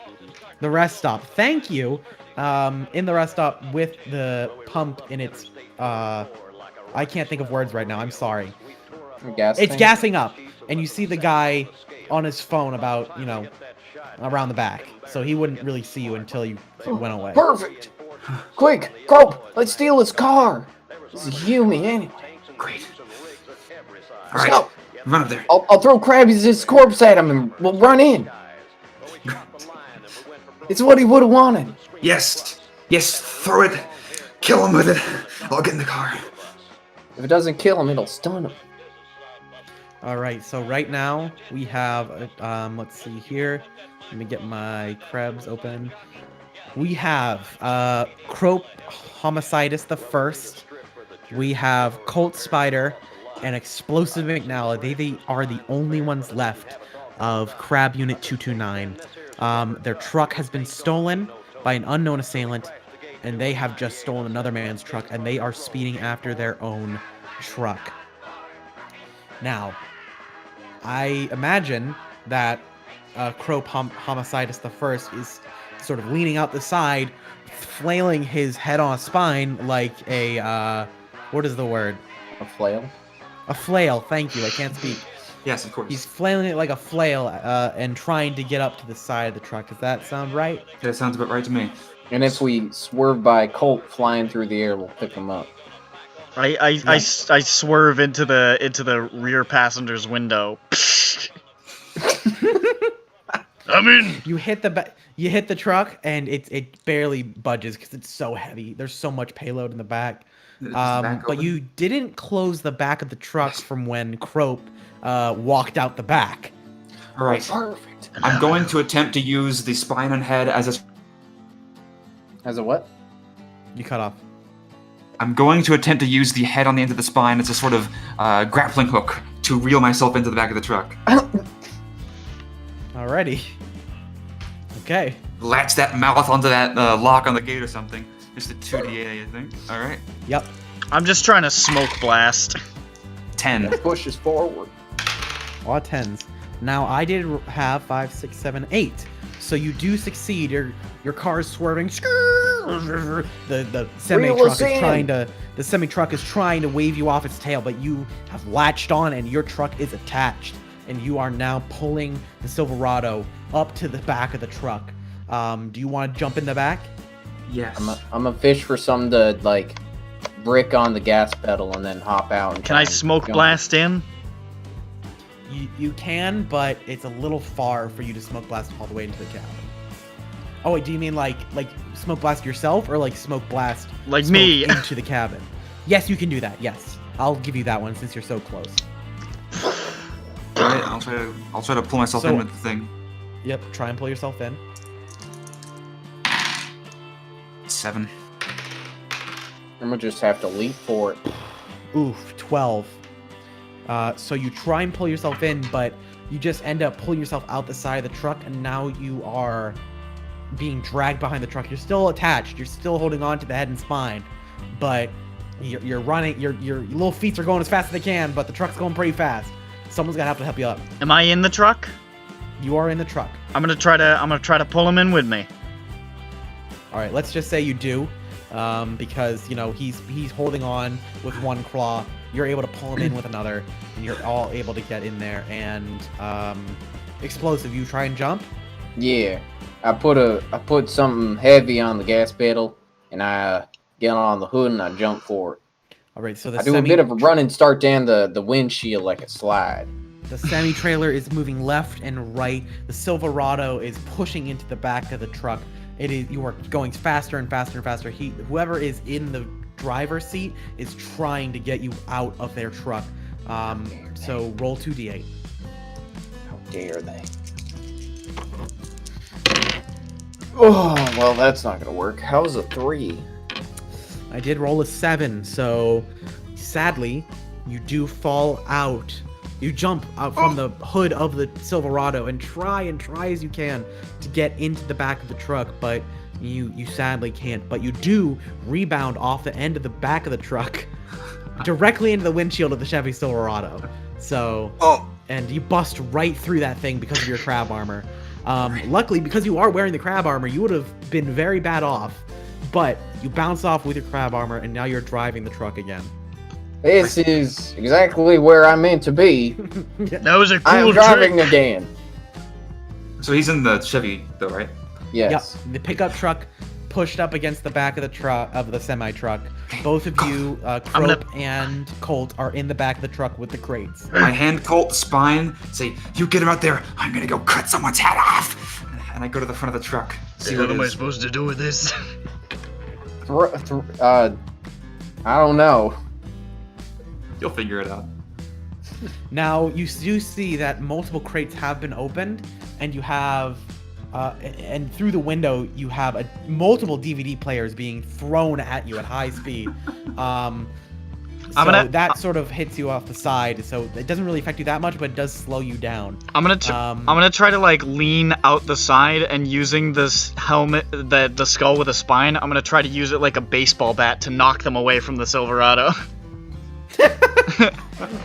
The rest stop. Thank you. In the rest stop with the pump in its. I can't think of words right now. I'm sorry. Gas It's tank? gassing up, and you see the guy on his phone about around the back, so he wouldn't really see you until you went away. Perfect! Quick! Cope! Let's steal his car! This is Yumi anyway. Great. Let's Alright, go! run up there. I'll throw Krabby's corpse at him and we'll run in. It's what he would have wanted. Yes, throw it. Kill him with it. I'll get in the car. If it doesn't kill him, it'll stun him. All right, so right now we have, let's see here. Let me get my crabs open. We have Crope Homicidus the First. We have Colt Spider and Explosive McNally. They are the only ones left of Crab Unit 229. Their truck has been stolen by an unknown assailant, and they have just stolen another man's truck, and they are speeding after their own truck. Now, I imagine that Crope Homicidus the First is sort of leaning out the side, flailing his head on a spine like a, what is the word? A flail? A flail, thank you, I can't speak. Yes, of course. He's flailing it like a flail and trying to get up to the side of the truck. Does that sound right? That sounds about right to me. And if we swerve by Colt flying through the air, we'll pick him up. I swerve into the rear passenger's window. I'm in. You hit the truck and it barely budges because it's so heavy. There's so much payload in the back. But you didn't close the back of the truck from when Crope walked out the back. All right. Perfect. I'm going to attempt to use the spine and head as a. As a what? You cut off. I'm going to attempt to use the head on the end of the spine as a sort of grappling hook to reel myself into the back of the truck. Alrighty. Okay. Latch that mouth onto that lock on the gate or something. Just a 2d8, I think. All right. Yep. I'm just trying to smoke blast. 10. Push us forward. A lot of tens. Now I did have 5, 6, 7, 8. So you do succeed. Your car is swerving. The semi truck is trying to wave you off its tail, but you have latched on and your truck is attached, and you are now pulling the Silverado up to the back of the truck. Do you want to jump in the back? Yes. I'm a fish for some to like brick on the gas pedal and then hop out. And Can I smoke blast in? You can, but it's a little far for you to smoke blast all the way into the cabin. Oh wait, do you mean like smoke blast yourself or like smoke blast like smoke me into the cabin? Yes, you can do that. Yes, I'll give you that one since you're so close. Alright, I'll try to pull myself in with the thing. Yep, try and pull yourself in. 7. I'm gonna just have to leap for it. Oof, 12. So you try and pull yourself in, but you just end up pulling yourself out the side of the truck, and now you are being dragged behind the truck. You're still attached. You're still holding on to the head and spine, but you're running. Your little feet are going as fast as they can, but the truck's going pretty fast. Someone's gonna have to help you up. Am I in the truck? You are in the truck. I'm gonna try to pull him in with me. All right, let's just say you do, because he's holding on with one claw. You're able to pull him in with another, and you're all able to get in there. And Explosive, you try and jump. Yeah. I put something heavy on the gas pedal, and I get on the hood and I jump for it. All right, so the I do a bit of a run and start down the windshield like a slide. The semi-trailer is moving left and right. The Silverado is pushing into the back of the truck. You are going faster and faster and faster. Whoever is in the driver's seat is trying to get you out of their truck. So roll 2d8. How dare they? Oh, well, that's not gonna work. How's a 3? I did roll a 7, so sadly, you do fall out. You jump out from the hood of the Silverado and try as you can to get into the back of the truck, but you sadly can't. But you do rebound off the end of the back of the truck directly into the windshield of the Chevy Silverado. So, and you bust right through that thing because of your crab armor. Luckily, because you are wearing the crab armor, you would have been very bad off, but you bounce off with your crab armor, and now you're driving the truck again. This is exactly where I'm meant to be. That was a cool I'm driving again. So he's in the Chevy, though, right? Yes. Yep. The pickup truck pushed up against the back of the truck of the semi truck. Both of you, Crope and Colt, are in the back of the truck with the crates. I hand Colt the spine, say, "You get him out there. I'm gonna go cut someone's head off." And I go to the front of the truck. See What what am it I is. supposed to do with this? I don't know. You'll figure it out. Now, you do see that multiple crates have been opened, and you have, and through the window, you have multiple DVD players being thrown at you at high speed. That sort of hits you off the side, so it doesn't really affect you that much, but it does slow you down. I'm gonna try to like lean out the side, and using this helmet, the skull with a spine, I'm gonna try to use it like a baseball bat to knock them away from the Silverado.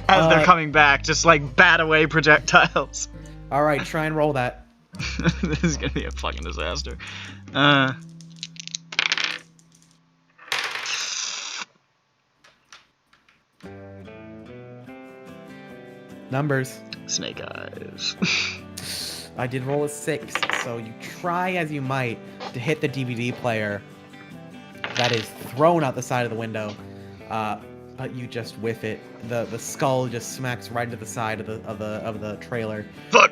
As they're coming back, just like bat away projectiles. Alright, try and roll that. This is gonna be a fucking disaster. Numbers. Snake eyes. I did roll a 6, so you try as you might to hit the DVD player that is thrown out the side of the window, but you just whiff it. The skull just smacks right into the side of the trailer,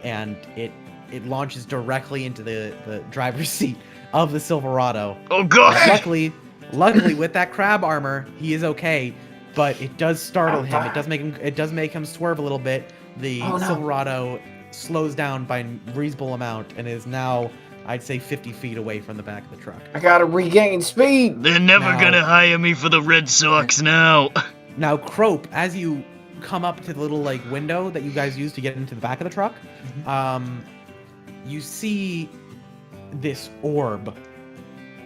and it launches directly into the driver's seat of the Silverado. Oh god! Luckily, with that crab armor, he is okay. But it does startle him. It does make him swerve a little bit. The Silverado slows down by a reasonable amount and is now, I'd say, 50 feet away from the back of the truck. I gotta regain speed. They're never gonna hire me for the Red Sox now. Now, Crope, as you come up to the little like window that you guys use to get into the back of the truck, you see this orb,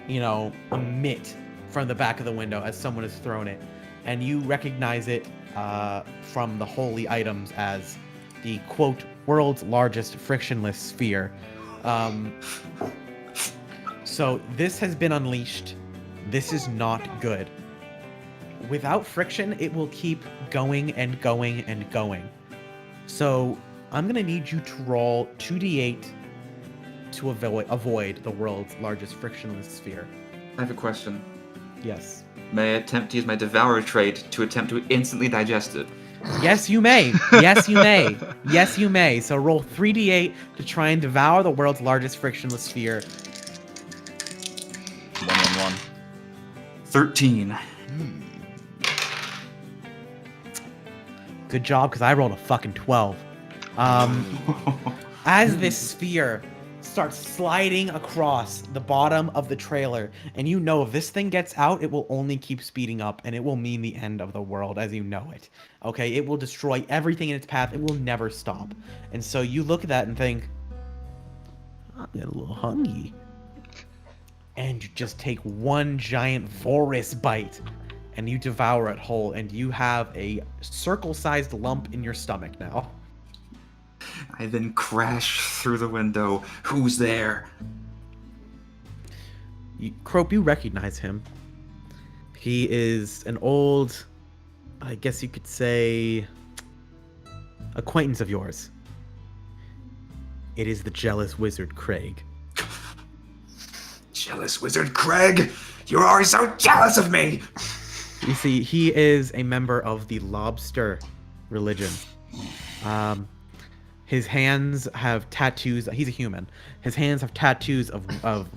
emit from the back of the window as someone has thrown it. And you recognize it from the holy items as the, quote, world's largest frictionless sphere. So this has been unleashed. This is not good. Without friction, it will keep going and going and going. So I'm going to need you to roll 2d8 to avoid the world's largest frictionless sphere. I have a question. Yes. May I attempt to use my Devour trait to attempt to instantly digest it? Yes, you may. Yes, you may. Yes, you may. So roll 3d8 to try and devour the world's largest frictionless sphere. 1-on-1. 13. Good job, because I rolled a fucking 12. As this sphere starts sliding across the bottom of the trailer, and if this thing gets out, it will only keep speeding up, and it will mean the end of the world as you know it. Okay, it will destroy everything in its path. It will never stop. And so you look at that and think, I'm getting a little hungry. And you just take one giant vorous bite, and you devour it whole, and you have a circle-sized lump in your stomach now. I then crash through the window. Who's there? Crope, you recognize him. He is an old, I guess you could say, acquaintance of yours. It is the jealous wizard Craig. Jealous wizard Craig! You are so jealous of me! You see, he is a member of the lobster religion. His hands have tattoos. He's a human. His hands have tattoos of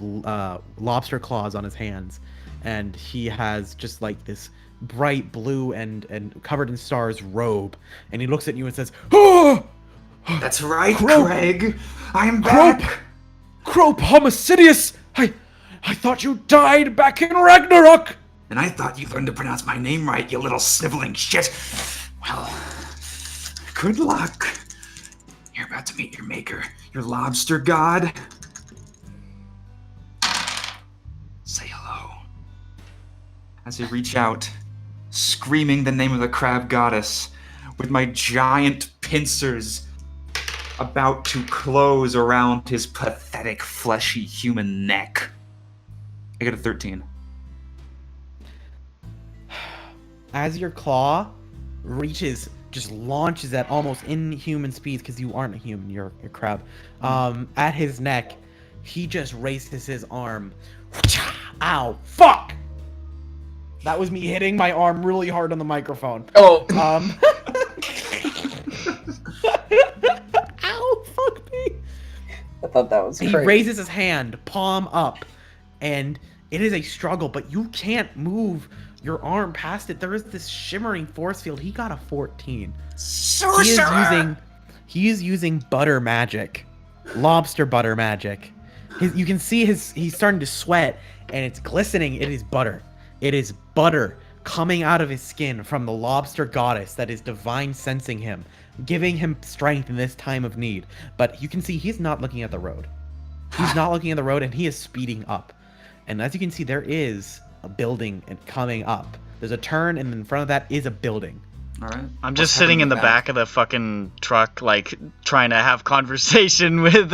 lobster claws on his hands, and he has just like this bright blue and covered in stars robe. And he looks at you and says, "Oh, That's right, Crope! Craig! I'm back! Crope Homicidius! I thought you died back in Ragnarok!" And I thought you learned to pronounce my name right, you little sniveling shit! Well, good luck. You're about to meet your maker, your lobster god. Say hello. As I reach out, screaming the name of the crab goddess, with my giant pincers about to close around his pathetic, fleshy human neck. I get a 13. As your claw reaches, just launches at almost inhuman speeds, because you aren't a human, you're a crab, at his neck, he just raises his arm. Ow, fuck! That was me hitting my arm really hard on the microphone. Oh. Ow, fuck me. I thought that was He crazy. raises his hand, palm up, and it is a struggle, but you can't move your arm past it. There is this shimmering force field. He got a 14. He is using butter magic. Lobster butter magic. You can see he's starting to sweat, and it's glistening. It is butter. It is butter coming out of his skin from the lobster goddess that is divine sensing him, giving him strength in this time of need. But you can see he's not looking at the road. He's not looking at the road, and he is speeding up. And as you can see, there is a building coming up. There's a turn, and in front of that is a building. Alright. I'm just sitting in the back of the fucking truck, like, trying to have conversation with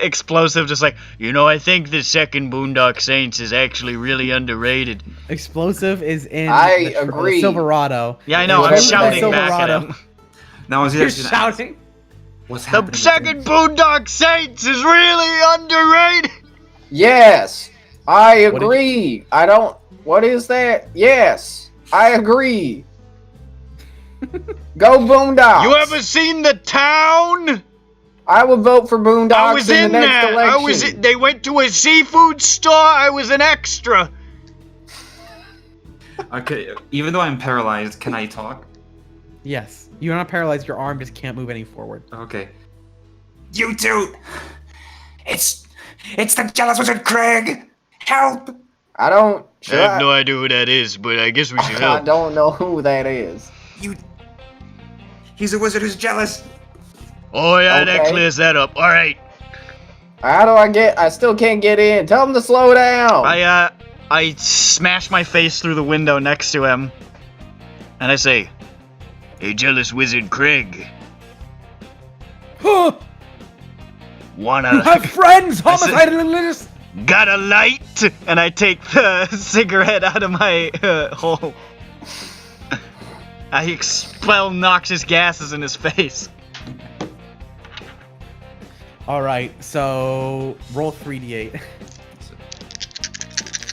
Explosive, just like, I think the second Boondock Saints is actually really underrated. Explosive is in I the agree. Silverado. Yeah, I know, I'm shouting back at him. Now is You're shouting? What's happening? The second Boondock Saints is really underrated! Yes, I agree. What is that? Yes, I agree. Go Boondocks. You ever seen The Town? I would vote for Boondocks I was in the next there. election. They went to a seafood store. I was an extra. Okay, even though I'm paralyzed, can I talk? Yes. You're not paralyzed. Your arm just can't move any forward. Okay. You two! It's the jealous wizard Craig! Help! I don't. I have no idea who that is, but I guess we should help. I don't know who that is. He's a wizard who's jealous. Oh yeah, that Okay. clears that up. All right. How do I still can't get in. Tell him to slow down. I smash my face through the window next to him, and I say, "Hey, jealous wizard Craig, You wanna have friends, homicidal. got a light?" And I take the cigarette out of my hole. I expel noxious gases in his face. All right, so roll 3d8.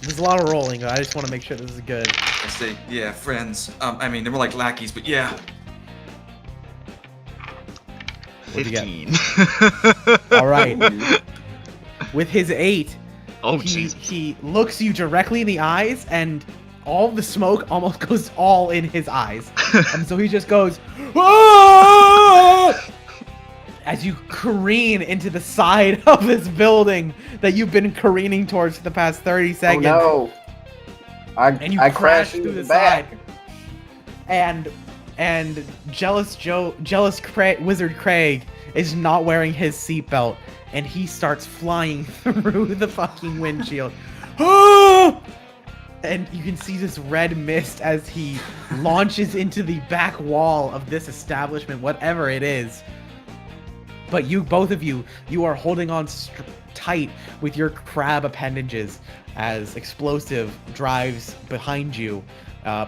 There's a lot of rolling. I just want to make sure this is good. I say, yeah, friends. I mean, they were like lackeys, but yeah. What'd you get? 15. All right. With his 8, Oh, jeez. he looks you directly in the eyes, and all the smoke almost goes all in his eyes. And so he just goes, "Ah!" as you careen into the side of this building that you've been careening towards for the past 30 seconds. Oh no. And you I crash crashed through the back. side. And Wizard Craig is not wearing his seatbelt, and he starts flying through the fucking windshield. Ah! And you can see this red mist as he launches into the back wall of this establishment, whatever it is. But both of you are holding on tight with your crab appendages as Explosive drives behind you,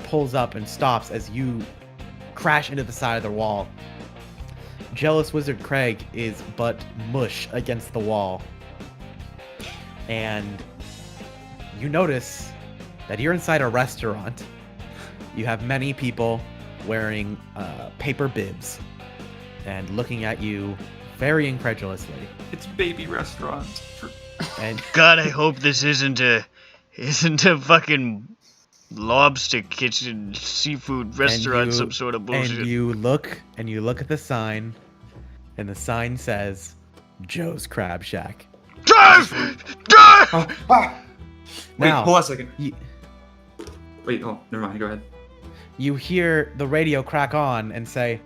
pulls up and stops as you crash into the side of the wall. Jealous Wizard Craig is but mush against the wall. and you notice that you're inside a restaurant. You have many people wearing paper bibs and looking at you very incredulously. It's baby restaurant. And God, I hope this isn't a fucking lobster kitchen seafood restaurant, some sort of bullshit. And you look at the sign, and the sign says, "Joe's Crab Shack." Drive! Drive! Wait, Now, hold on a second. You, Wait, oh, never mind. Go ahead. you hear the radio crack on and say,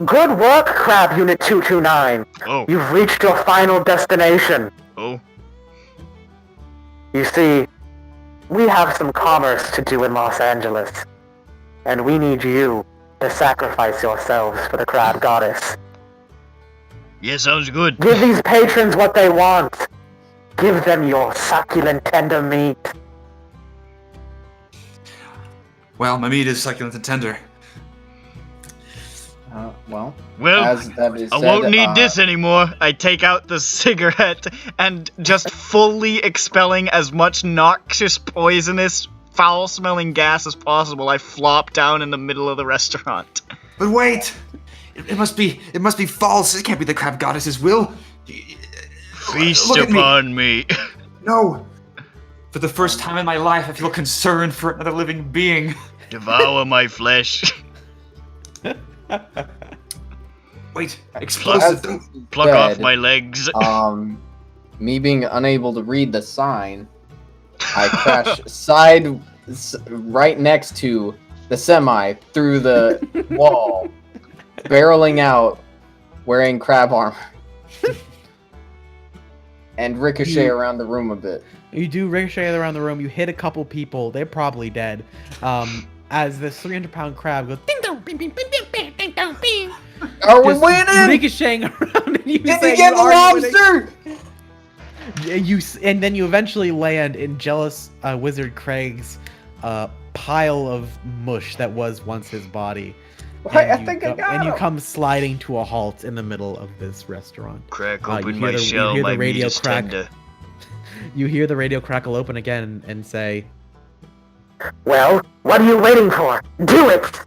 Good work, Crab Unit 229. Oh. You've reached your final destination. Oh. You see, we have some commerce to do in Los Angeles, and we need you to sacrifice yourselves for the Crab Goddess. Yeah, sounds good. Give these patrons what they want. Give them your succulent tender meat. Well, my meat is succulent and tender. Well, Well, as that is I said, won't need this anymore. I take out the cigarette and just fully expelling as much noxious, poisonous, foul-smelling gas as possible, I flop down in the middle of the restaurant. But wait! It must be false. It can't be the crab goddess's will. Feast Look at me. upon me. No! For the first time in my life, I feel concern for another living being. Devour my flesh. Wait, explosive. Pluck off my legs. Me being unable to read the sign, I crash right next to the semi through the wall, barreling out, wearing crab armor, and ricochet around the room a bit. you do ricochet around the room, you hit a couple people, they're probably dead. As this 300-pound crab goes, ding dong, bing, bing, bing, bing, bing, ding dong, bing. Are we Just winning? ricocheting around, and you Did say you get the are winning. lobster? And then you eventually land in jealous wizard Craig's pile of mush that was once his body. Right, And I think I got And you him. come sliding to a halt in the middle of this restaurant. Crack You open hear my the- you shell, hear the my meat radio is crack. tender. You hear the radio crackle open again and say, Well, what are you waiting for? Do it!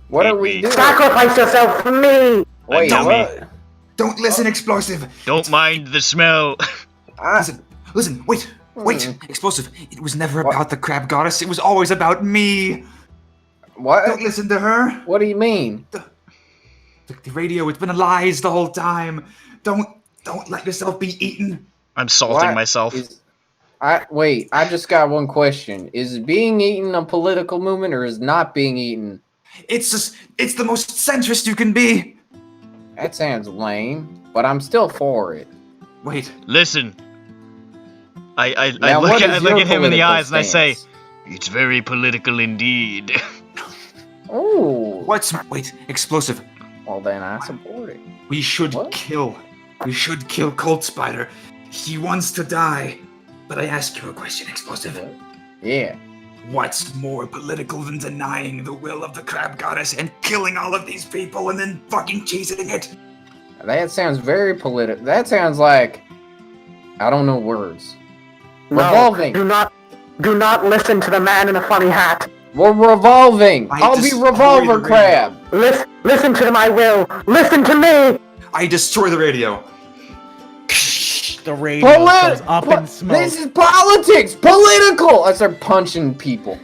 What Eat are we me. doing? Sacrifice yourself for me! Wait, Dummy. what? Don't listen, explosive. Don't mind the smell. Listen, wait, explosive. It was never about the crab goddess. It was always about me. What? Don't listen to her. What do you mean? The radio, it's been lies the whole time. Don't let yourself be eaten. I'm salting What myself. Wait, I just got one question. Is being eaten a political movement or is not being eaten? It's the most centrist you can be. That sounds lame, but I'm still for it. Wait. Listen. I Now, look what at is your him in the political eyes and I say, stance? it's very political indeed. Ooh. Wait, explosive. Well, then I support it. We should kill Cold Spider. He wants to die. But I ask you a question, explosive. Yeah. What's more political than denying the will of the crab goddess and killing all of these people and then fucking cheesing it? That sounds very political. That sounds like I don't know words. No, Revolving. do not listen to the man in a funny hat. We're revolving. I'll be destroy Revolver the Crab. Listen to my will. Listen to me. I destroy the radio. the radio goes up in smoke. This is politics. Political. I start punching people.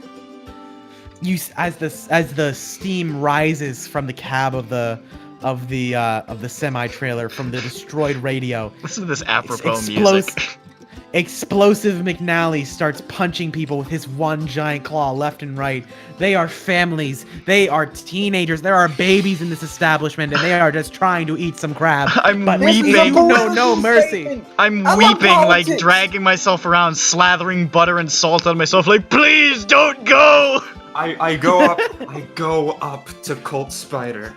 As the steam rises from the cab of the semi trailer from the destroyed radio. Listen to this apropos music. Explosive McNally starts punching people with his one giant claw left and right. They are families. They are teenagers. There are babies in this establishment, and they are just trying to eat some crab. I'm but weeping. No mercy. I'm weeping, like dragging myself around, slathering butter and salt on myself, like, please don't go! I go up to Colt Spider.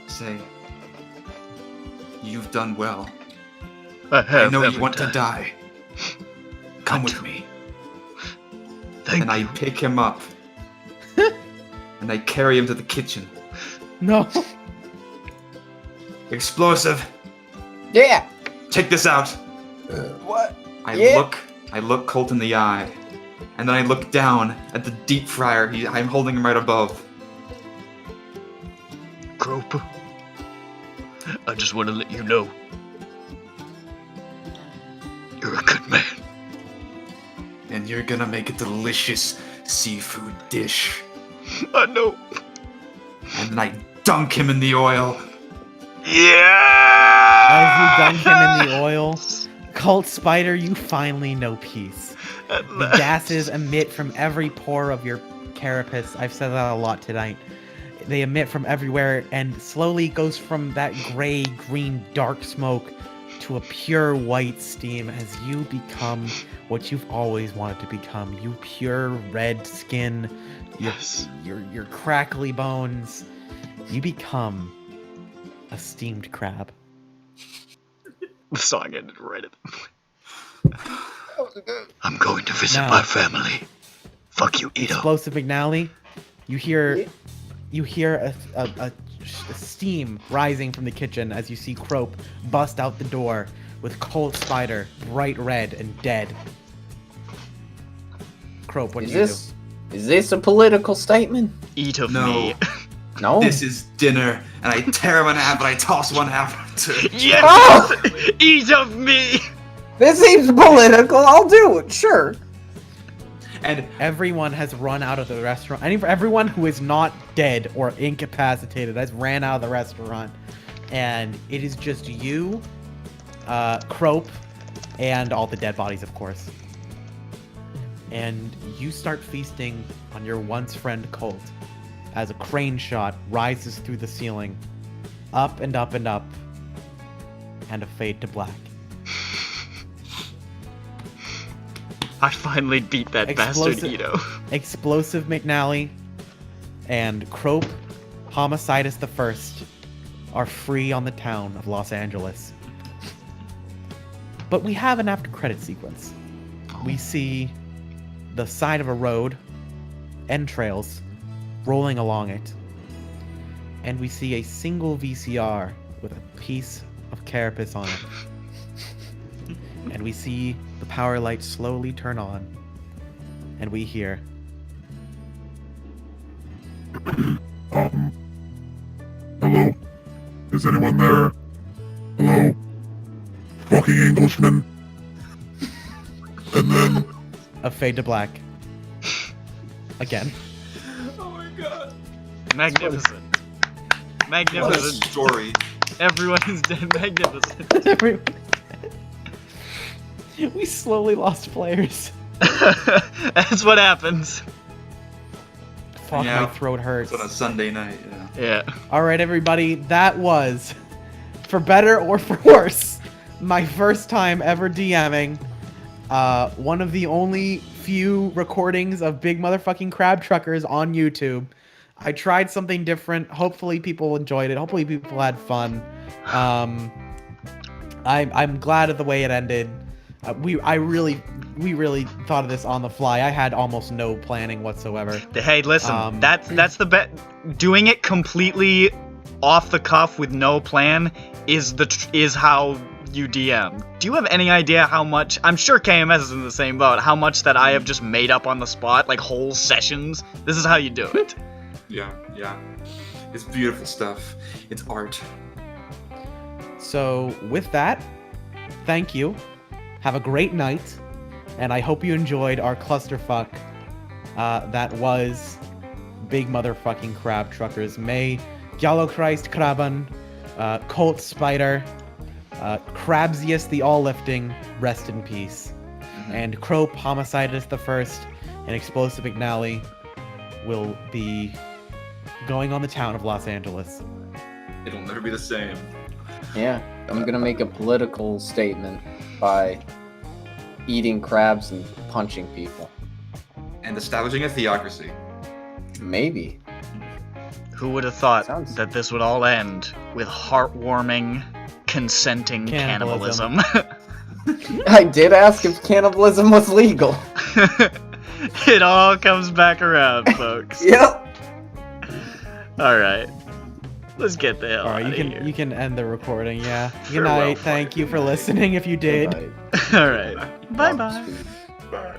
Say, you've done well. I know you want to die. Come with me. And I pick him up. And I carry him to the kitchen. No. Explosive. Yeah. Check this out. What? I look Colt in the eye, and then I look down at the deep fryer. I'm holding him right above. Crope, I just want to let you know, you're a good man. And you're gonna make a delicious seafood dish. I know. And then I dunk him in the oil. Yeah! As you dunk him in the oil, Colt Spider, you finally know peace. The gases emit from every pore of your carapace. I've said that a lot tonight. They emit from everywhere and slowly goes from that gray, green, dark smoke to a pure white steam as you become what you've always wanted to become. You pure red skin, your crackly bones. You become a steamed crab. The song ended right at I'm going to visit my family. Fuck you, Ito. Explosive McNally, you hear a steam rising from the kitchen as you see Crope bust out the door with Colt Spider, bright red and dead. Crope, what do you do? Is this a political statement? Eat of No. me. No. This is dinner, and I tear him in half, and I toss one half to. Yes! Oh! Eat of me! This seems political. I'll do it. Sure. And everyone has run out of the restaurant. Everyone who is not dead or incapacitated has ran out of the restaurant, and it is just you, Crope, and all the dead bodies, of course. And you start feasting on your once friend Colt as a crane shot rises through the ceiling, up and up and up, and a fade to black. I finally beat that bastard Ito. Explosive McNally and Crope Homicidus the First are free on the town of Los Angeles. But we have an after credit sequence. We see the side of a road, entrails, rolling along it, and we see a single VCR with a piece of carapace on it. And we see the power light slowly turn on, and we hear, Hello? Is anyone there? Hello? Fucking Englishman. And then... a fade to black. Again. oh my god! Magnificent. What a Magnificent. story. Everyone is dead. Magnificent. We slowly lost players. That's what happens. Fuck, Yeah. my throat hurts. It's on a Sunday night. Yeah. Alright, everybody, that was, for better or for worse, my first time ever DMing. One of the only few recordings of Big Motherfucking Crab Truckers on YouTube. I tried something different. Hopefully people enjoyed it. Hopefully people had fun. I'm glad of the way it ended. We really thought of this on the fly. I had almost no planning whatsoever. Hey, listen, that's the bet. Doing it completely off the cuff with no plan is how you DM. Do you have any idea how much? I'm sure KMS is in the same boat. How much that I have just made up on the spot, like whole sessions. This is how you do it. Yeah. It's beautiful stuff. It's art. So with that, thank you. Have a great night, and I hope you enjoyed our clusterfuck that was Big Motherfucking Crab Truckers. May Yellow Christ Krabben, Colt Spider, Crabsius the All-Lifting, rest in peace. And Crope Homicidus the First and Explosive McNally will be going on the town of Los Angeles. It'll never be the same. Yeah, I'm gonna make a political statement by eating crabs and punching people. And establishing a theocracy. Maybe. Who would have thought that this would all end with heartwarming, consenting cannibalism? I did ask if cannibalism was legal. It all comes back around, folks. Yep. All right. Let's get the hell All right, out of here. you can end the recording. Yeah. Good Farewell, night. Thank you for listening. If you did. All right. Bye-bye. Bye.